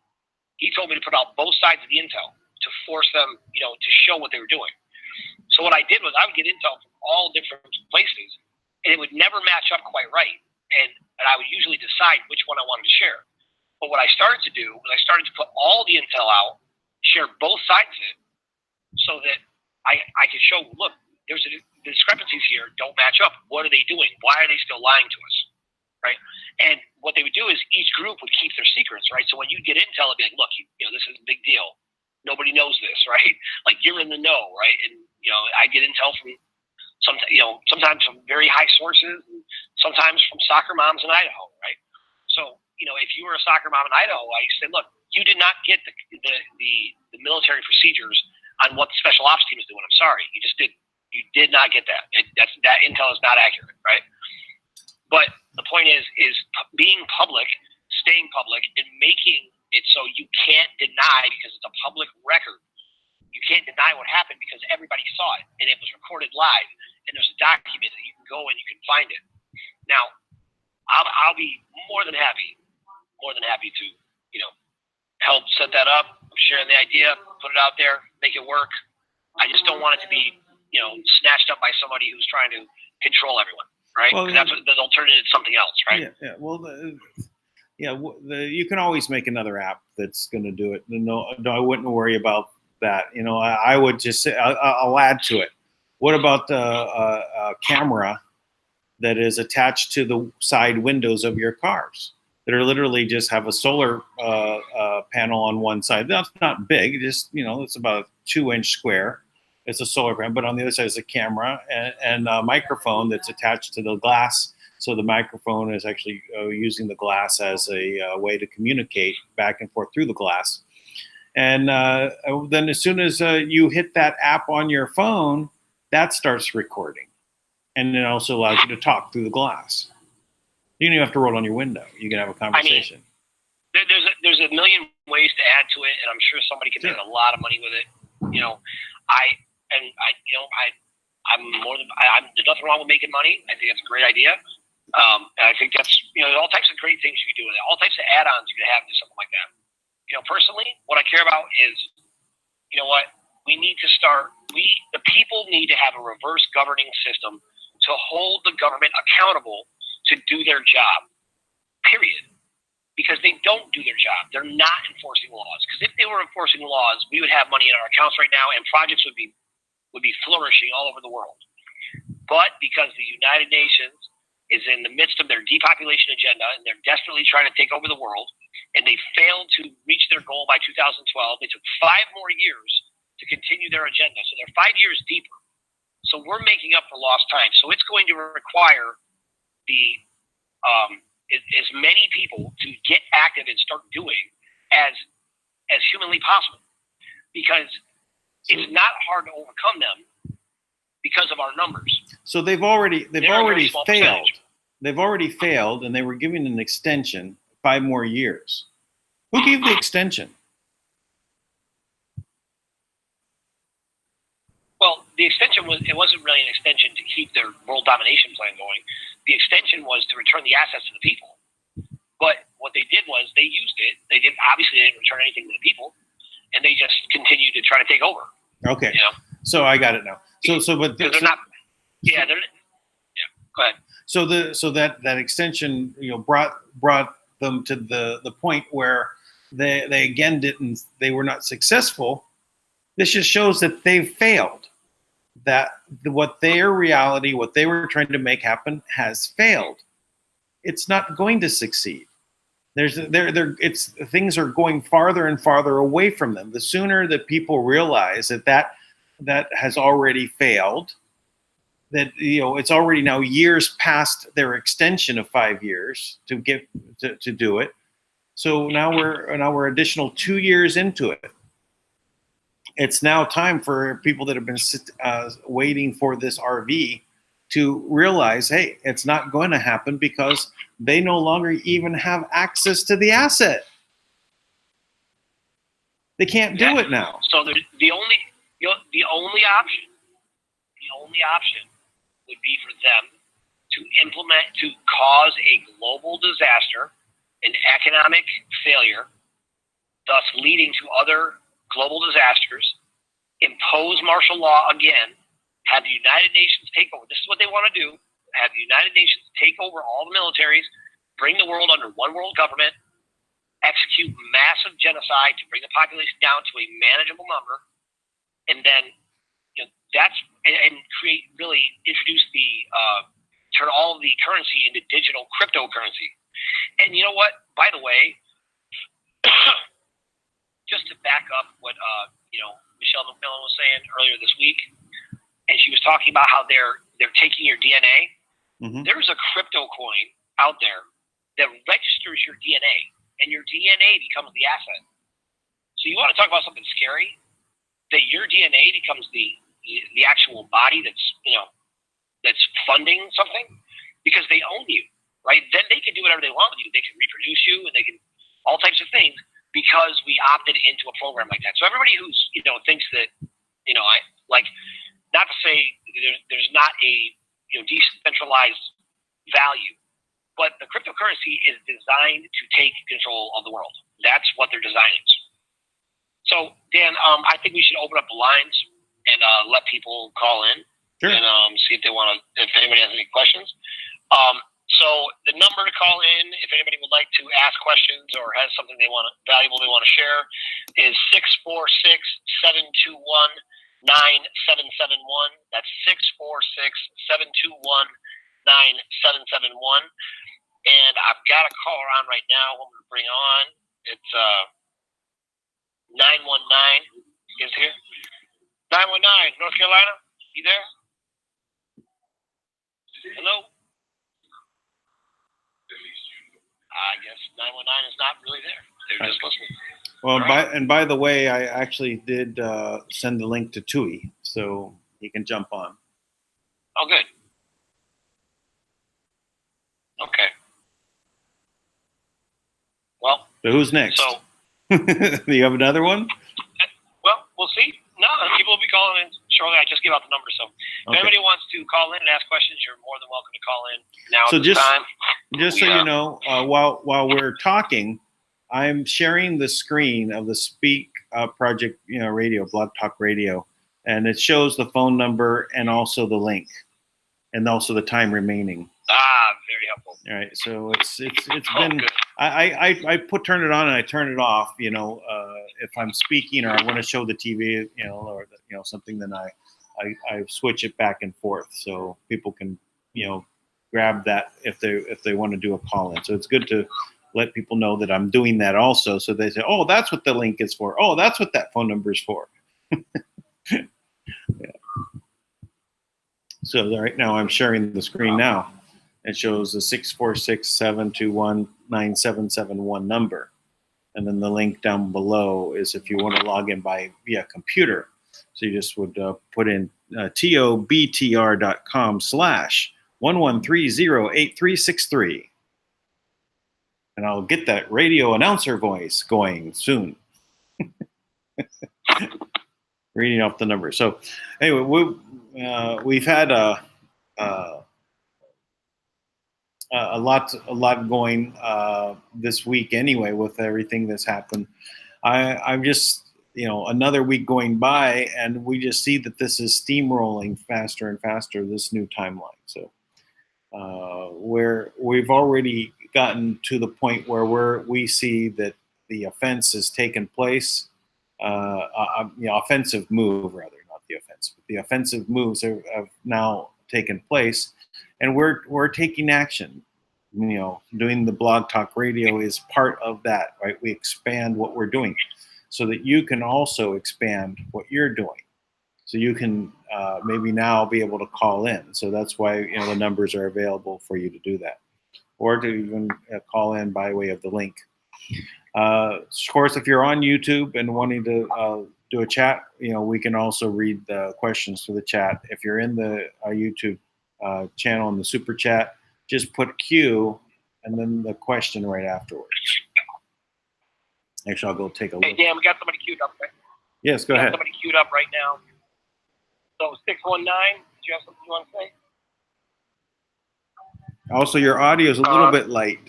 He told me to put out both sides of the intel to force them, to show what they were doing. So what I did was I would get intel from all different places, and it would never match up quite right. And I would usually decide which one I wanted to share. But what I started to do was I started to put all the intel out, share both sides of it, so that I could show, look, there's the discrepancies here don't match up. What are they doing? Why are they still lying to us? Right? And what they would do is each group would keep their secrets, right? So when you get intel, it'd be like, look, this is a big deal. Nobody knows this, right? Like, you're in the know, right? And I get intel from sometimes from very high sources, and sometimes from soccer moms in Idaho, right? So if you were a soccer mom in Idaho, I said, look, you did not get the military procedures on what the special ops team is doing. I'm sorry, you just didn't. You did not get that. That intel is not accurate, right? But the point is being public, staying public, and making it so you can't deny, because it's a public record. You can't deny what happened because everybody saw it, and it was recorded live, and there's a document that you can go and you can find it. Now, I'll be more than happy to help set that up, share the idea, put it out there, make it work. I just don't want it to be snatched up by somebody who's trying to control everyone, right? Well, that's what the alternative is, something else, right? Yeah. Well, you can always make another app that's going to do it. No, I wouldn't worry about that. I would just say I'll add to it. What about a camera that is attached to the side windows of your cars that are literally just have a solar panel on one side? That's not big. Just it's about a 2-inch square. It's a solar panel, but on the other side is a camera and a microphone that's attached to the glass. So the microphone is actually using the glass as a way to communicate back and forth through the glass. And then as soon as you hit that app on your phone, that starts recording. And it also allows you to talk through the glass. You don't even have to roll on your window. You can have a conversation. There's a million ways to add to it, and I'm sure somebody can make a lot of money with it. There's nothing wrong with making money. I think that's a great idea. And I think that's, there's all types of great things you can do with it. All types of add-ons you can have to something like that. Personally, what I care about is, we need to start, the people need to have a reverse governing system to hold the government accountable to do their job, period. Because they don't do their job. They're not enforcing laws. Because if they were enforcing laws, we would have money in our accounts right now, and projects would be flourishing all over the world. But because the United Nations is in the midst of their depopulation agenda, and they're desperately trying to take over the world, and they failed to reach their goal by 2012, they took 5 more years to continue their agenda. So they're 5 years deeper. So we're making up for lost time. So it's going to require as many people to get active and start doing as humanly possible, because it's not hard to overcome them because of our numbers. So they've already failed. Percentage. They've already failed, and they were given an extension 5 more years. Who gave the extension? Well, the extension wasn't really an extension to keep their world domination plan going. The extension was to return the assets to the people. But what they did was they used it. They didn't return anything to the people, and they just continued to try to take over. Okay. So I got it now. But they're not. Yeah. Go ahead. So that extension, brought them to the point where they again they were not successful. This just shows that they've failed. That what their reality, what they were trying to make happen, has failed. It's not going to succeed. Things are going farther and farther away from them. The sooner that people realize that has already failed, that it's already now years past their extension of 5 years to get to do it. So now we're additional 2 years into it. It's now time for people that have been waiting for this RV to realize, hey, it's not going to happen because they no longer even have access to the asset. They can't do it now. So the only The only option would be for them to cause a global disaster, an economic failure, thus leading to other global disasters, impose martial law again, have the United Nations take over. This is what they want to do. Have the United Nations take over all the militaries, bring the world under one world government, execute massive genocide to bring the population down to a manageable number, and then and create, really introduce turn all of the currency into digital cryptocurrency. And you know what? By the way, just to back up what Michelle McMillan was saying earlier this week, and she was talking about how they're taking your DNA. Mm-hmm. There's a crypto coin out there that registers your DNA, and your DNA becomes the asset. So you want to talk about something scary? That your DNA becomes the actual body that's funding something, because they own you, right? Then they can do whatever they want with you. They can reproduce you, and they can all types of things, because we opted into a program like that. So everybody who's thinks that I like, not to say there's not a decentralized value, but the cryptocurrency is designed to take control of the world. That's what they're designing. So Dan, I think we should open up the lines and let people call in. Sure. And see if anybody has any questions. So the number to call in, if anybody would like to ask questions or has something valuable they want to share, is 646-721-9771. That's 646-721-9771. And I've got a caller on right now who I'm going to bring on. It's 919 is here. 919, North Carolina, you there? Hello? I guess 919 is not really there. They're just listening. Well, Right. by the way, I actually did send the link to Tui, so he can jump on. Oh, good. Okay. Well, So who's next? so, Do you have another one? well, we'll see. No, people will be calling in shortly. I just gave out the number. So if anybody wants to call in and ask questions, you're more than welcome to call in now So at this time. Just so you know, while we're talking, I'm sharing the screen of the Speak Project, radio, Blog Talk Radio, and it shows the phone number and also the link, and also the time remaining. Very helpful. All right, so it's Oh, been. good. I turn it on and I turn it off. If I'm speaking or I want to show the TV, or something, then I switch it back and forth so people can grab that if they want to do a call in. So it's good to let people know that I'm doing that also, so they say, oh, that's what the link is for. Oh, that's what that phone number is for. Yeah. So right now I'm sharing the screen now. It shows the 646-721-9771 number. And then the link down below is if you want to log in via computer. So you just would put in tobtr.com/11308363. And I'll get that radio announcer voice going soon. Reading off the number. So anyway, we've had a lot going this week anyway with everything that's happened. I'm just another week going by, and we just see that this is steamrolling faster and faster, this new timeline. So we've already gotten to the point where we see that the offense has taken place. Offensive move, rather, not the offense, but the offensive moves have now taken place, and we're taking action. Doing the Blog Talk Radio is part of that, right? We expand what we're doing so that you can also expand what you're doing. So you can maybe now be able to call in. So that's why the numbers are available for you to do that, or to even call in by way of the link. Of course, if you're on YouTube and wanting to do a chat, we can also read the questions through the chat. If you're in the YouTube channel in the super chat, just put Q and then the question right afterwards. Actually, I'll go take a look. Hey, Dan, we got somebody queued up, right? Yes, go ahead. Somebody queued up right now. So 619, did you have something you want to say? Also, your audio is a little bit light.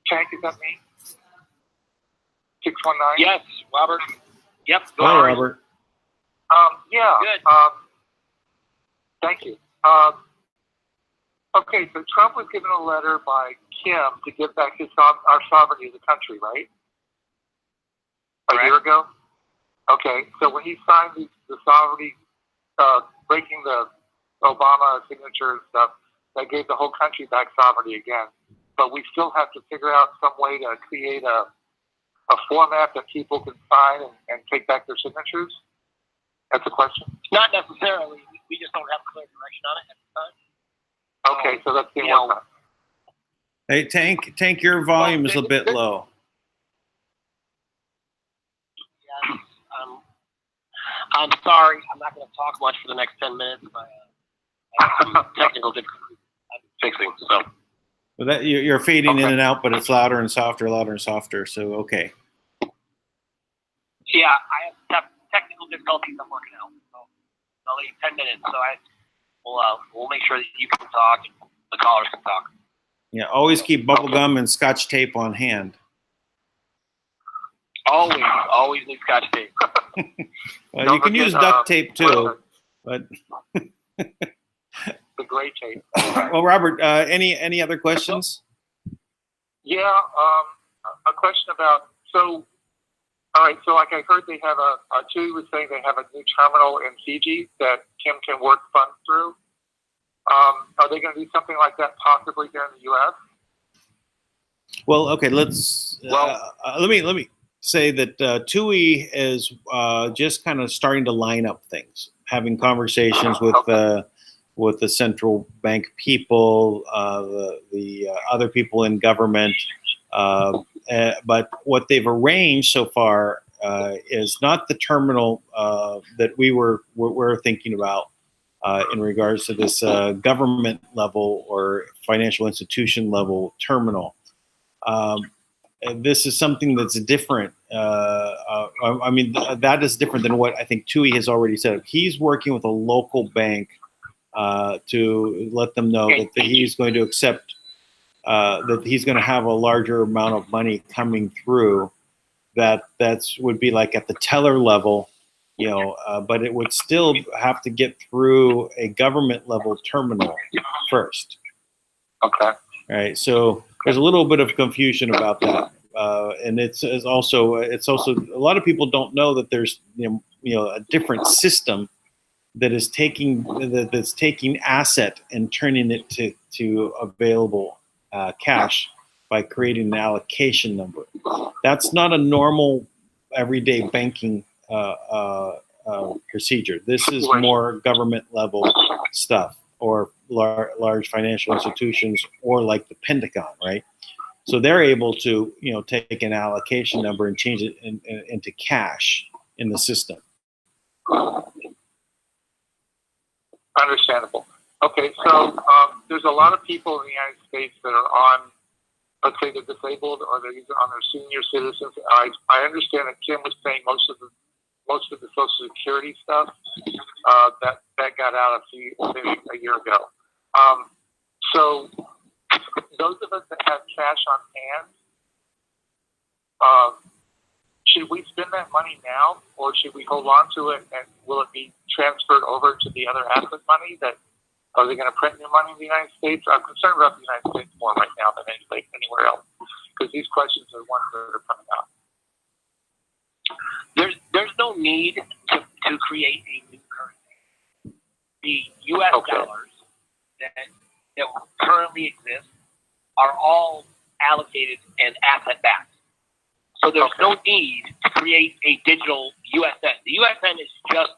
Tank, is that me? 619? Yes, Robert. Yep. Go Hello, ahead. Robert. Yeah. Good. Thank you. Okay, so Trump was given a letter by Kim to give back our sovereignty as a country, right? A year ago? Okay, so when he signed the sovereignty, breaking the Obama signature and stuff, that gave the whole country back sovereignty again. But we still have to figure out some way to create a format that people can sign and take back their signatures? That's a question? Not necessarily. We just don't have clear direction on it at the time. Okay, so that's being worked on. Hey, Tank, your volume is a bit low. Yes. I'm sorry. I'm not going to talk much for the next 10 minutes. Technical difficulties I'm fixing. So. Well, that you're fading in and out, but it's louder and softer, louder and softer. So okay. Yeah, I have technical difficulties I'm working out. So I'll leave 10 minutes. So we'll make sure that you can talk and the callers can talk. Yeah, always keep bubble gum and Scotch tape on hand. Always need Scotch tape. Well, you can use duct tape too, but. The gray tape. Well, Robert, any other questions? Yeah, a question about, all right, so like I heard they have Chewy was saying they have a new terminal in Fiji that Kim can work funds through. Are they going to do something like that possibly here in the U.S.? Well, okay, let me say that TUI is just kind of starting to line up things, having conversations with the central bank people, the other people in government. But what they've arranged so far is not the terminal that we're thinking about in regards to this government level or financial institution level terminal. This is something that's different. I mean, that is different than what I think TUI has already said. He's working with a local bank to let them know that he's going to accept, that he's going to have a larger amount of money coming through. That's would be like at the teller level, but it would still have to get through a government level terminal first. Okay. All right. So there's a little bit of confusion about that, and it's also a lot of people don't know that there's a different system that is that's taking asset and turning it to available cash by creating an allocation number. That's not a normal everyday banking procedure. This is more government level stuff, or large financial institutions, or like the Pentagon, right? So they're able to take an allocation number and change it into cash in the system. Understandable. Okay, so there's a lot of people in the United States that are on, let's say they're disabled or they're either on their senior citizens. I understand that Kim was paying most of the Social Security stuff that got out maybe a year ago. So those of us that have cash on hand, should we spend that money now, or should we hold on to it, and will it be transferred over to the other asset money? Are they going to print new money in the United States? I'm concerned about the United States more right now than anywhere else, because these questions are ones that are coming out. There's no need to create a new currency. The U.S. dollars that currently exist are all allocated and asset-backed. So there's no need to create a digital USN. The USN is just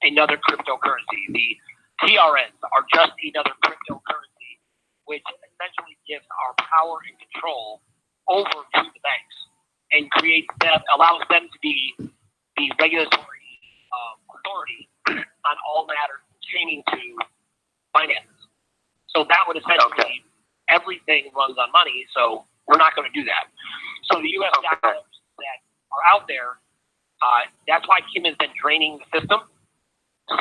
another cryptocurrency. The TRNs are just another cryptocurrency, which essentially gives our power and control over to the banks and allows them to be the regulatory authority on all matters pertaining to finances. So that would essentially, everything runs on money, so we're not going to do that. So the U.S. dollars that are out there, that's why Kim has been draining the system.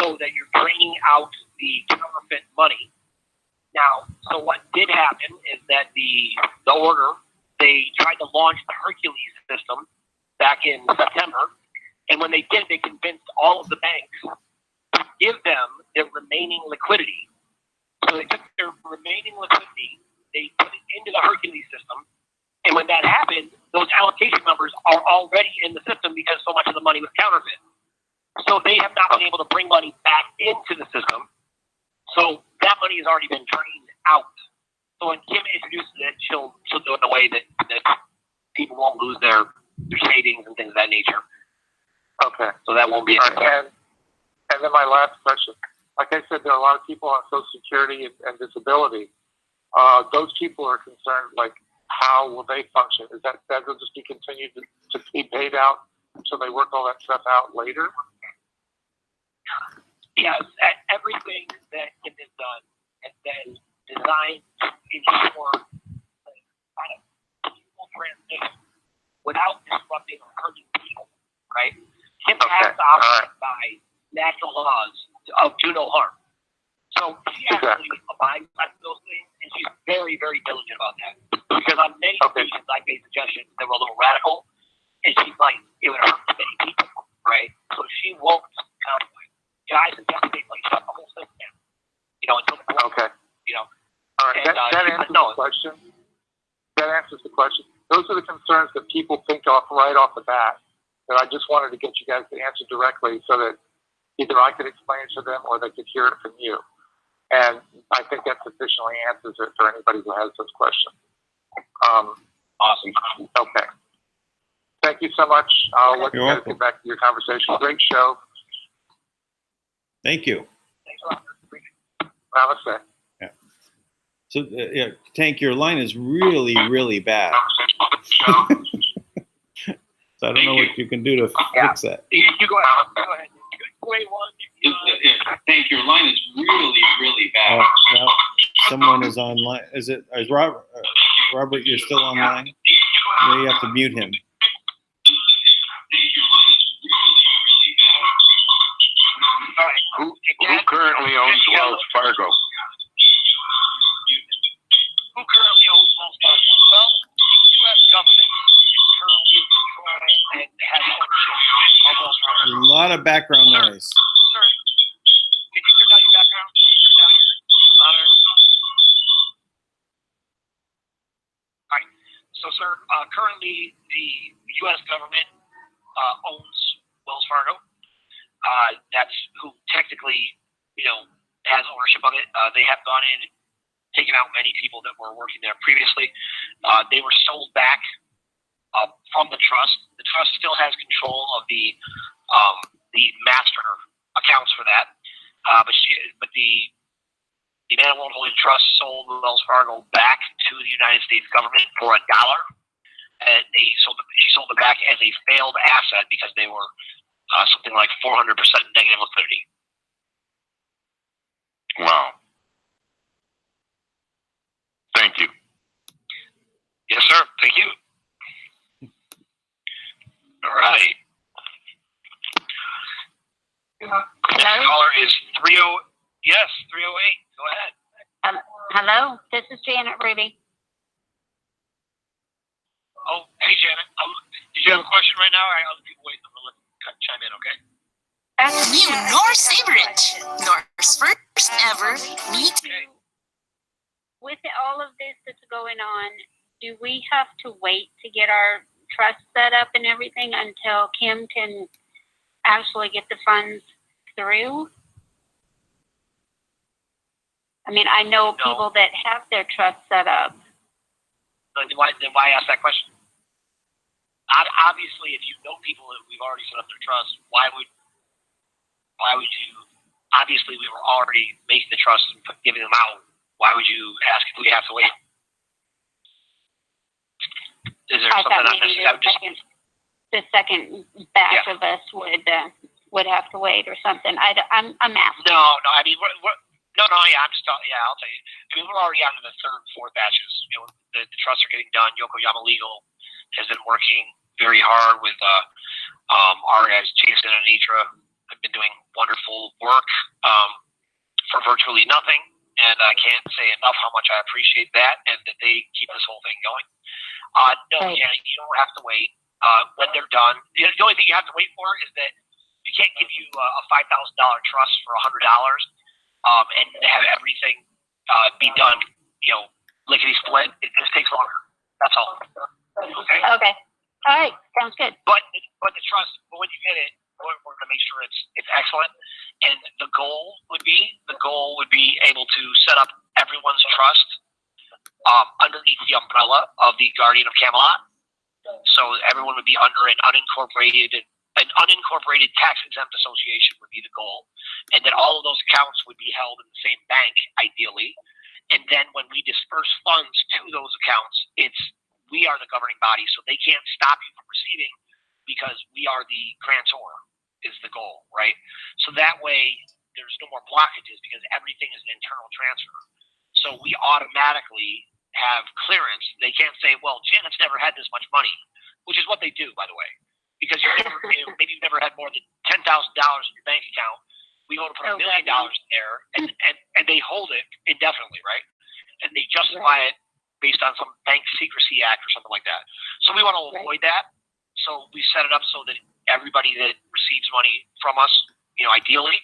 so that you're draining out the counterfeit money. Now, so what did happen is that the order, they tried to launch the Hercules system back in September, and when they did, they convinced all of the banks to give them their remaining liquidity. So they took their remaining liquidity, they put it into the Hercules system, and when that happened, those allocation numbers are already in the system because so much of the money was counterfeit. So they have not been able to bring money back into the system. So that money has already been drained out. So when Kim introduces it, she'll do it in a way that people won't lose their savings and things of that nature. Okay. So that won't be and then my last question. Like I said, there are a lot of people on Social Security and disability. Those people are concerned, like, how will they function? Is that will just be continued to be paid out until they work all that stuff out later? Yes, everything that Kim has done has been designed to ensure kind of peaceful transition without disrupting or hurting people, right? Kim has to operate by natural laws of do no harm. So she actually abides by those things, and she's very, very diligent about that. Because on many occasions I made suggestions that were a little radical, and she's like, it would hurt too many people, right? So she won't compromise. I suggest they like shut the whole system down, until the court, All right, that answers the question. That answers the question. Those are the concerns that people think of right off the bat, that I just wanted to get you guys to answer directly so that either I could explain it to them or they could hear it from you. And I think that sufficiently answers it for anybody who has those questions. Awesome. Okay. Thank you so much. I'll let you guys welcome. get back to your conversation. Great show. Thank you. Thanks a lot. Namaste. So, Tank, your line is really, really bad. So I don't know what you can do to fix that. You go ahead. Go ahead. Wait one. Tank, your line is really, really bad. Now, someone is online. Is Robert? Robert, you're still online? Yeah, you have to mute him. All right. Who currently owns Wells Fargo? Who currently owns Wells Fargo? Well, the U.S. government is currently in control and has ownership of Wells Fargo. A lot of background noise. Sir, can you turn down your background? Turn down your monitor. All right. So, sir, currently the U.S. government owns Wells Fargo. That's who technically, has ownership of it. They have gone in and taken out many people that were working there previously. They were sold back from the trust. The trust still has control of the master accounts for that. But the Manna World Holding Trust sold Wells Fargo back to the United States government for $1, and she sold it back as a failed asset because they were something like 400% negative liquidity. Wow. Thank you. Yes, sir. Thank you. All right. Next caller is 30. Yes, 308. Go ahead. Hello, this is Janet Ruby. Oh, hey, Janet. Did you have a question right now? Or are other people waiting? I'm going to chime in, okay? New Norse favorite. Norse first ever meet. Okay. With all of this that's going on, do we have to wait to get our trust set up and everything until Kim can actually get the funds through? I mean, I know people that have their trust set up. Then why ask that question? Obviously, if you know people that we've already set up their trust, why would you? Obviously, we were already making the trust and giving them out. Why would you ask if we have to wait? Is there something thought I'm maybe missing? the second batch of us would have to wait or something. I'm asking. No. I mean, I'm just telling. Yeah, I'll tell you. I mean, we're already on to the third and fourth batches. The trusts are getting done. Yokoyama Legal has been working very hard with our guys, Jason and Anitra, have been doing wonderful work for virtually nothing, and I can't say enough how much I appreciate that and that they keep this whole thing going. No, Right. yeah, you don't have to wait. When they're done, the only thing you have to wait for is that we can't give you a $5,000 trust for $100 and have everything be done, lickety split. It just takes longer. That's all. Okay. Okay. All right. Sounds good. But the trust, when you get it, we're going to make sure it's excellent. And the goal would be able to set up everyone's trust underneath the umbrella of the Guardian of Camelot. So everyone would be under an unincorporated tax-exempt association would be the goal. And then all of those accounts would be held in the same bank, ideally. And then when we disperse funds to those accounts, we are the governing body, so they can't stop you from receiving because we are the grantor is the goal, right? So that way there's no more blockages because everything is an internal transfer. So we automatically have clearance. They can't say, well, Janet's never had this much money, which is what they do, by the way, because maybe you've never had more than $10,000 in your bank account. We go to put $1 million there, and they hold it indefinitely, right? And they justify it based on some bank secrecy act or something like that. So we want to avoid that. So we set it up so that everybody that receives money from us, ideally,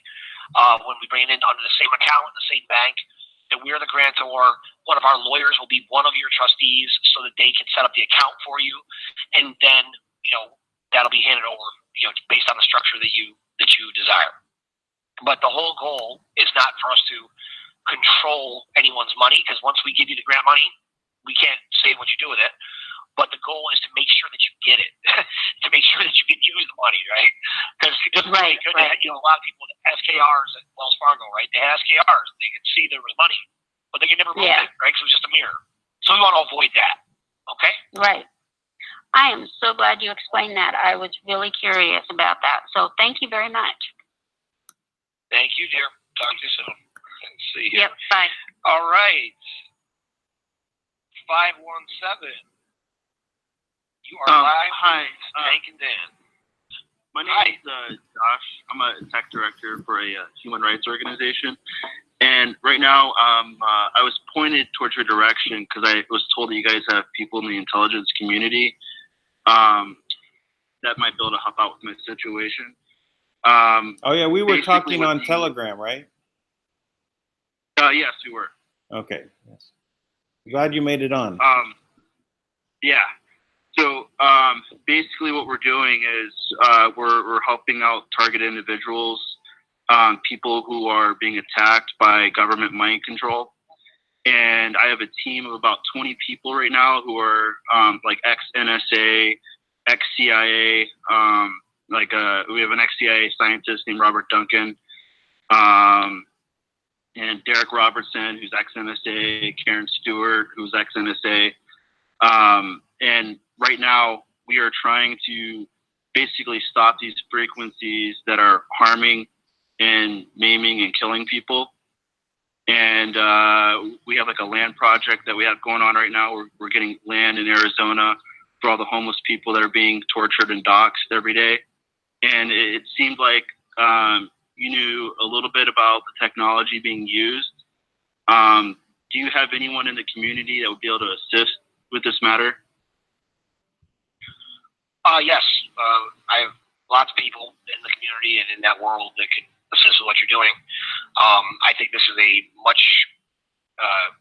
when we bring it in under the same account, the same bank, that we're the grantor. One of our lawyers will be one of your trustees so that they can set up the account for you. And then, that'll be handed over, based on the structure that you desire. But the whole goal is not for us to control anyone's money, because once we give you the grant money, we can't say what you do with it. But the goal is to make sure that you get it, to make sure that you can use the money, right? Because it doesn't really good to have, a lot of people with SKRs at Wells Fargo, right? They had SKRs, they could see there was money, but they could never move it, right? Because it was just a mirror. So we want to avoid that, okay? Right. I am so glad you explained that. I was really curious about that. So thank you very much. Thank you, dear. Talk to you soon. Let's see here. Yep, bye. All right. 517. You are live. Hi. Hank and Dan. My name is Josh. I'm a tech director for a human rights organization. And right now, I was pointed towards your direction because I was told that you guys have people in the intelligence community that might be able to help out with my situation. Oh, yeah, we were talking on Telegram, right? Yes, we were. Okay. Yes. Glad you made it on. Yeah. So basically what we're doing is we're helping out target individuals, people who are being attacked by government mind control. And I have a team of about 20 people right now who are like ex-NSA, ex-CIA, we have an ex-CIA scientist named Robert Duncan, and Derek Robertson, who's ex-NSA, Karen Stewart, who's ex-NSA. And right now, we are trying to basically stop these frequencies that are harming and maiming and killing people. And we have like a land project that we have going on right now. We're getting land in Arizona for all the homeless people that are being tortured and doxxed every day. And it seemed like you knew a little bit about the technology being used. Do you have anyone in the community that would be able to assist with this matter? Yes. I have lots of people in the community and in that world that can assist with what you're doing. I think this is a much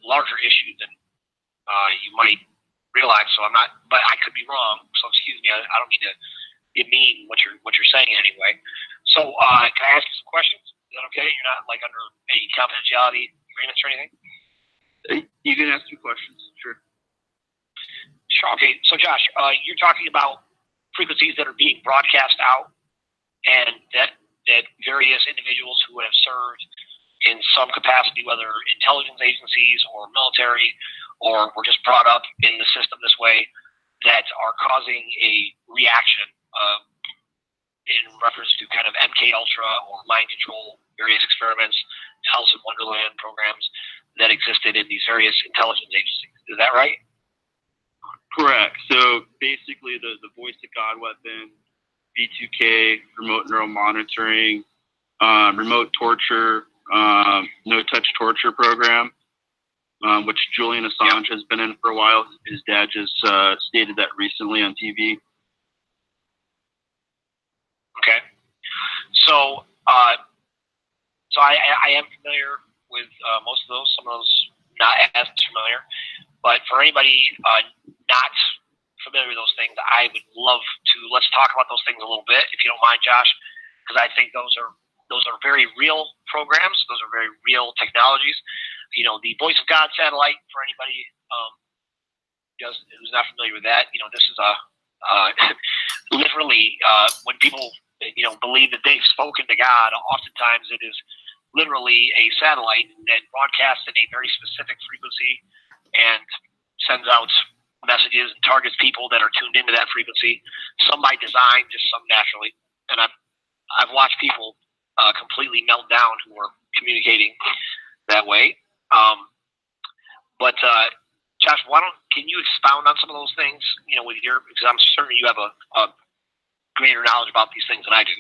larger issue than you might realize. So I'm not, but I could be wrong. So excuse me. I don't mean to demean what you're saying anyway. So can I ask you some questions? Is that okay? You're not like under any confidentiality agreements or anything? You can ask me questions. Sure. Sure. Okay. So Josh, you're talking about frequencies that are being broadcast out, and that various individuals who have served in some capacity, whether intelligence agencies or military, or were just brought up in the system this way, that are causing a reaction in reference to kind of MK Ultra or mind control, various experiments, Alice in Wonderland programs that existed in these various intelligence agencies. Is that right? Correct. So basically the voice of God weapon, V2K, remote neural monitoring, remote torture, no-touch torture program, which Julian Assange has been in for a while. His dad just stated that recently on TV. Okay. So, I am familiar with most of those. Some of those not as familiar. But for anybody not familiar with those things, I would love to let's talk about those things a little bit, if you don't mind, Josh, because I think those are very real programs. Those are very real technologies. You know, the Voice of God satellite, for anybody who's not familiar with that, you know, this is literally when people believe that they've spoken to God. Oftentimes, it is literally a satellite that broadcasts in a very specific frequency and sends out messages and targets people that are tuned into that frequency. Some by design, just some naturally. And I've watched people completely melt down who are communicating that way. But Josh, can you expound on some of those things? You know, because I'm certain you have a greater knowledge about these things than I do.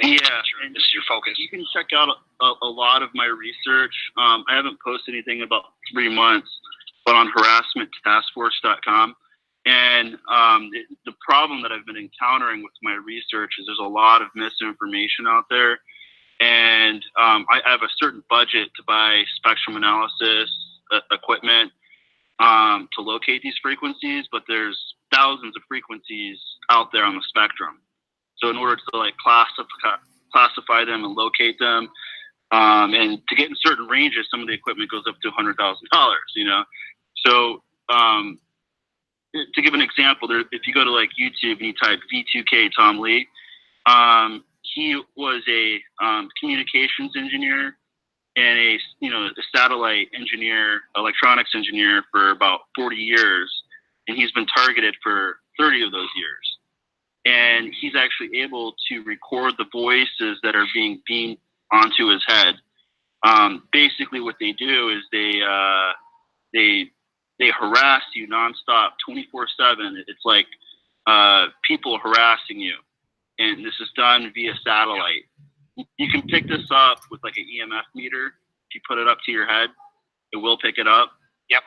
And this is your focus. You can check out a lot of my research. I haven't posted anything in about 3 months, but on harassmenttaskforce.com. And the problem that I've been encountering with my research is there's a lot of misinformation out there. And I have a certain budget to buy spectrum analysis equipment to locate these frequencies, but there's thousands of frequencies out there on the spectrum. So in order to like classify them and locate them, and to get in certain ranges, some of the equipment goes up to $100,000. You know, so to give an example, if you go to like YouTube and you type V2K Tom Lee, he was a communications engineer and a satellite engineer, electronics engineer for about 40 years, and he's been targeted for 30 of those years. And he's actually able to record the voices that are being beamed onto his head. Basically, what they do is they harass you nonstop, 24/7. It's like people harassing you, and this is done via satellite. You can pick this up with like an EMF meter. If you put it up to your head, it will pick it up. Yep.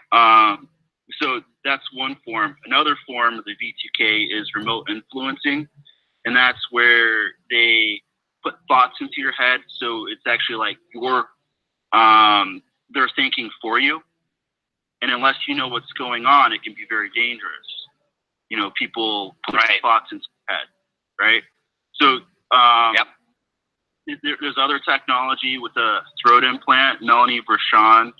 So that's one form. Another form of the V2K is remote influencing, and that's where they put thoughts into your head. So it's actually like they're thinking for you. And unless you know what's going on, it can be very dangerous. You know, people put thoughts into your head, right? So there's other technology with a throat implant. Melanie Vershawn,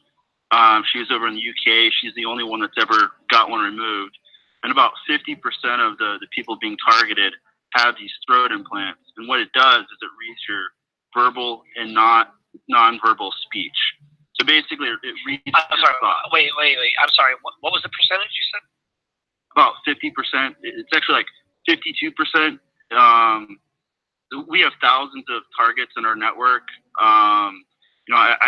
she's over in the UK. She's the only one that's ever got one removed. And about 50% of the people being targeted have these throat implants. And what it does is it reads your verbal and non-verbal speech. So basically, it reads your thoughts. Wait. I'm sorry. What was the percentage you said? About 50%. It's actually like 52%. We have thousands of targets in our network. I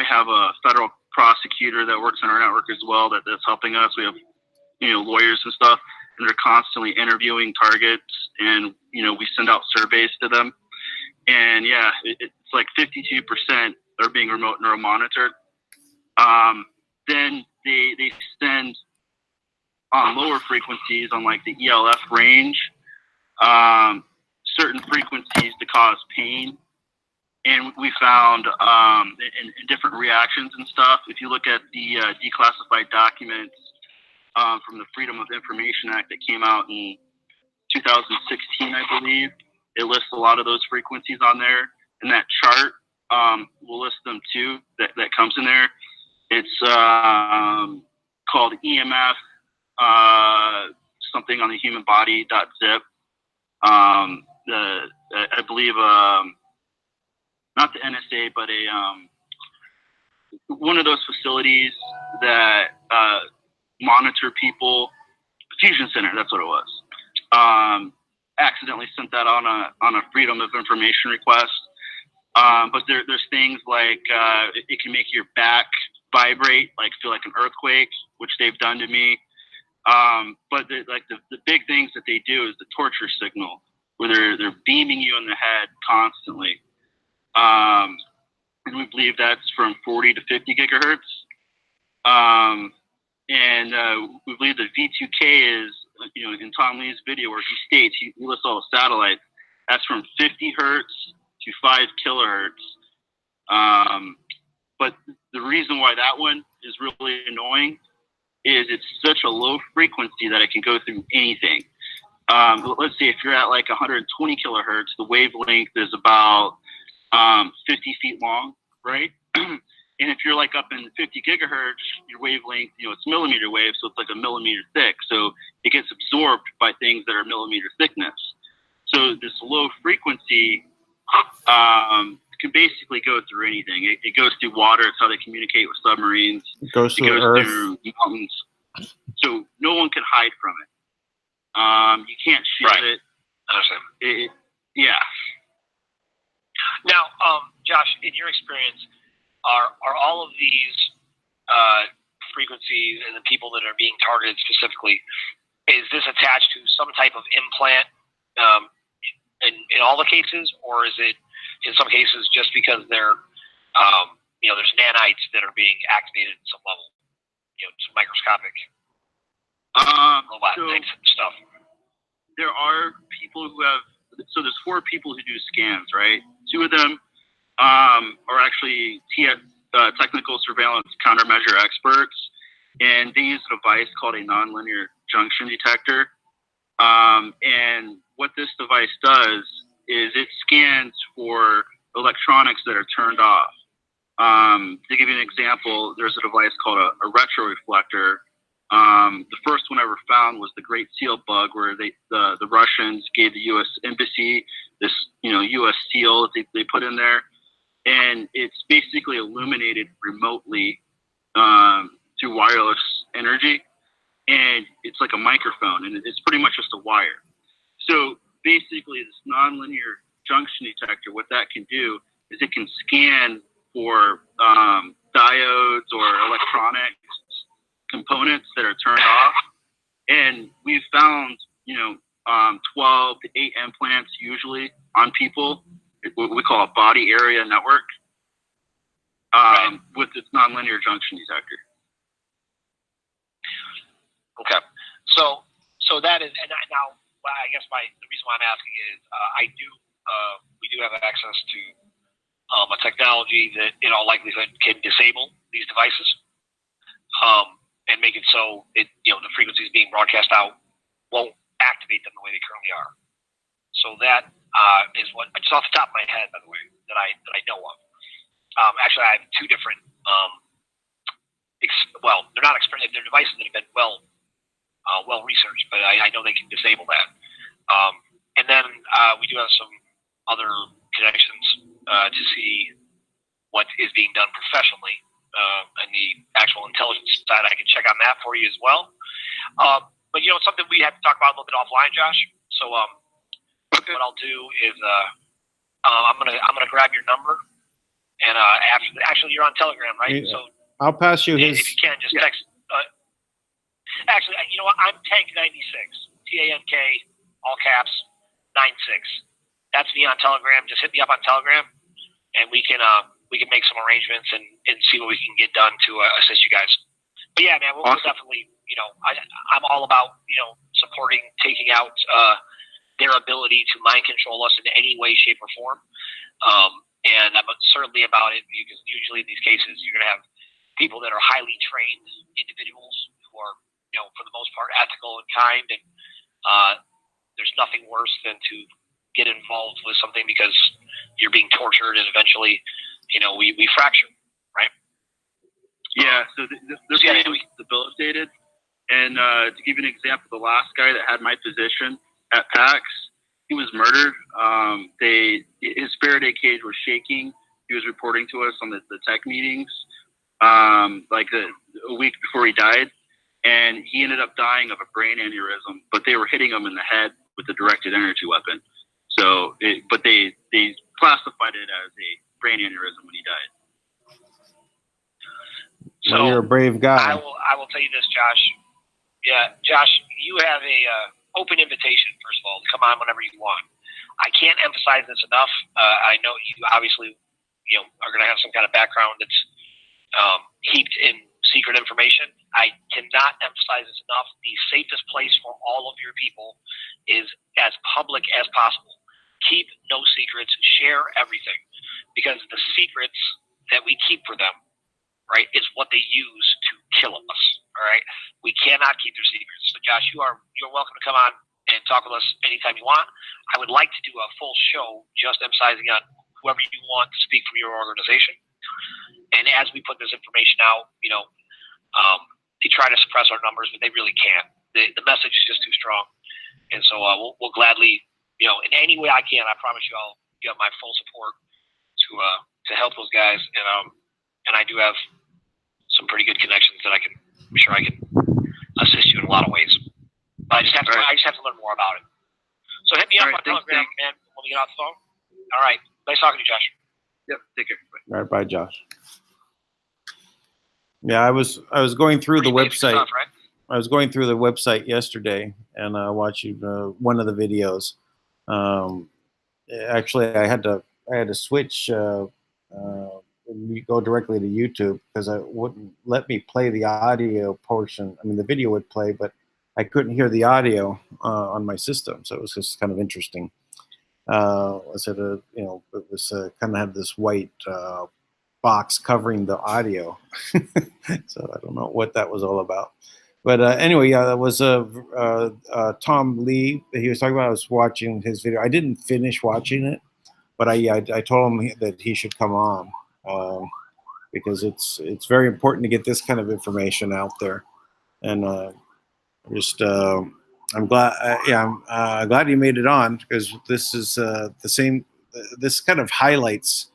have a federal prosecutor that works in our network as well that's helping us. We have lawyers and stuff, and they're constantly interviewing targets, and we send out surveys to them. And it's like 52% are being remote neural monitored. Then they send on lower frequencies on like the ELF range, certain frequencies to cause pain. And we found in different reactions and stuff, if you look at the declassified documents from the Freedom of Information Act that came out in 2016, I believe, it lists a lot of those frequencies on there. And that chart will list them too, that comes in there. It's called EMF, something on the human body.zip. I believe, not the NSA, but one of those facilities that monitor people, Fusion Center, that's what it was. Accidentally sent that on a Freedom of Information request. But there's things like it can make your back vibrate, like feel like an earthquake, which they've done to me. But the big things that they do is the torture signal, where they're beaming you in the head constantly. And we believe that's from 40 to 50 gigahertz. We believe that V2K is, in Tom Lee's video where he states, he lists all the satellites, that's from 50 hertz to 5 kilohertz. But the reason why that one is really annoying is it's such a low frequency that it can go through anything. Let's say if you're at like 120 kilohertz, the wavelength is about 50 feet long, right? And if you're like up in 50 gigahertz, your wavelength, it's millimeter wave, so it's like a millimeter thick. So it gets absorbed by things that are millimeter thickness. So this low frequency can basically go through anything. It goes through water. It's how they communicate with submarines. It goes through Earth. Through mountains. So no one can hide from it. You can't shield it. Understand. Yeah. Now, Josh, in your experience, are all of these frequencies and the people that are being targeted specifically, is this attached to some type of implant in all the cases, or is it in some cases just because they're there's nanites that are being activated at some level, just microscopic robot things and stuff? There are people who have, so there's 4 people who do scans, right? 2 of them are actually technical surveillance countermeasure experts, and they use a device called a nonlinear junction detector. And what this device does is it scans for electronics that are turned off. To give you an example, there's a device called a retroreflector. The first one ever found was the Great Seal bug, where the Russians gave the U.S. embassy this U.S. seal that they put in there, and it's basically illuminated remotely through wireless energy, and it's like a microphone, and it's pretty much just a wire. So basically, this nonlinear junction detector, what that can do is it can scan for diodes or electronics components that are turned off, and we've found 12 to 8 implants usually on people, what we call a body area network, with this nonlinear junction detector. Okay, so that is, and now I guess the reason why I'm asking is we do have access to a technology that in all likelihood can disable these devices, and make it so the frequencies being broadcast out won't activate them the way they currently are. So that is what, just off the top of my head, by the way, that I know of. Actually, I have 2 different. They're not expensive. They're devices that have been well researched, but I know they can disable that. And then we do have some other connections to see what is being done professionally and the actual intelligence side. I can check on that for you as well. But it's something we have to talk about a little bit offline, Josh. So what I'll do is I'm gonna grab your number, and actually you're on Telegram, right? Yeah. So I'll pass you his. If you can, just text. Actually, you know what? I'm Tank96, TANK, all caps, 96. That's me on Telegram. Just hit me up on Telegram, and we can make some arrangements and see what we can get done to assist you guys. But yeah, man, we'll definitely. I'm all about supporting, taking out their ability to mind control us in any way, shape, or form. And I'm certainly about it because usually in these cases you're going to have people that are highly trained individuals who are, for the most part, ethical and kind. And there's nothing worse than to get involved with something because you're being tortured and eventually, we fracture, right? Yeah. So this guy was debilitated. And to give you an example, the last guy that had my position at PAX, he was murdered. His Faraday cage was shaking. He was reporting to us on the tech meetings, like a week before he died. And he ended up dying of a brain aneurysm, but they were hitting him in the head with a directed energy weapon. So, but they classified it as a brain aneurysm when he died. So well, you're a brave guy. I will tell you this, Josh. Yeah, Josh, you have a open invitation, first of all, to come on whenever you want. I can't emphasize this enough. I know you obviously are going to have some kind of background that's heaped in secret information. I cannot emphasize this enough. The safest place for all of your people is as public as possible. Keep no secrets. Share everything, because the secrets that we keep for them, right, is what they use to kill us. All right, we cannot keep their secrets. So, Josh, you're welcome to come on and talk with us anytime you want. I would like to do a full show just emphasizing on whoever you want to speak from your organization. And as we put this information out, they try to suppress our numbers, but they really can't. The message is just too strong. And so we'll gladly, in any way I can, I promise you have my full support to help those guys. And I do have some pretty good connections that I'm sure I can assist you in a lot of ways. But I just have to learn more about it. So hit me up on Telegram, man, when we get off the phone. All right. Nice talking to you, Josh. Yep. Take care. All right. Bye, Josh. Yeah, I was going through the website. Stuff, right? I was going through the website yesterday and watching one of the videos. Actually, I had to switch. Go directly to YouTube because it wouldn't let me play the audio portion. I mean, the video would play, but I couldn't hear the audio on my system. So it was just kind of interesting. I said, it was kind of had this white box covering the audio. So I don't know what that was all about. But anyway, yeah, that was Tom Lee. He was talking about. I was watching his video. I didn't finish watching it, but I told him that he should come on because it's very important to get this kind of information out there. And I'm glad. I'm glad you made it on because this is the same. This kind of highlights,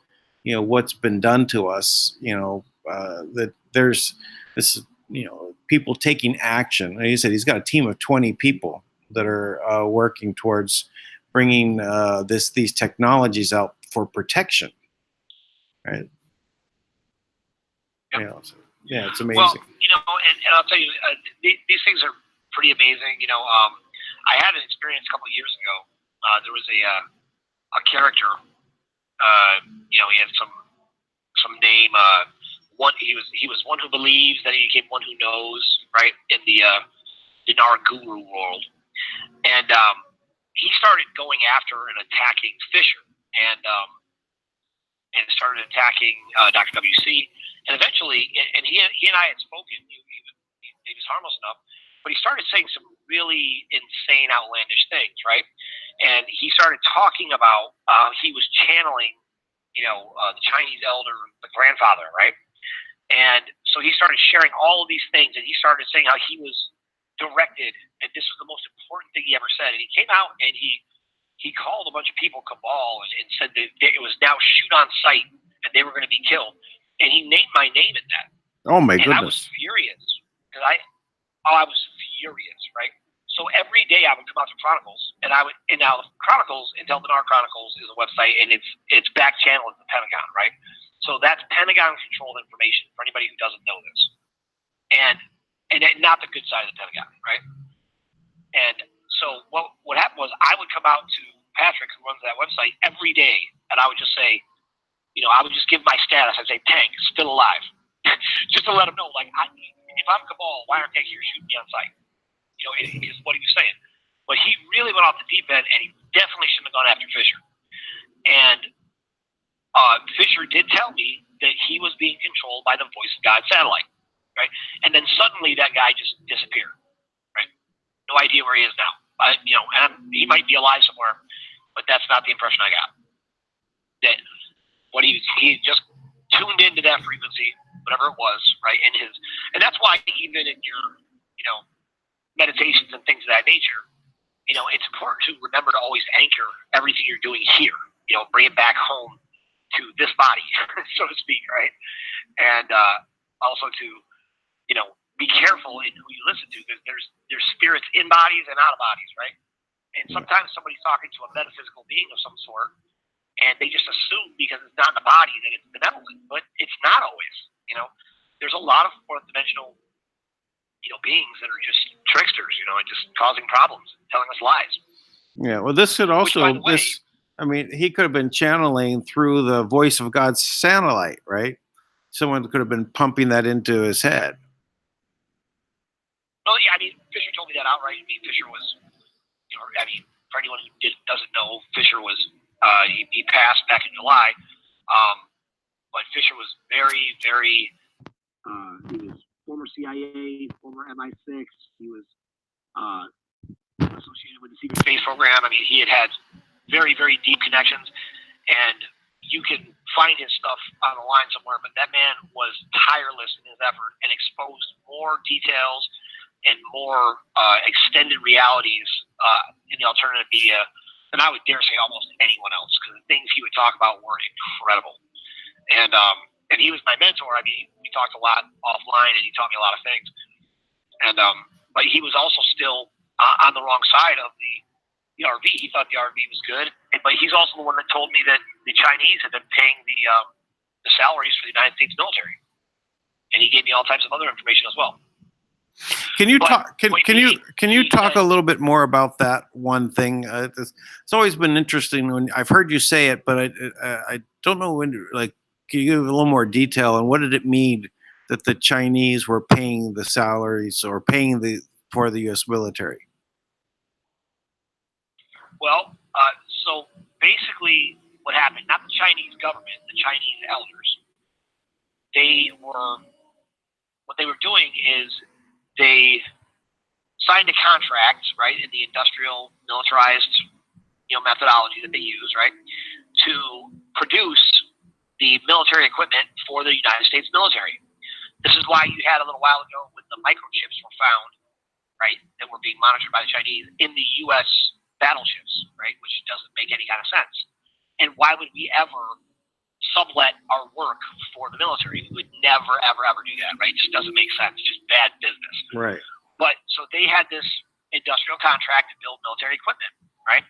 what's been done to us. That there's this. People taking action. Like you said, he's got a team of 20 people that are working towards bringing these technologies out for protection. Right? Yep. Yeah, it's amazing. Well, and I'll tell you, these things are pretty amazing. I had an experience a couple of years ago. There was a character. He had some name. He was one who believes, then he became one who knows, right, in the Dinar guru world. And he started going after and attacking Fisher and started attacking Dr. WC. And eventually, and he and I had spoken, he was harmless enough, but he started saying some really insane, outlandish things, right? And he started talking about he was channeling, the Chinese elder, the grandfather, right? And so he started sharing all of these things, and he started saying how he was directed, and this was the most important thing he ever said. And he came out and he called a bunch of people cabal and said that it was now shoot on sight and they were going to be killed. And he named my name in that. Oh my goodness! I was furious because I was furious, right? So every day I would come out to Chronicles, and now the Chronicles, Intel Dinar Chronicles is a website, and it's back channeled at the Pentagon, right? So that's Pentagon-controlled information for anybody who doesn't know this, and not the good side of the Pentagon, right? And so what happened was I would come out to Patrick, who runs that website, every day, and I would just say, I would just give my status. I'd say, tank, still alive, just to let him know, like, if I'm cabal, why aren't they here shooting me on sight? Is what he was saying. But he really went off the deep end, and he definitely shouldn't have gone after Fisher. And Fisher did tell me that he was being controlled by the Voice of God satellite, right? And then suddenly that guy just disappeared, right? No idea where he is now. And he might be alive somewhere, but that's not the impression I got. That what he just tuned into that frequency, whatever it was, right? And that's why even in your, meditations and things of that nature, it's important to remember to always anchor everything you're doing here. Bring it back home to this body, so to speak, right? And also to, be careful in who you listen to, because there's spirits in bodies and out of bodies, right? And sometimes somebody's talking to a metaphysical being of some sort, and they just assume because it's not in the body that it's benevolent, but it's not always. There's a lot of fourth dimensional, beings that are just tricksters, and just causing problems, telling us lies. Yeah, well, this could also I mean, he could have been channeling through the voice of God's satellite, right? Someone could have been pumping that into his head. Well, yeah, I mean, Fisher told me that outright. I mean, Fisher was, I mean, for anyone who doesn't know, Fisher was, he passed back in July. But Fisher was very, very, he was former CIA, former MI6. He was associated with the secret space program. I mean, he had very, very deep connections, and you can find his stuff on the line somewhere, but that man was tireless in his effort and exposed more details and more extended realities in the alternative media than I would dare say almost anyone else, because the things he would talk about were incredible. And he was my mentor. I mean, we talked a lot offline, and he taught me a lot of things. And but he was also still on the wrong side of the RV. He thought the RV was good, but he's also the one that told me that the Chinese had been paying the salaries for the United States military, and he gave me all types of other information as well. Can you talk? Can you talk a little bit more about that one thing? It's always been interesting when I've heard you say it, but I don't know when. Like, can you give a little more detail on what did it mean that the Chinese were paying the salaries or paying for the U.S. military? Well, so basically, what happened? Not the Chinese government, the Chinese elders. What they were doing is they signed a contract, right, in the industrial militarized, methodology that they use, right, to produce the military equipment for the United States military. This is why you had a little while ago when the microchips were found, right, that were being monitored by the Chinese in the U.S. battleships, right, which doesn't make any kind of sense. And why would we ever sublet our work for the military? We would never, ever, ever do that, right? It just doesn't make sense. Just bad business. Right. But so they had this industrial contract to build military equipment, right?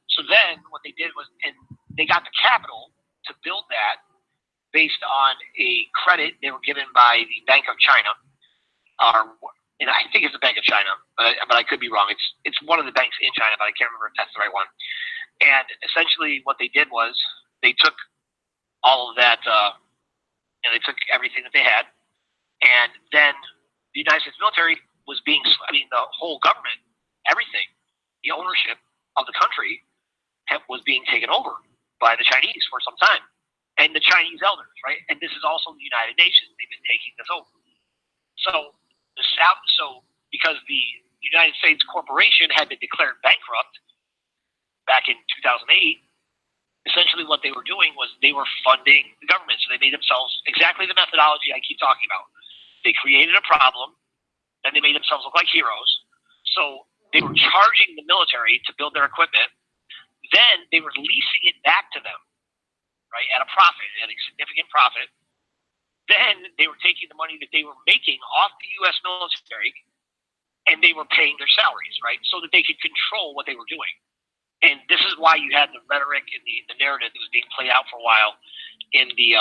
So then what they did was, and they got the capital to build that based on a credit they were given by the Bank of China, and I think it's the Bank of China, but I could be wrong. It's one of the banks in China, but I can't remember if that's the right one. And essentially what they did was they took all of that, and they took everything that they had, and then the United States military was the whole government, everything, the ownership of the country was being taken over by the Chinese for some time. And the Chinese elders, right? And this is also the United Nations. They've been taking this over. So because the United States corporation had been declared bankrupt back in 2008, essentially what they were doing was they were funding the government. So they made themselves exactly the methodology I keep talking about. They created a problem, then they made themselves look like heroes. So they were charging the military to build their equipment. Then they were leasing it back to them, right, at a profit, at a significant profit. Then they were taking the money that they were making off the U.S. military, and they were paying their salaries, right, so that they could control what they were doing. And this is why you had the rhetoric and the narrative that was being played out for a while in the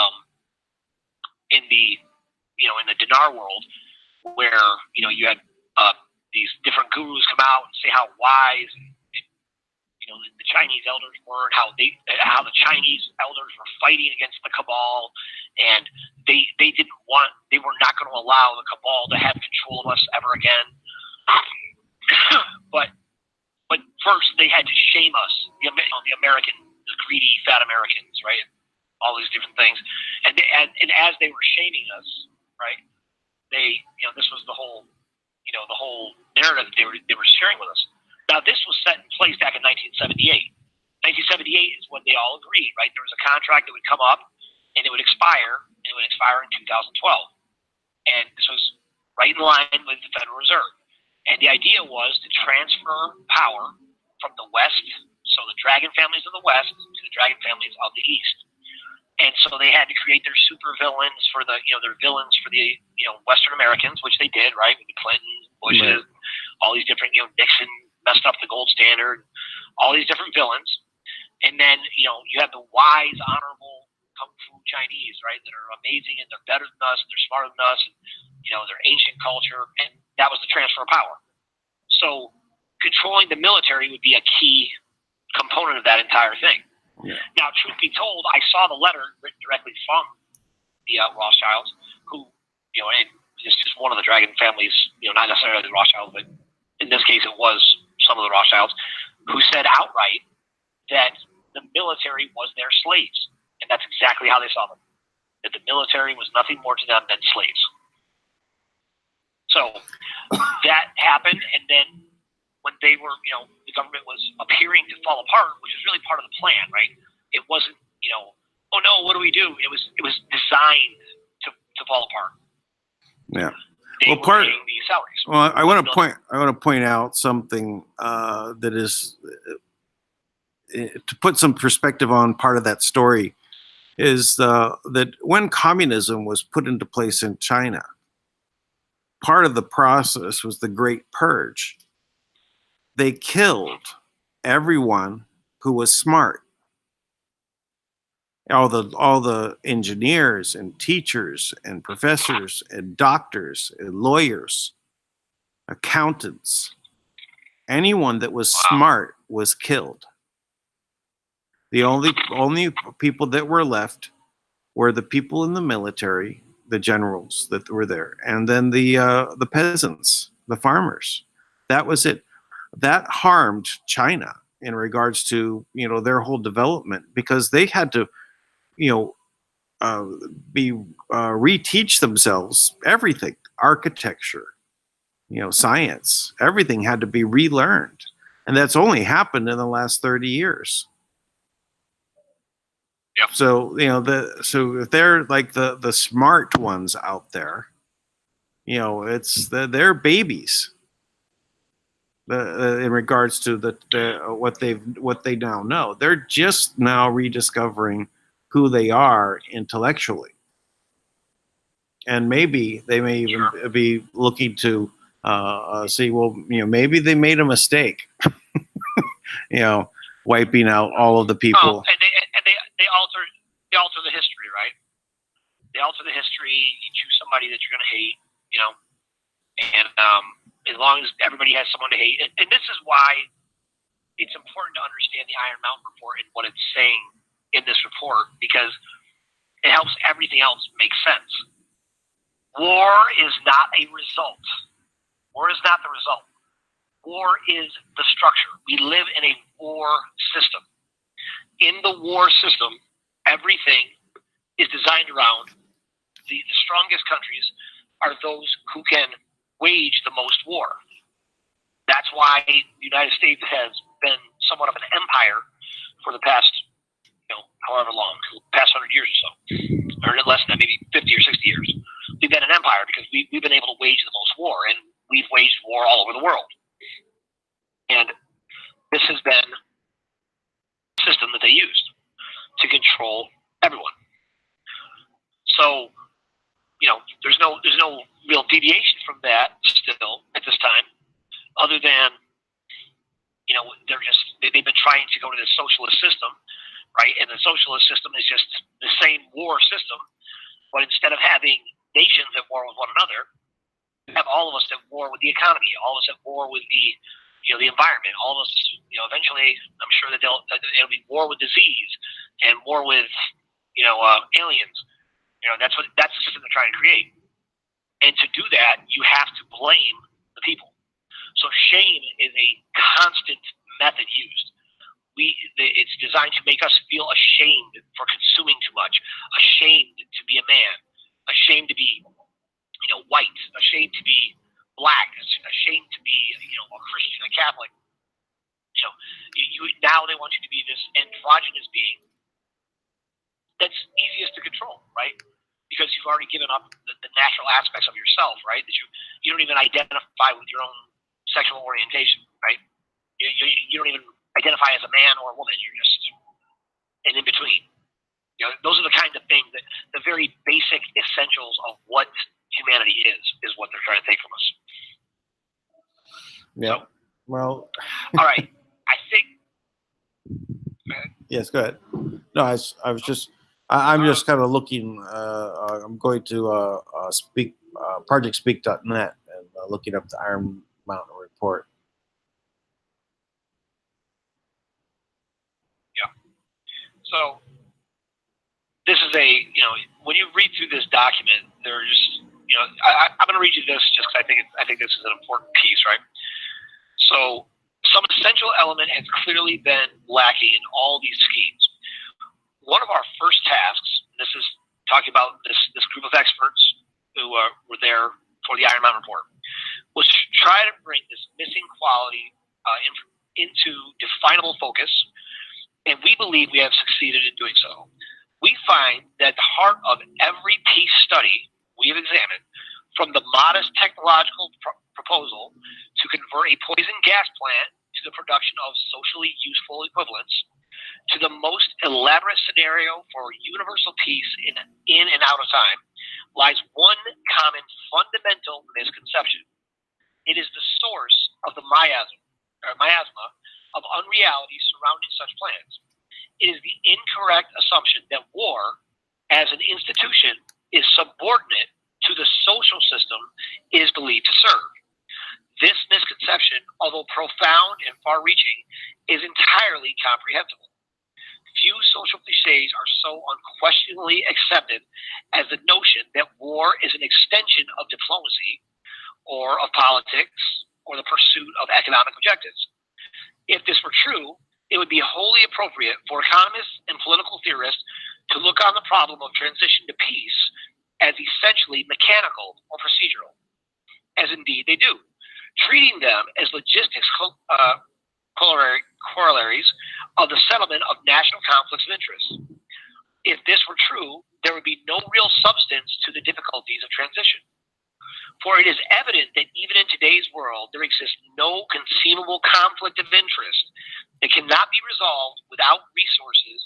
dinar world, where you had these different gurus come out and say how wise the Chinese elders were, how the Chinese elders were fighting against the cabal, and they were not going to allow the cabal to have control of us ever again. but first they had to shame us, the greedy fat Americans, right? All these different things, and as they were shaming us, right? This was the whole narrative they were sharing with us. Now, this was set in place back in 1978. 1978 is when they all agreed, right? There was a contract that would come up, and it would expire, and it would expire in 2012. And this was right in line with the Federal Reserve. And the idea was to transfer power from the West, so the dragon families of the West, to the dragon families of the East. And so they had to create their super villains for their villains for the Western Americans, which they did, right? With the Clintons, Bushes, all these different, Nixon messed up the gold standard, all these different villains. And then, you have the wise, honorable Kung Fu Chinese, right, that are amazing, and they're better than us, and they're smarter than us, and, they're ancient culture, and that was the transfer of power. So controlling the military would be a key component of that entire thing. Yeah. Now, truth be told, I saw the letter written directly from the Rothschilds, who, and it's just one of the Dragon families, not necessarily the Rothschilds, but in this case it was some of the Rothschilds, who said outright that the military was their slaves. And that's exactly how they saw them. That the military was nothing more to them than slaves. So that happened, and then when they were, the government was appearing to fall apart, which was really part of the plan, right? It wasn't, oh no, what do we do? It was designed to fall apart. Yeah. They were paying the salaries. Well, I want to point out something that is to put some perspective on part of that story is that when communism was put into place in China, part of the process was the Great Purge. They killed everyone who was smart. All the engineers and teachers and professors and doctors and lawyers, accountants, anyone that was smart was killed. The only people that were left were the people in the military, the generals that were there, and then the peasants, the farmers. That was it. That harmed China in regards to their whole development, because they had to reteach themselves everything, architecture, science, everything had to be relearned, and that's only happened in the last 30 years. Yep. So so if they're like the smart ones out there, they're babies. In regards to what they now know, they're just now rediscovering who they are intellectually, and maybe they may even be looking to see, well, maybe they made a mistake, wiping out all of the people. Oh, and they alter the history, right? They alter the history. You choose somebody that you're going to hate, and as long as everybody has someone to hate, and this is why it's important to understand the Iron Mountain report and what it's saying in this report, because it helps everything else make sense. War is not a result. War is not the result. War is the structure. We live in a war system. In the war system, everything is designed around the strongest countries are those who can wage the most war. That's why the United States has been somewhat of an empire for the past, however long, past 100 years or so, or less than that, maybe 50 or 60 years. We've been an empire because we've been able to wage the most war, and we've waged war all over the world. And this has been the system that they used to control everyone. So, there's no real deviation from that still at this time, other than, they've been trying to go to this socialist system, right? And the socialist system is just the same war system, but instead of having nations at war with one another, you have all of us at war with the economy, all of us at war with the environment, all of us, eventually I'm sure that it'll be war with disease and war with, aliens. That's the system they're trying to create. And to do that, you have to blame the people. So shame is a constant method used. It's designed to make us feel ashamed for consuming too much, ashamed to be a man, ashamed to be, white, ashamed to be black, ashamed to be, a Christian, a Catholic. Now they want you to be this androgynous being that's easiest to control, right? Because you've already given up the natural aspects of yourself, right? That you don't even identify with your own sexual orientation, right? You don't even identify as a man or a woman. You're just an in between. Those are the kind of things that the very basic essentials of what humanity is what they're trying to take from us. Yeah. So, well. All right. I think. Yes. Go ahead. No, I was just. I'm just kind of looking. I'm going to projectspeak.net and looking up the Iron Mountain report. So this is when you read through this document, there's, I'm going to read you this just because I think this is an important piece, right? So some essential element has clearly been lacking in all these schemes. One of our first tasks, this is talking about this group of experts who were there for the Iron Mountain report, was to try to bring this missing quality into definable focus, and we believe we have succeeded in doing so. We find that at the heart of every peace study we have examined, from the modest technological proposal to convert a poison gas plant to the production of socially useful equivalents, to the most elaborate scenario for universal peace in and out of time, lies one common fundamental misconception. It is the source of the miasma of unreality surrounding such plans. It is the incorrect assumption that war, as an institution, is subordinate to the social system it is believed to serve. This misconception, although profound and far-reaching, is entirely comprehensible. Few social cliches are so unquestionably accepted as the notion that war is an extension of diplomacy or of politics or the pursuit of economic objectives. If this were true, it would be wholly appropriate for economists and political theorists to look on the problem of transition to peace as essentially mechanical or procedural, as indeed they do, treating them as logistics corollaries of the settlement of national conflicts of interest. If this were true, there would be no real substance to the difficulties of transition. For it is evident that even in today's world, there exists no conceivable conflict of interest that cannot be resolved without resources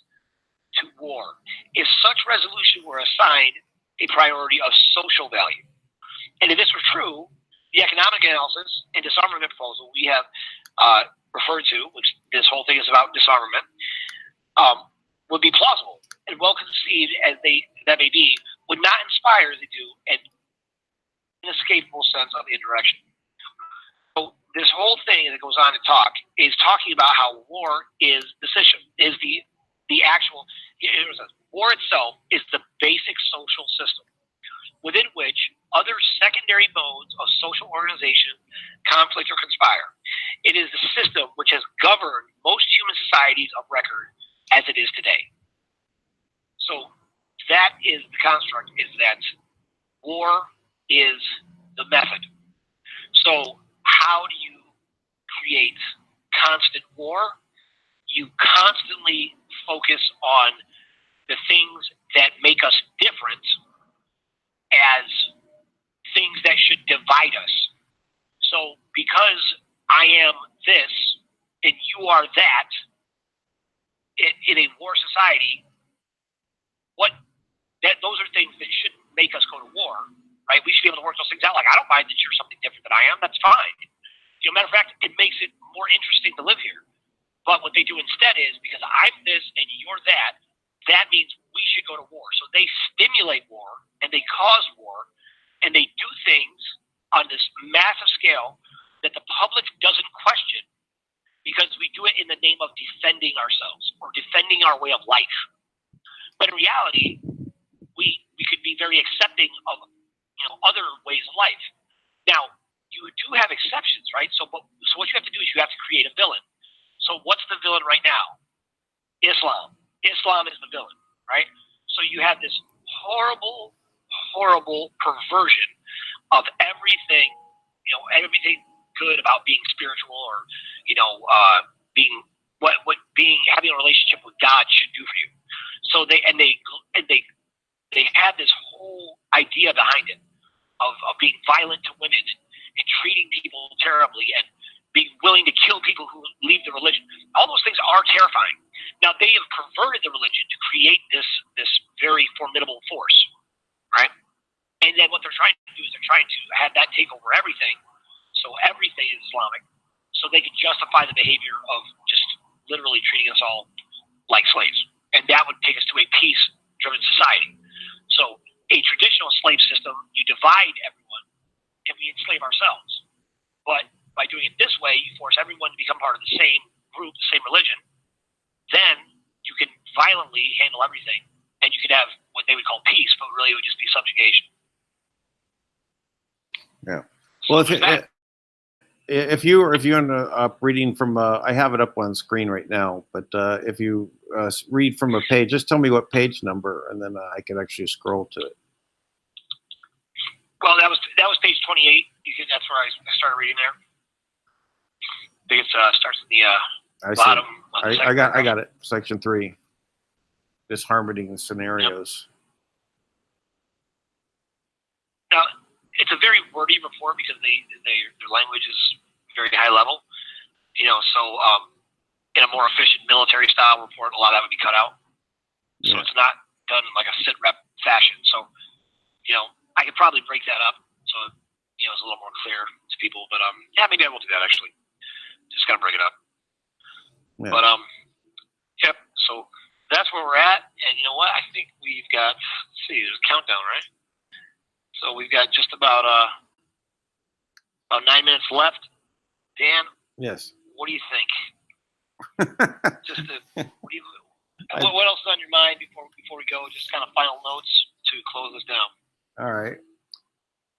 to war, if such resolution were assigned a priority of social value. And if this were true, the economic analysis and disarmament proposal we have referred to, which this whole thing is about disarmament, would be plausible and well conceived as that may be, would not inspire as they do an inescapable sense of indirection. So this whole thing that goes on to talk is talking about how war is the system, is the actual, war itself is the basic social system within which other secondary modes of social organization conflict or conspire. It is the system which has governed most human societies of record as it is today. So that is the construct, is that war is the method. So how do you create constant war? You constantly focus on the things that make us different as things that should divide us. So because I am this and you are that, in a war society, those are things that shouldn't make us go to war, right? We should be able to work those things out. Like, I don't mind that you're something different than I am. That's fine. Matter of fact, it makes it more interesting to live here. But what they do instead is, because I'm this and you're that, that means we should go to war. So they stimulate war and they cause war and they do things on this massive scale that the public doesn't question because we do it in the name of defending ourselves or defending our way of life. But in reality, we could be very accepting of other ways of life. Now, you do have exceptions, right? So what you have to do is you have to create a villain. So what's the villain right now? Islam. Islam is the villain, right? So you have this horrible, horrible perversion of everything, everything good about being spiritual or, being having a relationship with God should do for you. So they have this whole idea behind it of being violent to women and treating people terribly and being willing to kill people who leave the religion. All those things are terrifying. Now, they have perverted the religion to create this very formidable force, right? And then what they're trying to do is they're trying to have that take over everything, so everything is Islamic, so they can justify the behavior of just literally treating us all like slaves. And that would take us to a peace-driven society. So a traditional slave system, you divide everyone, and we enslave ourselves. But by doing it this way, you force everyone to become part of the same group, the same religion. Then you can violently handle everything, and you could have what they would call peace, but really it would just be subjugation. Yeah. So Well, if you end up reading from, I have it up on screen right now, but if you read from a page, just tell me what page number, and then I can actually scroll to it. Well, that was page 28. That's where I started reading there. I think it starts at the bottom. I got it. Section 3. Disharmony scenarios. Now, it's a very wordy report because their language is very high level. So in a more efficient military style report, a lot of that would be cut out. So it's not done in like a sit rep fashion. So, I could probably break that up so it's a little more clear to people. But maybe I will do that actually. Just gotta break it up. Yeah. But yep. So that's where we're at. And you know what? I think we've got. Let's see, there's a countdown, right? So we've got just about 9 minutes left. Dan. Yes. What do you think? What else is on your mind before we go? Just kind of final notes to close this down. All right.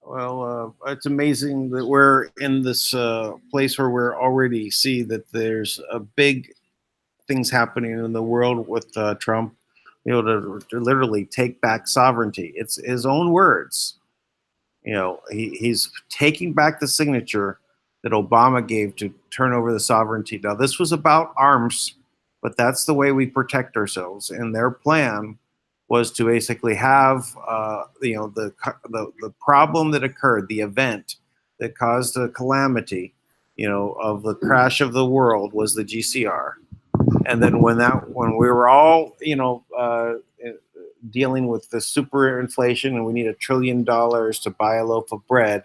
Well, it's amazing that we're in this place where we're already see that there's a big things happening in the world with Trump, to literally take back sovereignty. It's his own words. He's taking back the signature that Obama gave to turn over the sovereignty. Now, this was about arms, but that's the way we protect ourselves. And their plan was to basically have, the problem that occurred, the event that caused the calamity, of the crash of the world was the GCR. And then when we were all, dealing with the super inflation and we need $1 trillion to buy a loaf of bread,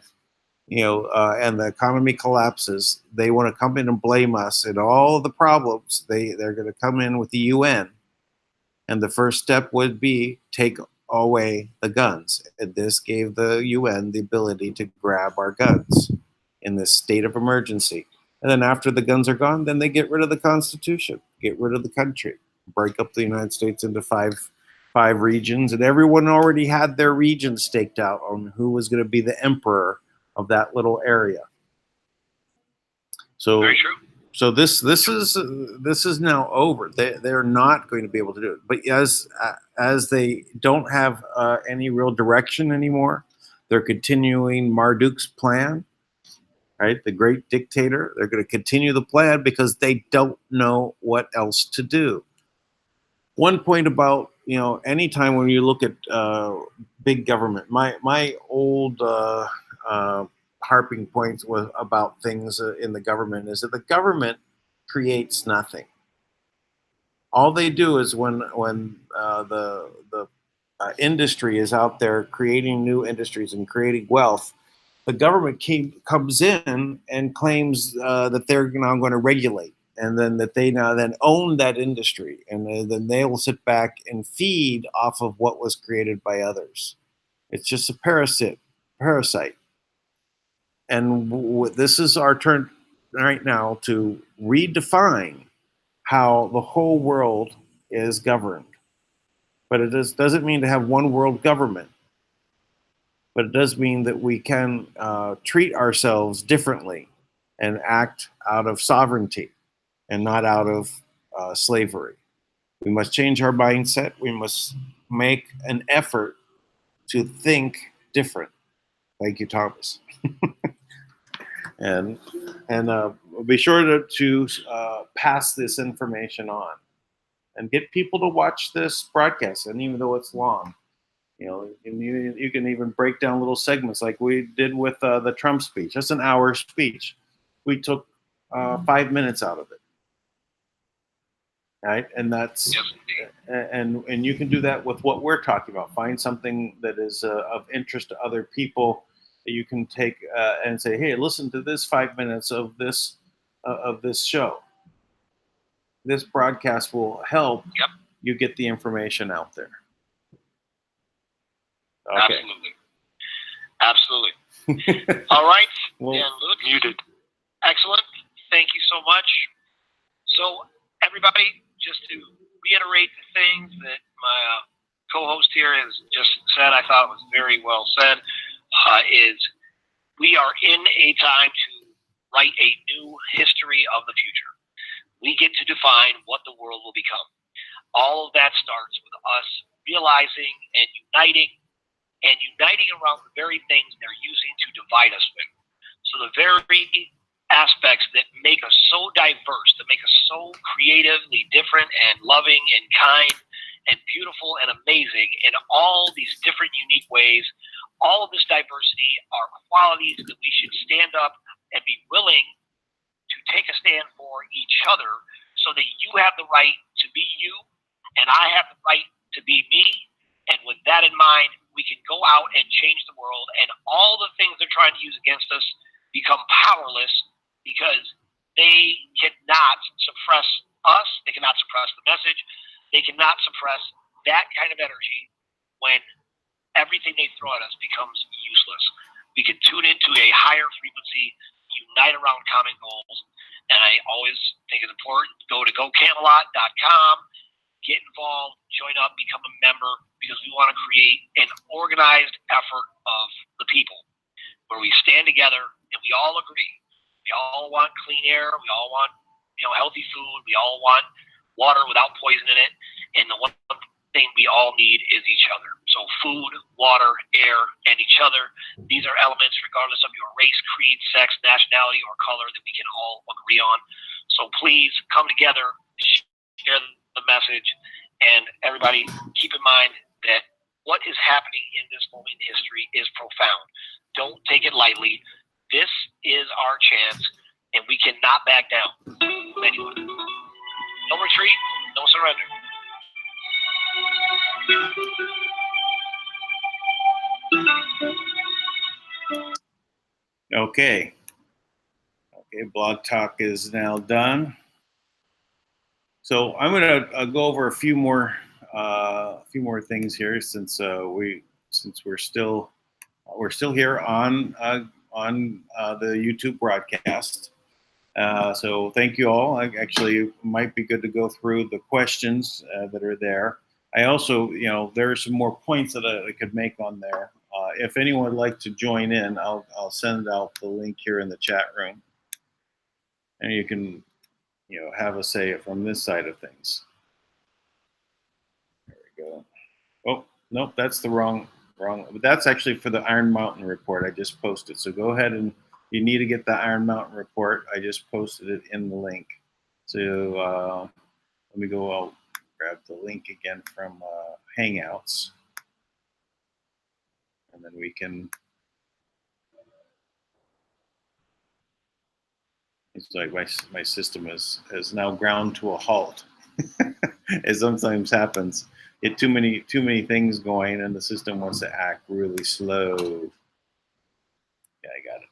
and the economy collapses, they want to come in and blame us and all of the problems. They're going to come in with the UN. And the first step would be take away the guns. And this gave the UN the ability to grab our guns in this state of emergency. And then after the guns are gone, then they get rid of the Constitution, get rid of the country, break up the United States into five regions. And everyone already had their region staked out on who was going to be the emperor of that little area. So, very true. So this is now over. They're not going to be able to do it. But as they don't have any real direction anymore, they're continuing Marduk's plan, right? The great dictator. They're going to continue the plan because they don't know what else to do. One point about anytime when you look at big government, my old harping points was about things in the government is that the government creates nothing. All they do is when the industry is out there creating new industries and creating wealth, the government comes in and claims that they're now going to regulate, and then that they now then own that industry, and then they will sit back and feed off of what was created by others. It's just a parasite. And this is our turn right now to redefine how the whole world is governed. But it doesn't mean to have one world government. But it does mean that we can treat ourselves differently and act out of sovereignty and not out of slavery. We must change our mindset. We must make an effort to think different. Thank you, Thomas. And be sure to pass this information on and get people to watch this broadcast. And even though it's long, you can even break down little segments like we did with the Trump speech. That's an hour speech. We took 5 minutes out of it, right? And that's and you can do that with what we're talking about. Find something that is of interest to other people that you can take and say, hey, listen to this 5 minutes of this show. This broadcast will help you get the information out there. Okay. Absolutely. All right. Dan Lutz. Muted. Excellent. Thank you so much. So, everybody, just to reiterate the things that my co-host here has just said. I thought it was very well said. Is we are in a time to write a new history of the future. We get to define what the world will become. All of that starts with us realizing and uniting around the very things they're using to divide us with. So the very aspects that make us so diverse, that make us so creatively different and loving and kind and beautiful and amazing in all these different unique ways, all of this diversity are qualities that we should stand up and be willing to take a stand for each other, so that you have the right to be you and I have the right to be me. And with that in mind, we can go out and change the world, and all the things they're trying to use against us become powerless, because they cannot suppress us. They cannot suppress the message. They cannot suppress that kind of energy when everything they throw at us becomes useless. We can tune into a higher frequency, unite around common goals. And I always think it's important to go to gocamelot.com, get involved, join up, become a member, because we want to create an organized effort of the people where we stand together and we all agree. We all want clean air. We all want, healthy food. We all want water without poison in it. And the one thing we all need is each other. So food, water, air, and each other. These are elements, regardless of your race, creed, sex, nationality, or color, that we can all agree on. So please come together, share the message, and everybody keep in mind that what is happening in this moment in history is profound. Don't take it lightly. This is our chance, and we cannot back down. Anyone. No retreat, no surrender. Okay, Blog Talk is now done. So I'm going to go over a few more things here, since we're still here on the YouTube broadcast. So thank you all. Actually, it might be good to go through the questions that are there. I also, there are some more points that I could make on there. If anyone would like to join in, I'll send out the link here in the chat room, and you can, have a say from this side of things. There we go. Oh, nope, that's the wrong. But that's actually for the Iron Mountain report I just posted. So go ahead, and you need to get the Iron Mountain report. I just posted it in the link. So let me go. I'll grab the link again from Hangouts, and then we can. It's like my system has now ground to a halt, as sometimes happens. Get too many things going, and the system wants to act really slow. Yeah, I got it.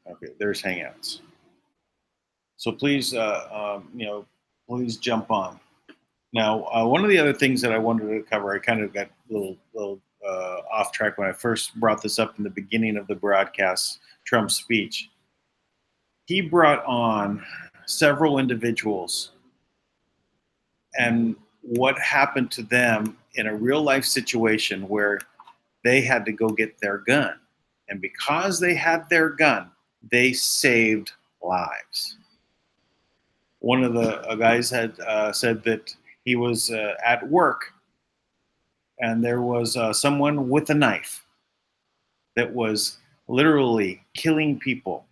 Okay, there's Hangouts. So please, please jump on. Now, one of the other things that I wanted to cover, I kind of got a little off track when I first brought this up in the beginning of the broadcast, Trump's speech. He brought on several individuals, and what happened to them in a real life situation where they had to go get their gun. And because they had their gun, they saved lives. One of the guys had said that he was at work, and there was someone with a knife that was literally killing people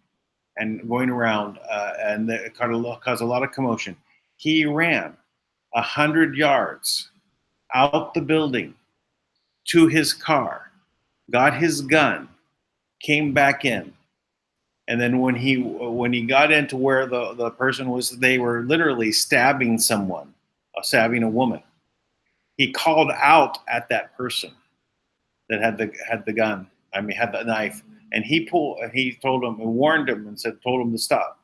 and going around, and it caused a lot of commotion. He ran 100 yards out the building to his car, got his gun, came back in, and then when he got into where the person was, they were literally stabbing someone, stabbing a woman. He called out at that person that had the gun. I mean, had the knife, and he told him, and warned him, and told him to stop.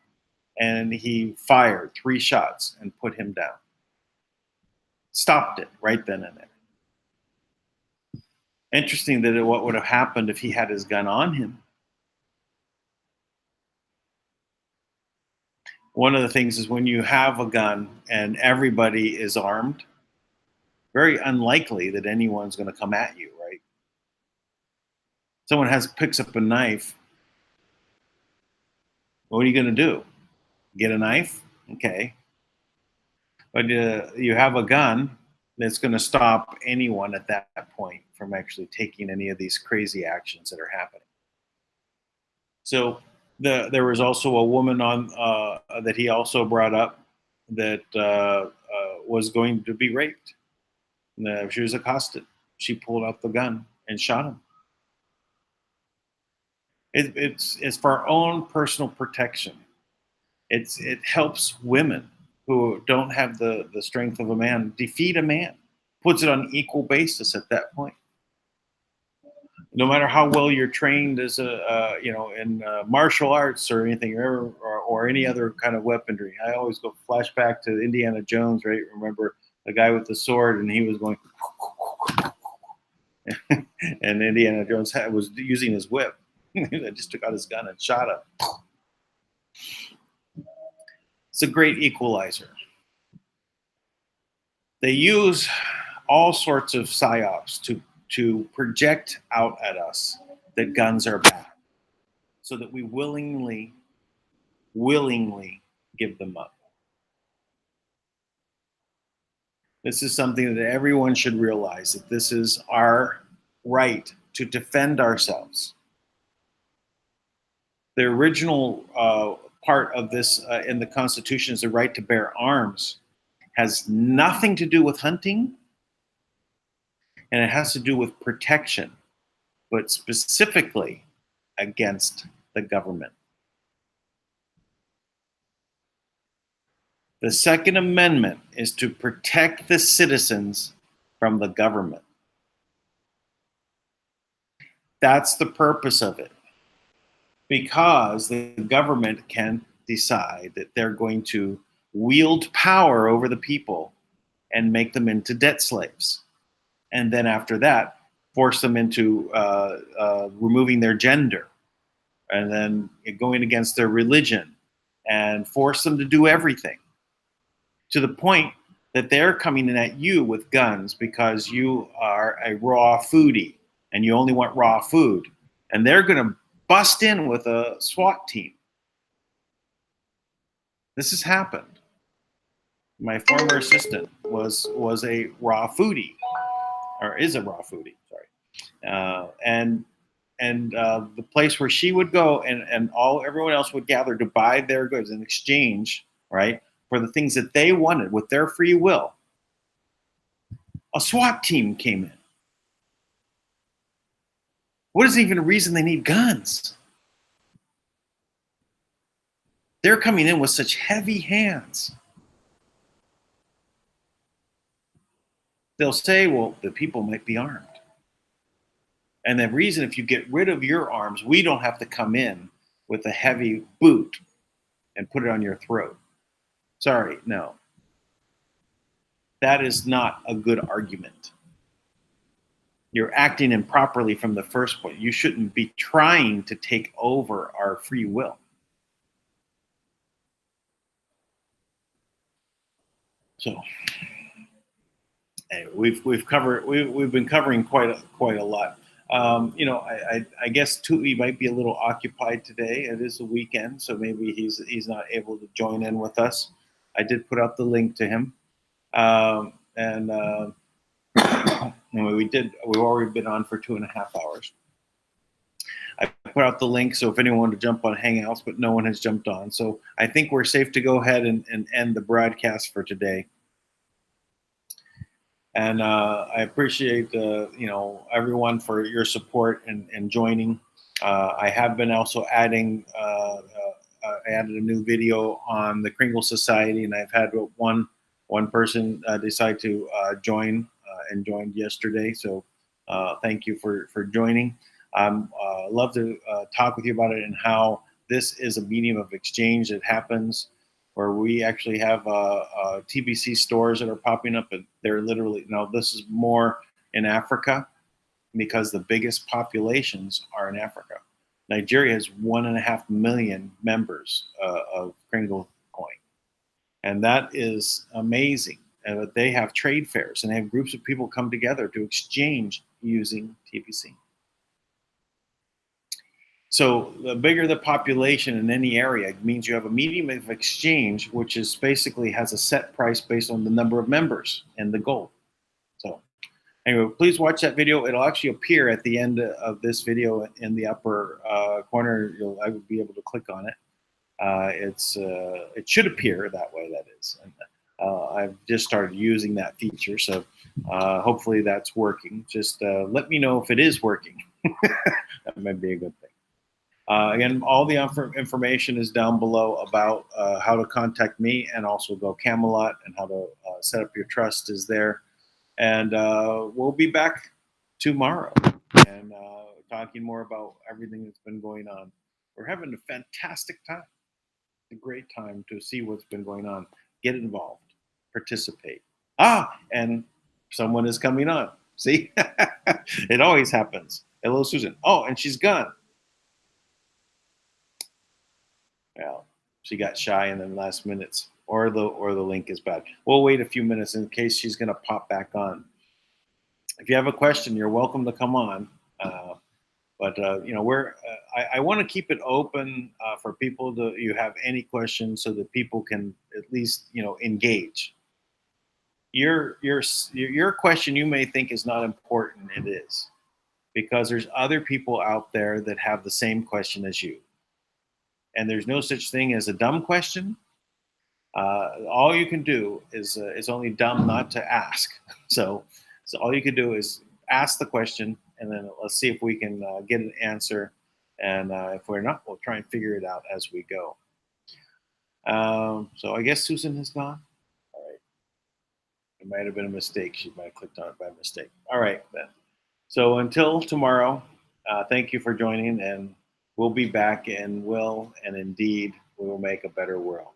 And he fired 3 shots and put him down. Stopped it right then and there. Interesting that what would have happened if he had his gun on him. One of the things is when you have a gun and everybody is armed, very unlikely that anyone's going to come at you, right? Someone picks up a knife. What are you going to do? Get a knife? Okay. But you have a gun that's going to stop anyone at that point from actually taking any of these crazy actions that are happening. So there was also a woman on that he also brought up that was going to be raped. She was accosted. She pulled out the gun and shot him. It's for our own personal protection. It helps women who don't have the strength of a man defeat a man. Puts it on equal basis at that point. No matter how well you're trained as in martial arts or anything, or any other kind of weaponry. I always go flashback to Indiana Jones, right? Remember the guy with the sword, and he was going, and Indiana Jones was using his whip. He just took out his gun and shot him. It's a great equalizer. They use all sorts of psyops to project out at us that guns are bad, so that we willingly give them up. This is something that everyone should realize, that this is our right to defend ourselves. The original part of this in the Constitution is the right to bear arms. Has nothing to do with hunting, and it has to do with protection, but specifically against the government. The Second Amendment is to protect the citizens from the government. That's the purpose of it. Because the government can decide that they're going to wield power over the people and make them into debt slaves. And then after that, force them into removing their gender, and then going against their religion, and force them to do everything, to the point that they're coming in at you with guns because you are a raw foodie and you only want raw food. And they're going to bust in with a SWAT team. This has happened. My former assistant was a raw foodie, or is a raw foodie, sorry. And the place where she would go and everyone else would gather to buy their goods in exchange, right, for the things that they wanted with their free will. A SWAT team came in. What is even the reason they need guns? They're coming in with such heavy hands. They'll say, well, the people might be armed. And the reason, if you get rid of your arms, we don't have to come in with a heavy boot and put it on your throat. Sorry, no. That is not a good argument. You're acting improperly from the first point. You shouldn't be trying to take over our free will. So, anyway, we've been covering quite a lot. I guess Tui might be a little occupied today. It is a weekend, so maybe he's not able to join in with us. I did put out the link to him, we've already been on for 2.5 hours. I put out the link, so if anyone wanted to jump on Hangouts, but no one has jumped on. So I think we're safe to go ahead and end the broadcast for today. And I appreciate everyone for your support and joining. I have been also adding. I added a new video on the Kringle Society, and I've had one person decide to join and joined yesterday. So thank you for joining. Love to talk with you about it and how this is a medium of exchange that happens, where we actually have TBC stores that are popping up, and they're literally, this is more in Africa, because the biggest populations are in Africa. Nigeria has 1.5 million members of Kringle Coin, and that is amazing. They have trade fairs and they have groups of people come together to exchange using TBC. So the bigger the population in any area means you have a medium of exchange, which is basically has a set price based on the number of members and the gold. So anyway, please watch that video. It'll actually appear at the end of this video in the upper corner. I will be able to click on it. It should appear that way, that is. And, I've just started using that feature, so hopefully that's working. Just let me know if it is working. That might be a good thing. Again, all the information is down below about how to contact me, and also Go Camelot, and how to set up your trust is there. And we'll be back tomorrow and talking more about everything that's been going on. We're having a fantastic time. A great time to see what's been going on. Get involved, participate. And someone is coming on. See, it always happens. Hello, Susan. Oh, and she's gone. Well, she got shy in the last minutes, or the link is bad. We'll wait a few minutes in case she's going to pop back on. If you have a question, you're welcome to come on. But you know, I want to keep it open for people to you have any questions, so that people can at least engage. Your question you may think is not important. It is, because there's other people out there that have the same question as you. And there's no such thing as a dumb question. All you can do is it's only dumb not to ask. So all you can do is ask the question, and then let's see if we can get an answer. And if we're not, we'll try and figure it out as we go. So I guess Susan has gone. All right. It might have been a mistake. She might have clicked on it by mistake. All right, then. So until tomorrow, thank you for joining, and we'll be back, and indeed, we will make a better world.